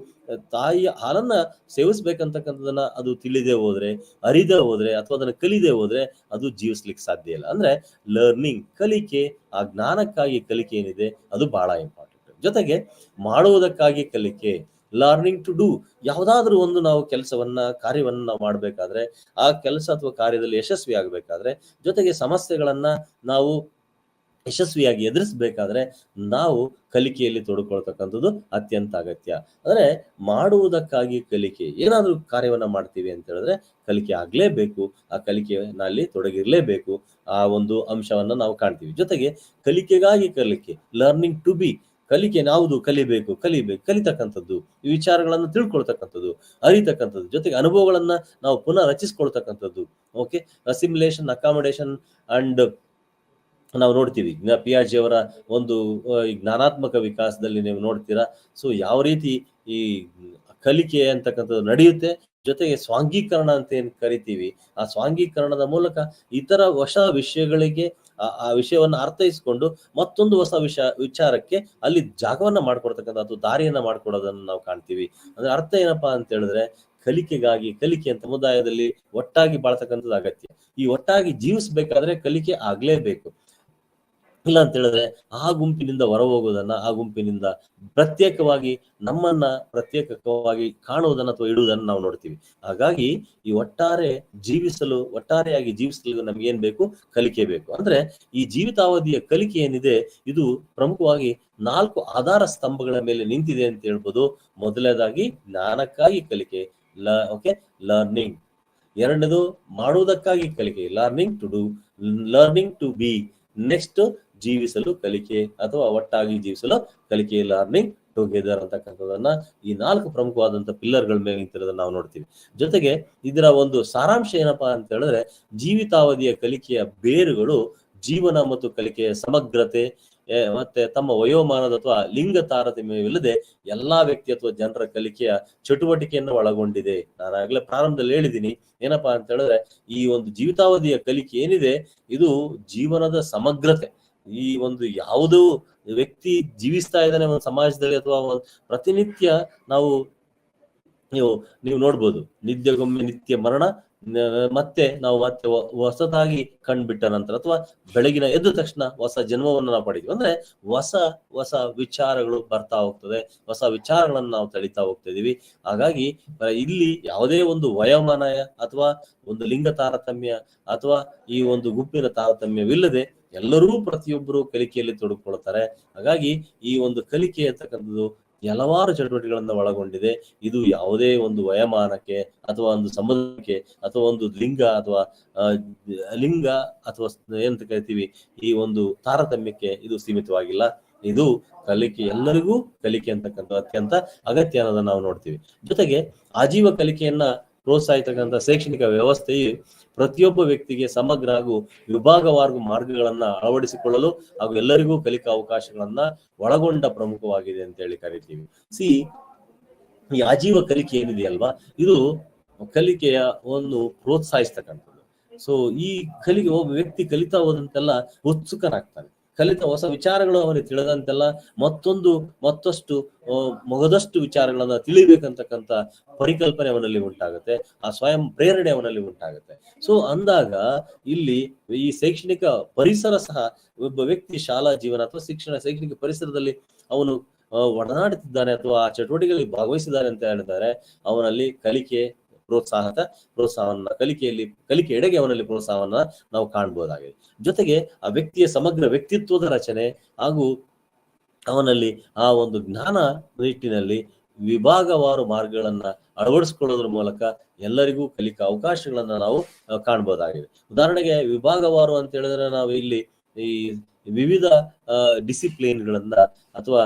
ತಾಯಿಯ ಹಾಲನ್ನ ಸೇವಿಸ್ಬೇಕಂತಕ್ಕಂಥದನ್ನ ಅದು ತಿಳಿದೇ ಹೋದ್ರೆ, ಅರಿದೇ ಹೋದ್ರೆ ಅಥವಾ ಅದನ್ನ ಕಲಿದೇ ಹೋದ್ರೆ ಅದು ಜೀವಿಸ್ಲಿಕ್ಕೆ ಸಾಧ್ಯ ಇಲ್ಲ. ಅಂದ್ರೆ ಲರ್ನಿಂಗ್, ಕಲಿಕೆ, ಆ ಜ್ಞಾನಕ್ಕಾಗಿ ಕಲಿಕೆ ಏನಿದೆ ಅದು ಬಹಳ ಇಂಪಾರ್ಟೆಂಟ್. ಜೊತೆಗೆ ಮಾಡುವುದಕ್ಕಾಗಿ ಕಲಿಕೆ, ಲರ್ನಿಂಗ್ ಟು ಡೂ. ಯಾವುದಾದ್ರೂ ಒಂದು ನಾವು ಕಾರ್ಯವನ್ನ ನಾವು ಮಾಡ್ಬೇಕಾದ್ರೆ, ಆ ಕೆಲಸ ಅಥವಾ ಕಾರ್ಯದಲ್ಲಿ ಯಶಸ್ವಿ ಆಗ್ಬೇಕಾದ್ರೆ, ಜೊತೆಗೆ ಸಮಸ್ಯೆಗಳನ್ನ ನಾವು ಯಶಸ್ವಿಯಾಗಿ ಎದುರಿಸಬೇಕಾದ್ರೆ ನಾವು ಕಲಿಕೆಯಲ್ಲಿ ತೊಡಕೊಳ್ತಕ್ಕಂಥದ್ದು ಅತ್ಯಂತ ಅಗತ್ಯ. ಅಂದ್ರೆ ಮಾಡುವುದಕ್ಕಾಗಿ ಕಲಿಕೆ, ಏನಾದ್ರೂ ಕಾರ್ಯವನ್ನ ಮಾಡ್ತೀವಿ ಅಂತ ಹೇಳಿದ್ರೆ ಕಲಿಕೆ ಆಗ್ಲೇಬೇಕು, ಆ ಕಲಿಕೆನಲ್ಲಿ ತೊಡಗಿರ್ಲೇಬೇಕು. ಆ ಒಂದು ಅಂಶವನ್ನ ನಾವು ಕಾಣ್ತೀವಿ. ಜೊತೆಗೆ ಕಲಿಕೆಗಾಗಿ ಕಲಿಕೆ, ಲರ್ನಿಂಗ್ ಟು ಬಿ. ಕಲಿಕೆ ಯಾವುದು, ಕಲಿತಕ್ಕಂಥದ್ದು, ಈ ವಿಚಾರಗಳನ್ನು ತಿಳ್ಕೊಳ್ತಕ್ಕಂಥದ್ದು, ಅರಿತಕ್ಕಂಥದ್ದು, ಜೊತೆಗೆ ಅನುಭವಗಳನ್ನ ನಾವು ಪುನಃ ರಚಿಸ್ಕೊಳ್ತಕ್ಕಂಥದ್ದು. ಓಕೆ, ಅಸಿಮ್ಯುಲೇಷನ್, ಅಕಾಮಡೇಷನ್ ಅಂಡ್ ನಾವು ನೋಡ್ತೀವಿ ಪಿಯಾಜೆ ಅವರ ಒಂದು ಜ್ಞಾನಾತ್ಮಕ ವಿಕಾಸದಲ್ಲಿ ನೀವು ನೋಡ್ತೀರಾ. ಸೊ ಯಾವ ರೀತಿ ಈ ಕಲಿಕೆ ಅಂತಕ್ಕಂಥದ್ದು ನಡೆಯುತ್ತೆ. ಜೊತೆಗೆ ಸ್ವಾಂಗೀಕರಣ ಅಂತ ಏನ್ ಕರಿತೀವಿ, ಆ ಸ್ವಾಂಗೀಕರಣದ ಮೂಲಕ ಇತರ ಹೊಸ ವಿಷಯಗಳಿಗೆ ಆ ವಿಷಯವನ್ನ ಅರ್ಥೈಸಿಕೊಂಡು ಮತ್ತೊಂದು ಹೊಸ ವಿಚಾರಕ್ಕೆ ಅಲ್ಲಿ ಜಾಗವನ್ನ ಮಾಡ್ಕೊಡ್ತಕ್ಕಂಥ ಅಥವಾ ದಾರಿಯನ್ನ ಮಾಡ್ಕೊಡೋದನ್ನ ನಾವು ಕಾಣ್ತೀವಿ. ಅಂದ್ರೆ ಅರ್ಥ ಏನಪ್ಪಾ ಅಂತ ಹೇಳಿದ್ರೆ, ಕಲಿಕೆ ಅಂತ ಸಮುದಾಯದಲ್ಲಿ ಒಟ್ಟಾಗಿ ಬಾಳ್ತಕ್ಕಂಥದ್ದು ಅಗತ್ಯ. ಈ ಒಟ್ಟಾಗಿ ಜೀವಿಸ್ಬೇಕಾದ್ರೆ ಕಲಿಕೆ ಆಗ್ಲೇಬೇಕು. ಇಲ್ಲ ಅಂತ ಹೇಳಿದ್ರೆ ಆ ಗುಂಪಿನಿಂದ ಹೊರ ಹೋಗೋದನ್ನ, ಆ ಗುಂಪಿನಿಂದ ಪ್ರತ್ಯೇಕವಾಗಿ ಕಾಣುವುದನ್ನ ಅಥವಾ ಇಡುವುದನ್ನು ನಾವು ನೋಡ್ತೀವಿ. ಹಾಗಾಗಿ ಈ ಒಟ್ಟಾರೆಯಾಗಿ ಜೀವಿಸಲು ನಮ್ಗೇನ್ ಬೇಕು, ಕಲಿಕೆ ಬೇಕು. ಅಂದ್ರೆ ಈ ಜೀವಿತಾವಧಿಯ ಕಲಿಕೆ ಏನಿದೆ ಇದು ಪ್ರಮುಖವಾಗಿ 4 ಆಧಾರ ಸ್ತಂಭಗಳ ಮೇಲೆ ನಿಂತಿದೆ ಅಂತ ಹೇಳ್ಬೋದು. ಮೊದಲನೇದಾಗಿ ಜ್ಞಾನಕ್ಕಾಗಿ ಕಲಿಕೆ, ಲರ್ನಿಂಗ್. ಎರಡನೇದು ಮಾಡುವುದಕ್ಕಾಗಿ ಕಲಿಕೆ, learning to do, learning to be. Next ಜೀವಿಸಲು ಕಲಿಕೆ ಅಥವಾ ಒಟ್ಟಾಗಿ ಜೀವಿಸಲು ಕಲಿಕೆ, ಲರ್ನಿಂಗ್ ಟುಗೆದರ್ ಅಂತಕ್ಕಂಥದನ್ನ ಈ 4 ಪ್ರಮುಖವಾದಂತ ಪಿಲ್ಲರ್ಗಳ ಮೇಲೆ ನಿಂತಿರೋದನ್ನ ನಾವು ನೋಡ್ತೀವಿ. ಜೊತೆಗೆ ಇದರ ಒಂದು ಸಾರಾಂಶ ಏನಪ್ಪಾ ಅಂತ ಹೇಳಿದ್ರೆ, ಜೀವಿತಾವಧಿಯ ಕಲಿಕೆಯ ಬೇರುಗಳು ಜೀವನ ಮತ್ತು ಕಲಿಕೆಯ ಸಮಗ್ರತೆ, ಮತ್ತೆ ತಮ್ಮ ವಯೋಮಾನದ ಅಥವಾ ಲಿಂಗ ತಾರತಮ್ಯವಿಲ್ಲದೆ ಎಲ್ಲಾ ವ್ಯಕ್ತಿ ಅಥವಾ ಜನರ ಕಲಿಕೆಯ ಚಟುವಟಿಕೆಯನ್ನು ಒಳಗೊಂಡಿದೆ. ನಾನು ಆಗ್ಲೇ ಪ್ರಾರಂಭದಲ್ಲಿ ಹೇಳಿದ್ದೀನಿ, ಏನಪ್ಪಾ ಅಂತ ಹೇಳಿದ್ರೆ ಈ ಒಂದು ಜೀವಿತಾವಧಿಯ ಕಲಿಕೆ ಏನಿದೆ ಇದು ಜೀವನದ ಸಮಗ್ರತೆ. ಈ ಒಂದು ಯಾವುದು ವ್ಯಕ್ತಿ ಜೀವಿಸ್ತಾ ಇದ್ದಾನೆ ಒಂದು ಸಮಾಜದಲ್ಲಿ ಅಥವಾ ಪ್ರತಿನಿತ್ಯ ನಾವು ನೀವು ನೋಡ್ಬೋದು, ನಿತ್ಯಗೊಮ್ಮೆ ನಿತ್ಯ ಮರಣ, ಮತ್ತೆ ನಾವು ಮತ್ತೆ ಹೊಸದಾಗಿ ಕಂಡುಬಿಟ್ಟ ನಂತರ ಅಥವಾ ಬೆಳಗಿನ ಎದ್ದ ತಕ್ಷಣ ಹೊಸ ಜನ್ಮವನ್ನು ನಾವು ಪಡಿತೀವಿ. ಅಂದ್ರೆ ಹೊಸ ಹೊಸ ವಿಚಾರಗಳು ಬರ್ತಾ ಹೋಗ್ತದೆ, ಹೊಸ ವಿಚಾರಗಳನ್ನು ನಾವು ತಳಿತಾ ಹೋಗ್ತಾ ಇದೀವಿ. ಹಾಗಾಗಿ ಇಲ್ಲಿ ಯಾವುದೇ ಒಂದು ವಯೋಮಾನ ಅಥವಾ ಒಂದು ಲಿಂಗ ತಾರತಮ್ಯ ಅಥವಾ ಈ ಒಂದು ಗುಂಪಿನ ತಾರತಮ್ಯವಿಲ್ಲದೆ ಎಲ್ಲರೂ ಪ್ರತಿಯೊಬ್ಬರು ಕಲಿಕೆಯಲ್ಲಿ ತೊಡಗಿಕೊಳ್ತಾರೆ. ಹಾಗಾಗಿ ಈ ಒಂದು ಕಲಿಕೆ ಅಂತಕ್ಕಂಥದ್ದು ಹಲವಾರು ಚಟುವಟಿಕೆಗಳನ್ನ ಒಳಗೊಂಡಿದೆ. ಇದು ಯಾವುದೇ ಒಂದು ವಯಮಾನಕ್ಕೆ ಅಥವಾ ಒಂದು ಸಮುದಾಯಕ್ಕೆ ಅಥವಾ ಒಂದು ಲಿಂಗ ಅಥವಾ ಏನಂತ ಕರಿತೀವಿ ಈ ಒಂದು ತಾರತಮ್ಯಕ್ಕೆ ಇದು ಸೀಮಿತವಾಗಿಲ್ಲ. ಇದು ಕಲಿಕೆ, ಎಲ್ಲರಿಗೂ ಕಲಿಕೆ ಅಂತಕ್ಕಂಥ ಅತ್ಯಂತ ಅಗತ್ಯ ಅನ್ನೋದನ್ನ ನಾವು ನೋಡ್ತೀವಿ. ಜೊತೆಗೆ ಆಜೀವ ಕಲಿಕೆಯನ್ನ ಪ್ರೋತ್ಸಾಹಿಸತಕ್ಕಂಥ ಶೈಕ್ಷಣಿಕ ವ್ಯವಸ್ಥೆಯು ಪ್ರತಿಯೊಬ್ಬ ವ್ಯಕ್ತಿಗೆ ಸಮಗ್ರ ಹಾಗೂ ವಿಭಾಗವಾರು ಮಾರ್ಗಗಳನ್ನ ಅಳವಡಿಸಿಕೊಳ್ಳಲು ಹಾಗೂ ಎಲ್ಲರಿಗೂ ಕಲಿಕಾ ಅವಕಾಶಗಳನ್ನ ಒಳಗೊಂಡ ಪ್ರಮುಖವಾಗಿದೆ ಅಂತ ಹೇಳಿ ಕರಿತೀವಿ. ಈ ಆಜೀವ ಕಲಿಕೆ ಏನಿದೆಯಲ್ವಾ, ಇದು ಕಲಿಕೆಯ ಒಂದು ಪ್ರೋತ್ಸಾಹಿಸ್ತಕ್ಕಂಥದ್ದು. ಸೊ ಈ ಕಲಿಕೆ ಒಬ್ಬ ವ್ಯಕ್ತಿ ಕಲಿತಾ ಹೋದಂತೆಲ್ಲ ಉತ್ಸುಕನಾಗ್ತಾನೆ, ಕಲಿತ ಹೊಸ ವಿಚಾರಗಳು ಅವನಿಗೆ ತಿಳಿದಂತೆಲ್ಲ ಮತ್ತಷ್ಟು ಮೊಗದಷ್ಟು ವಿಚಾರಗಳನ್ನ ತಿಳಿಬೇಕಂತಕ್ಕಂಥ ಪರಿಕಲ್ಪನೆ ಅವನಲ್ಲಿ ಉಂಟಾಗುತ್ತೆ, ಆ ಸ್ವಯಂ ಪ್ರೇರಣೆ ಅವನಲ್ಲಿ ಉಂಟಾಗುತ್ತೆ. ಸೊ ಅಂದಾಗ ಇಲ್ಲಿ ಈ ಶೈಕ್ಷಣಿಕ ಪರಿಸರ ಸಹ ಒಬ್ಬ ವ್ಯಕ್ತಿ ಶಾಲಾ ಜೀವನ ಅಥವಾ ಶೈಕ್ಷಣಿಕ ಪರಿಸರದಲ್ಲಿ ಅವನು ಒಡನಾಡುತ್ತಿದ್ದಾನೆ ಅಥವಾ ಆ ಚಟುವಟಿಕೆಯಲ್ಲಿ ಭಾಗವಹಿಸಿದ್ದಾನೆ ಅಂತ ಹೇಳಿದ್ದಾರೆ, ಅವನಲ್ಲಿ ಪ್ರೋತ್ಸಾಹವನ್ನ ಕಲಿಕೆ ಎಡೆಗೆ ಅವನಲ್ಲಿ ಪ್ರೋತ್ಸಾಹವನ್ನ ನಾವು ಕಾಣಬಹುದಾಗಿದೆ. ಜೊತೆಗೆ ಆ ವ್ಯಕ್ತಿಯ ಸಮಗ್ರ ವ್ಯಕ್ತಿತ್ವದ ರಚನೆ ಹಾಗೂ ಅವನಲ್ಲಿ ಆ ಒಂದು ಜ್ಞಾನ ನಿಟ್ಟಿನಲ್ಲಿ ವಿಭಾಗವಾರು ಮಾರ್ಗಗಳನ್ನ ಅಳವಡಿಸಿಕೊಳ್ಳೋದ್ರ ಮೂಲಕ ಎಲ್ಲರಿಗೂ ಕಲಿಕಾ ಅವಕಾಶಗಳನ್ನ ನಾವು ಕಾಣಬಹುದಾಗಿದೆ. ಉದಾಹರಣೆಗೆ ವಿಭಾಗವಾರು ಅಂತ ಹೇಳಿದ್ರೆ ನಾವು ಇಲ್ಲಿ ಈ ವಿವಿಧ ಡಿಸಿಪ್ಲಿನ್ಗಳನ್ನ ಅಥವಾ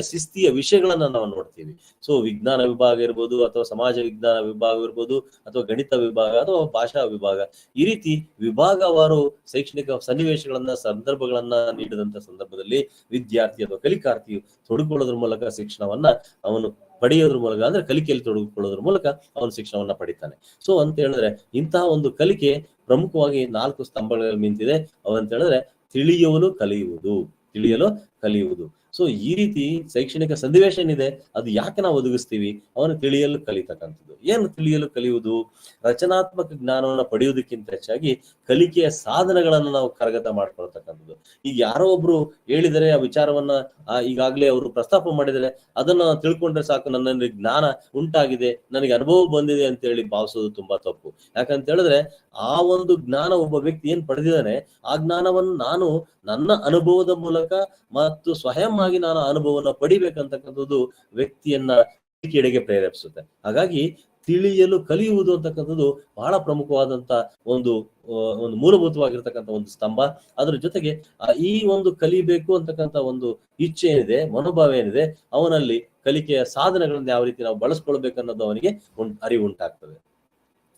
ಶಿಸ್ತಿಯ ವಿಷಯಗಳನ್ನ ನಾವು ನೋಡ್ತೀವಿ. ಸೊ ವಿಜ್ಞಾನ ವಿಭಾಗ ಇರ್ಬೋದು ಅಥವಾ ಸಮಾಜ ವಿಜ್ಞಾನ ವಿಭಾಗ ಇರ್ಬೋದು ಅಥವಾ ಗಣಿತ ವಿಭಾಗ ಅಥವಾ ಭಾಷಾ ವಿಭಾಗ, ಈ ರೀತಿ ವಿಭಾಗವಾರು ಶೈಕ್ಷಣಿಕ ಸಂದರ್ಭಗಳನ್ನ ನೀಡಿದಂತ ಸಂದರ್ಭದಲ್ಲಿ ವಿದ್ಯಾರ್ಥಿ ಅಥವಾ ಕಲಿಕಾರ್ಥಿಯು ತೊಡಗಿಕೊಳ್ಳೋದ್ರ ಮೂಲಕ ಶಿಕ್ಷಣವನ್ನ ಅವನು ಪಡೆಯೋದ್ರ ಮೂಲಕ, ಅಂದ್ರೆ ಕಲಿಕೆಯಲ್ಲಿ ತೊಡಗಿಕೊಳ್ಳೋದ್ರ ಮೂಲಕ ಅವನು ಶಿಕ್ಷಣವನ್ನ ಪಡಿತಾನೆ. ಸೊ ಅಂತ ಹೇಳಿದ್ರೆ ಇಂತಹ ಒಂದು ಕಲಿಕೆ ಪ್ರಮುಖವಾಗಿ 4 ಸ್ತಂಭಗಳಲ್ಲಿ ನಿಂತಿದೆ. ಅವಂತ ಹೇಳಿದ್ರೆ ತಿಳಿಯಲು ಕಲಿಯುವುದು. ಸೊ ಈ ರೀತಿ ಶೈಕ್ಷಣಿಕ ಸನ್ನಿವೇಶ ಏನಿದೆ ಅದು ಯಾಕೆ ನಾವು ಒದಗಿಸ್ತೀವಿ, ಅವನು ತಿಳಿಯಲು ಕಲಿತಕ್ಕಂಥದ್ದು. ಏನು ತಿಳಿಯಲು ಕಲಿಯುವುದು? ರಚನಾತ್ಮಕ ಜ್ಞಾನವನ್ನು ಪಡೆಯುವುದಕ್ಕಿಂತ ಹೆಚ್ಚಾಗಿ ಕಲಿಕೆಯ ಸಾಧನಗಳನ್ನು ನಾವು ಕರಗತ ಮಾಡ್ಕೊಳ್ತಕ್ಕಂಥದ್ದು. ಈಗ ಯಾರೋ ಒಬ್ರು ಹೇಳಿದರೆ ಆ ವಿಚಾರವನ್ನ ಈಗಾಗಲೇ ಅವರು ಪ್ರಸ್ತಾಪ ಮಾಡಿದರೆ ಅದನ್ನ ತಿಳ್ಕೊಂಡ್ರೆ ಸಾಕು, ನನ್ನಲ್ಲಿ ಜ್ಞಾನ ಉಂಟಾಗಿದೆ, ನನಗೆ ಅನುಭವ ಬಂದಿದೆ ಅಂತ ಹೇಳಿ ಭಾವಿಸೋದು ತುಂಬಾ ತಪ್ಪು. ಯಾಕಂತ ಹೇಳಿದ್ರೆ ಆ ಒಂದು ಜ್ಞಾನ ಒಬ್ಬ ವ್ಯಕ್ತಿ ಏನ್ ಪಡೆದಿದ್ದಾನೆ ಆ ಜ್ಞಾನವನ್ನು ನಾನು ನನ್ನ ಅನುಭವದ ಮೂಲಕ ಮತ್ತು ಸ್ವಯಂ ಆಗಿ ನಾನು ಅನುಭವನ ಪಡಿಬೇಕಂತಕ್ಕಂಥದ್ದು ವ್ಯಕ್ತಿಯನ್ನ ಕಲಿಕೆಯೆಡೆಗೆ ಪ್ರೇರೇಪಿಸುತ್ತೆ. ಹಾಗಾಗಿ ತಿಳಿಯಲು ಕಲಿಯುವುದು ಅಂತಕ್ಕಂಥದ್ದು ಬಹಳ ಪ್ರಮುಖವಾದಂತ ಒಂದು ಮೂಲಭೂತವಾಗಿರ್ತಕ್ಕಂಥ ಒಂದು ಸ್ತಂಭ. ಅದ್ರ ಜೊತೆಗೆ ಈ ಒಂದು ಕಲಿಬೇಕು ಅಂತಕ್ಕಂಥ ಒಂದು ಇಚ್ಛೆ ಏನಿದೆ, ಮನೋಭಾವ ಏನಿದೆ, ಅವನಲ್ಲಿ ಕಲಿಕೆಯ ಸಾಧನಗಳನ್ನ ಯಾವ ರೀತಿ ನಾವು ಬಳಸ್ಕೊಳ್ಬೇಕನ್ನೋದು ಅವನಿಗೆ ಅರಿವು ಉಂಟಾಗ್ತದೆ.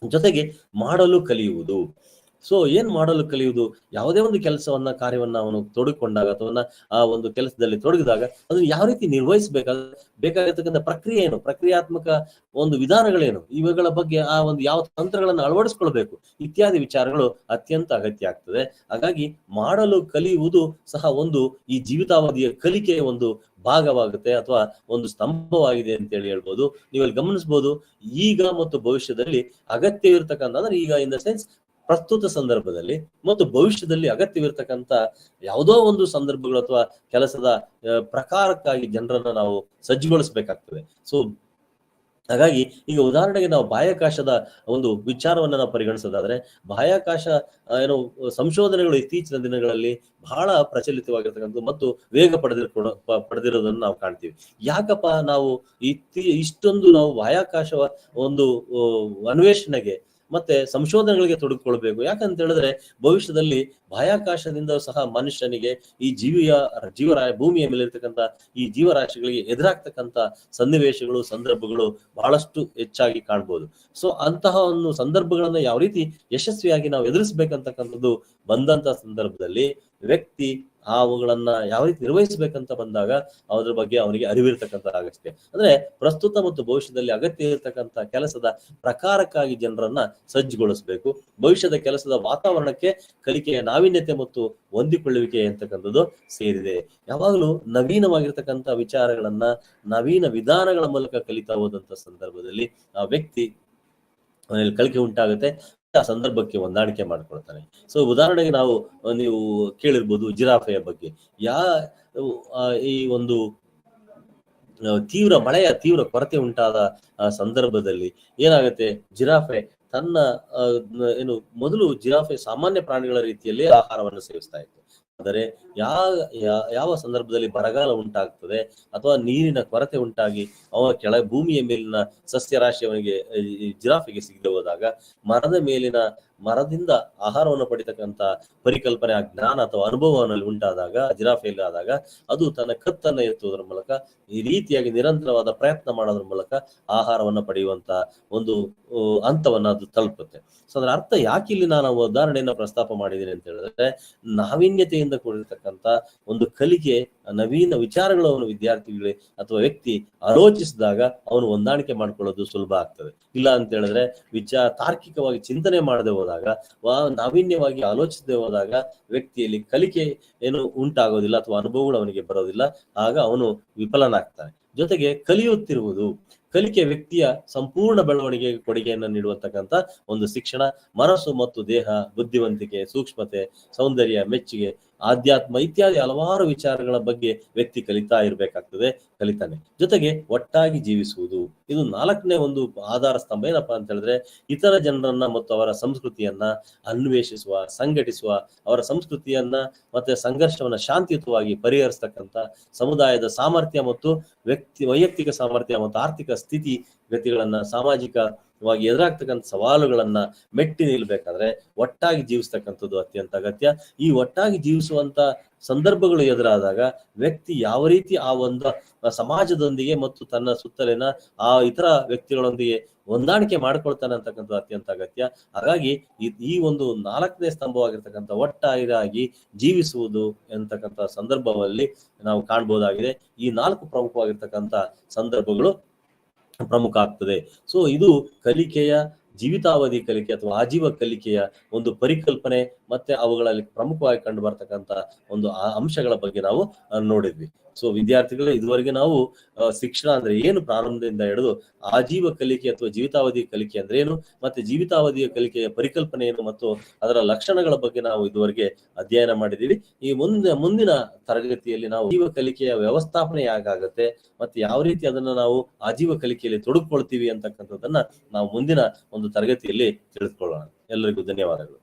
ಜೊತೆಗೆ ಮಾಡಲು ಕಲಿಯುವುದು. ಸೊ ಏನ್ ಮಾಡಲು ಕಲಿಯುವುದು? ಯಾವುದೇ ಒಂದು ಕಾರ್ಯವನ್ನ ಅವನು ತೊಡಗಿಕೊಂಡಾಗ ಅಥವಾ ಆ ಒಂದು ಕೆಲಸದಲ್ಲಿ ತೊಡಗಿದಾಗ ಅದನ್ನು ಯಾವ ರೀತಿ ಬೇಕಾಗಿರ್ತಕ್ಕಂಥ ಪ್ರಕ್ರಿಯೆ ಏನು, ಪ್ರಕ್ರಿಯಾತ್ಮಕ ಒಂದು ವಿಧಾನಗಳೇನು, ಇವುಗಳ ಬಗ್ಗೆ ಆ ಒಂದು ಯಾವ ತಂತ್ರಗಳನ್ನು ಅಳವಡಿಸ್ಕೊಳ್ಬೇಕು ಇತ್ಯಾದಿ ವಿಚಾರಗಳು ಅತ್ಯಂತ ಅಗತ್ಯ ಆಗ್ತದೆ. ಹಾಗಾಗಿ ಮಾಡಲು ಕಲಿಯುವುದು ಸಹ ಈ ಜೀವಿತಾವಧಿಯ ಕಲಿಕೆಯ ಒಂದು ಭಾಗವಾಗುತ್ತೆ ಅಥವಾ ಒಂದು ಸ್ತಂಭವಾಗಿದೆ ಅಂತ ಹೇಳ್ಬೋದು. ನೀವಲ್ಲಿ ಗಮನಿಸಬಹುದು, ಈಗ ಮತ್ತು ಭವಿಷ್ಯದಲ್ಲಿ ಅಗತ್ಯವಿರ್ತಕ್ಕಂಥ, ಅಂದ್ರೆ ಈಗ ಇನ್ ದ ಸೆನ್ಸ್ ಪ್ರಸ್ತುತ ಸಂದರ್ಭದಲ್ಲಿ ಮತ್ತು ಭವಿಷ್ಯದಲ್ಲಿ ಅಗತ್ಯವಿರ್ತಕ್ಕಂಥ ಯಾವುದೋ ಒಂದು ಸಂದರ್ಭಗಳು ಅಥವಾ ಕೆಲಸದ ಪ್ರಕಾರಕ್ಕಾಗಿ ಜನರನ್ನ ನಾವು ಸಜ್ಜುಗೊಳಿಸಬೇಕಾಗ್ತದೆ. ಸೊ ಹಾಗಾಗಿ ಈಗ ಉದಾಹರಣೆಗೆ ನಾವು ಬಾಹ್ಯಾಕಾಶದ ಒಂದು ವಿಚಾರವನ್ನ ನಾವು ಪರಿಗಣಿಸೋದಾದ್ರೆ, ಬಾಹ್ಯಾಕಾಶ ಸಂಶೋಧನೆಗಳು ಇತ್ತೀಚಿನ ದಿನಗಳಲ್ಲಿ ಬಹಳ ಪ್ರಚಲಿತವಾಗಿರ್ತಕ್ಕಂಥದ್ದು ಮತ್ತು ವೇಗ ಪಡೆದಿರೋದನ್ನು ನಾವು ಕಾಣ್ತೀವಿ. ಯಾಕಪ್ಪ ನಾವು ಇಷ್ಟೊಂದು ನಾವು ಬಾಹ್ಯಾಕಾಶ ಒಂದು ಅನ್ವೇಷಣೆಗೆ ಮತ್ತೆ ಸಂಶೋಧನೆಗಳಿಗೆ ತೊಡಗಿಕೊಳ್ಬೇಕು. ಯಾಕಂತ ಹೇಳಿದ್ರೆ ಭವಿಷ್ಯದಲ್ಲಿ ಬಾಹ್ಯಾಕಾಶದಿಂದ ಸಹ ಮನುಷ್ಯನಿಗೆ ಈ ಭೂಮಿಯ ಮೇಲೆ ಇರ್ತಕ್ಕಂಥ ಈ ಜೀವರಾಶಿಗಳಿಗೆ ಎದುರಾಗ್ತಕ್ಕಂಥ ಸನ್ನಿವೇಶಗಳು ಸಂದರ್ಭಗಳು ಬಹಳಷ್ಟು ಹೆಚ್ಚಾಗಿ ಕಾಣ್ಬೋದು. ಸೊ ಅಂತಹ ಒಂದು ಸಂದರ್ಭಗಳನ್ನ ಯಾವ ರೀತಿ ಯಶಸ್ವಿಯಾಗಿ ನಾವು ಎದುರಿಸ್ಬೇಕಂತಕ್ಕಂಥದ್ದು ಬಂದಂತ ಸಂದರ್ಭದಲ್ಲಿ ವ್ಯಕ್ತಿ ಅವುಗಳನ್ನ ಯಾವ ರೀತಿ ನಿರ್ವಹಿಸಬೇಕಂತ ಬಂದಾಗ ಅದ್ರ ಬಗ್ಗೆ ಅವನಿಗೆ ಅರಿವಿರ್ತಕ್ಕಂಥದ್ದಾಗತ್ತೆ. ಅಂದ್ರೆ ಪ್ರಸ್ತುತ ಮತ್ತು ಭವಿಷ್ಯದಲ್ಲಿ ಅಗತ್ಯ ಇರತಕ್ಕಂಥ ಕೆಲಸದ ಪ್ರಕಾರಕ್ಕಾಗಿ ಜನರನ್ನ ಸಜ್ಜುಗೊಳಿಸಬೇಕು. ಭವಿಷ್ಯದ ಕೆಲಸದ ವಾತಾವರಣಕ್ಕೆ ಕಲಿಕೆಯ ನಾವೀನ್ಯತೆ ಮತ್ತು ಹೊಂದಿಕೊಳ್ಳುವಿಕೆ ಅಂತಕ್ಕಂಥದ್ದು ಸೇರಿದೆ. ಯಾವಾಗಲೂ ನವೀನವಾಗಿರ್ತಕ್ಕಂಥ ವಿಚಾರಗಳನ್ನ ನವೀನ ವಿಧಾನಗಳ ಮೂಲಕ ಕಲಿತಾ ಹೋದಂತ ಸಂದರ್ಭದಲ್ಲಿ ಆ ವ್ಯಕ್ತಿ ಅವನಲ್ಲಿ ಕಲಿಕೆ ಉಂಟಾಗುತ್ತೆ, ಆ ಸಂದರ್ಭಕ್ಕೆ ಹೊಂದಾಣಿಕೆ ಮಾಡ್ಕೊಳ್ತಾನೆ. ಸೊ ಉದಾಹರಣೆಗೆ ನೀವು ಕೇಳಿರ್ಬೋದು ಜಿರಾಫೆಯ ಬಗ್ಗೆ. ಈ ಒಂದು ಮಳೆಯ ತೀವ್ರ ಕೊರತೆ ಉಂಟಾದ ಸಂದರ್ಭದಲ್ಲಿ ಏನಾಗುತ್ತೆ, ಜಿರಾಫೆ ತನ್ನ ಮೊದಲು ಜಿರಾಫೆ ಸಾಮಾನ್ಯ ಪ್ರಾಣಿಗಳ ರೀತಿಯಲ್ಲಿ ಆಹಾರವನ್ನು ಸೇವಿಸ್ತಾ ಇತ್ತು. ಆದರೆ ಯಾವ ಸಂದರ್ಭದಲ್ಲಿ ಬರಗಾಲ ಉಂಟಾಗ್ತದೆ ಅಥವಾ ನೀರಿನ ಕೊರತೆ ಉಂಟಾಗಿ ಭೂಮಿಯ ಮೇಲಿನ ಸಸ್ಯರಾಶಿ ಅವನಿಗೆ ಜಿರಾಫೆಗೆ ಸಿಗದೆ ಹೋದಾಗ ಮರದಿಂದ ಆಹಾರವನ್ನು ಪಡಿತಕ್ಕಂಥ ಪರಿಕಲ್ಪನೆ, ಜ್ಞಾನ ಅಥವಾ ಅನುಭವನಲ್ಲಿ ಉಂಟಾದಾಗ ಜಿರಾಫೆಯಲ್ಲಿ ಆದಾಗ ಅದು ತನ್ನ ಕತ್ತನ್ನ ಎತ್ತುವುದರ ಮೂಲಕ ಈ ರೀತಿಯಾಗಿ ನಿರಂತರವಾದ ಪ್ರಯತ್ನ ಮಾಡೋದ್ರ ಮೂಲಕ ಆಹಾರವನ್ನ ಪಡೆಯುವಂತ ಒಂದು ಹಂತವನ್ನ ಅದು ತಲುಪುತ್ತೆ. ಸೊ ಅದರ ಅರ್ಥ ಯಾಕೆ ಇಲ್ಲಿ ನಾನು ಉದಾಹರಣೆಯನ್ನ ಪ್ರಸ್ತಾಪ ಮಾಡಿದ್ದೀನಿ ಅಂತ ಹೇಳಿದ್ರೆ, ನಾವೀನ್ಯತೆಯಿಂದ ಕೂಡಿರ್ತಕ್ಕಂಥ ಒಂದು ಕಲಿಕೆ, ನವೀನ ವಿಚಾರಗಳು ಅವನು ವಿದ್ಯಾರ್ಥಿಗಳಿಗೆ ಅಥವಾ ವ್ಯಕ್ತಿ ಆಲೋಚಿಸಿದಾಗ ಅವನು ಹೊಂದಾಣಿಕೆ ಮಾಡ್ಕೊಳ್ಳೋದು ಸುಲಭ ಆಗ್ತದೆ. ಇಲ್ಲ ಅಂತ ಹೇಳಿದ್ರೆ ತಾರ್ಕಿಕವಾಗಿ ಚಿಂತನೆ ಮಾಡದೆ ಹೋದಾಗ, ನಾವೀನ್ಯವಾಗಿ ಆಲೋಚಿಸದೆ ಹೋದಾಗ ವ್ಯಕ್ತಿಯಲ್ಲಿ ಕಲಿಕೆ ಉಂಟಾಗೋದಿಲ್ಲ ಅಥವಾ ಅನುಭವಗಳು ಅವನಿಗೆ ಬರೋದಿಲ್ಲ. ಆಗ ಅವನು ವಿಫಲನಾಗ್ತಾನೆ. ಜೊತೆಗೆ ಕಲಿಕೆ ವ್ಯಕ್ತಿಯ ಸಂಪೂರ್ಣ ಬೆಳವಣಿಗೆಗೆ ಕೊಡುಗೆಯನ್ನು ನೀಡುವಂತಕ್ಕಂಥ ಒಂದು ಶಿಕ್ಷಣ. ಮನಸ್ಸು ಮತ್ತು ದೇಹ, ಬುದ್ಧಿವಂತಿಕೆ, ಸೂಕ್ಷ್ಮತೆ, ಸೌಂದರ್ಯ, ಮೆಚ್ಚುಗೆ, ಆಧ್ಯಾತ್ಮ ಇತ್ಯಾದಿ ಹಲವಾರು ವಿಚಾರಗಳ ಬಗ್ಗೆ ವ್ಯಕ್ತಿ ಕಲಿತಾನೆ. ಜೊತೆಗೆ ಒಟ್ಟಾಗಿ ಜೀವಿಸುವುದು, ಇದು 4ನೇ ಒಂದು ಆಧಾರ ಸ್ತಂಭ. ಏನಪ್ಪಾ ಅಂತ ಹೇಳಿದ್ರೆ, ಇತರ ಜನರನ್ನ ಮತ್ತು ಅವರ ಸಂಸ್ಕೃತಿಯನ್ನ ಅನ್ವೇಷಿಸುವ, ಸಂಘಟಿಸುವ, ಅವರ ಸಂಸ್ಕೃತಿಯನ್ನ ಮತ್ತೆ ಸಂಘರ್ಷವನ್ನ ಶಾಂತಿಯುತವಾಗಿ ಪರಿಹರಿಸತಕ್ಕಂಥ ಸಮುದಾಯದ ಸಾಮರ್ಥ್ಯ ಮತ್ತು ವೈಯಕ್ತಿಕ ಸಾಮರ್ಥ್ಯ ಮತ್ತು ಆರ್ಥಿಕ ಸ್ಥಿತಿ ಗತಿಗಳನ್ನ, ಸಾಮಾಜಿಕವಾಗಿ ಎದುರಾಗ್ತಕ್ಕಂಥ ಸವಾಲುಗಳನ್ನ ಮೆಟ್ಟಿ ನಿಲ್ಬೇಕಾದ್ರೆ ಒಟ್ಟಾಗಿ ಜೀವಿಸ್ತಕ್ಕಂಥದ್ದು ಅತ್ಯಂತ ಅಗತ್ಯ. ಈ ಒಟ್ಟಾಗಿ ಜೀವಿಸುವಂತ ಸಂದರ್ಭಗಳು ಎದುರಾದಾಗ ವ್ಯಕ್ತಿ ಯಾವ ರೀತಿ ಆ ಒಂದು ಸಮಾಜದೊಂದಿಗೆ ಮತ್ತು ತನ್ನ ಸುತ್ತಲಿನ ಆ ಇತರ ವ್ಯಕ್ತಿಗಳೊಂದಿಗೆ ಹೊಂದಾಣಿಕೆ ಮಾಡ್ಕೊಳ್ತಾನೆ ಅಂತಕ್ಕಂಥದ್ದು ಅತ್ಯಂತ ಅಗತ್ಯ. ಹಾಗಾಗಿ ಈ ಒಂದು 4ನೇ ಸ್ತಂಭವಾಗಿರ್ತಕ್ಕಂಥ ಒಟ್ಟಾಗಿ ಜೀವಿಸುವುದು ಎಂತಕ್ಕಂಥ ಸಂದರ್ಭದಲ್ಲಿ ನಾವು ಕಾಣ್ಬೋದಾಗಿದೆ. ಈ 4 ಪ್ರಮುಖವಾಗಿರ್ತಕ್ಕಂಥ ಸಂದರ್ಭಗಳು ಪ್ರಮುಖ ಆಗ್ತದೆ. ಸೊ ಇದು ಕಲಿಕೆಯ ಜೀವಿತಾವಧಿ ಕಲಿಕೆ ಅಥವಾ ಆಜೀವ ಕಲಿಕೆಯ ಒಂದು ಪರಿಕಲ್ಪನೆ ಮತ್ತೆ ಅವುಗಳಲ್ಲಿ ಪ್ರಮುಖವಾಗಿ ಕಂಡು ಬರ್ತಕ್ಕಂಥ ಒಂದು ಅಂಶಗಳ ಬಗ್ಗೆ ನಾವು ನೋಡಿದ್ವಿ. ಸೊ ವಿದ್ಯಾರ್ಥಿಗಳು, ಇದುವರೆಗೆ ನಾವು ಶಿಕ್ಷಣ ಅಂದ್ರೆ ಏನು, ಪ್ರಾರಂಭದಿಂದ ಹಿಡಿದು ಆಜೀವ ಕಲಿಕೆ ಅಥವಾ ಜೀವಿತಾವಧಿ ಕಲಿಕೆ ಅಂದ್ರೆ ಏನು, ಮತ್ತೆ ಜೀವಿತಾವಧಿಯ ಕಲಿಕೆಯ ಪರಿಕಲ್ಪನೆ ಏನು ಮತ್ತು ಅದರ ಲಕ್ಷಣಗಳ ಬಗ್ಗೆ ನಾವು ಇದುವರೆಗೆ ಅಧ್ಯಯನ ಮಾಡಿದೀವಿ. ಈ ಮುಂದಿನ ತರಗತಿಯಲ್ಲಿ ನಾವು ಆಜೀವ ಕಲಿಕೆಯ ವ್ಯವಸ್ಥಾಪನೆ ಹೇಗಾಗತ್ತೆ ಮತ್ತೆ ಯಾವ ರೀತಿ ಅದನ್ನ ನಾವು ಆಜೀವ ಕಲಿಕೆಯಲ್ಲಿ ತೊಡಗಿಕೊಳ್ತೀವಿ ಅಂತಕ್ಕಂಥದ್ದನ್ನ ನಾವು ಮುಂದಿನ ಒಂದು ತರಗತಿಯಲ್ಲಿ ತಿಳಿದುಕೊಳ್ಳೋಣ. ಎಲ್ಲರಿಗೂ ಧನ್ಯವಾದಗಳು.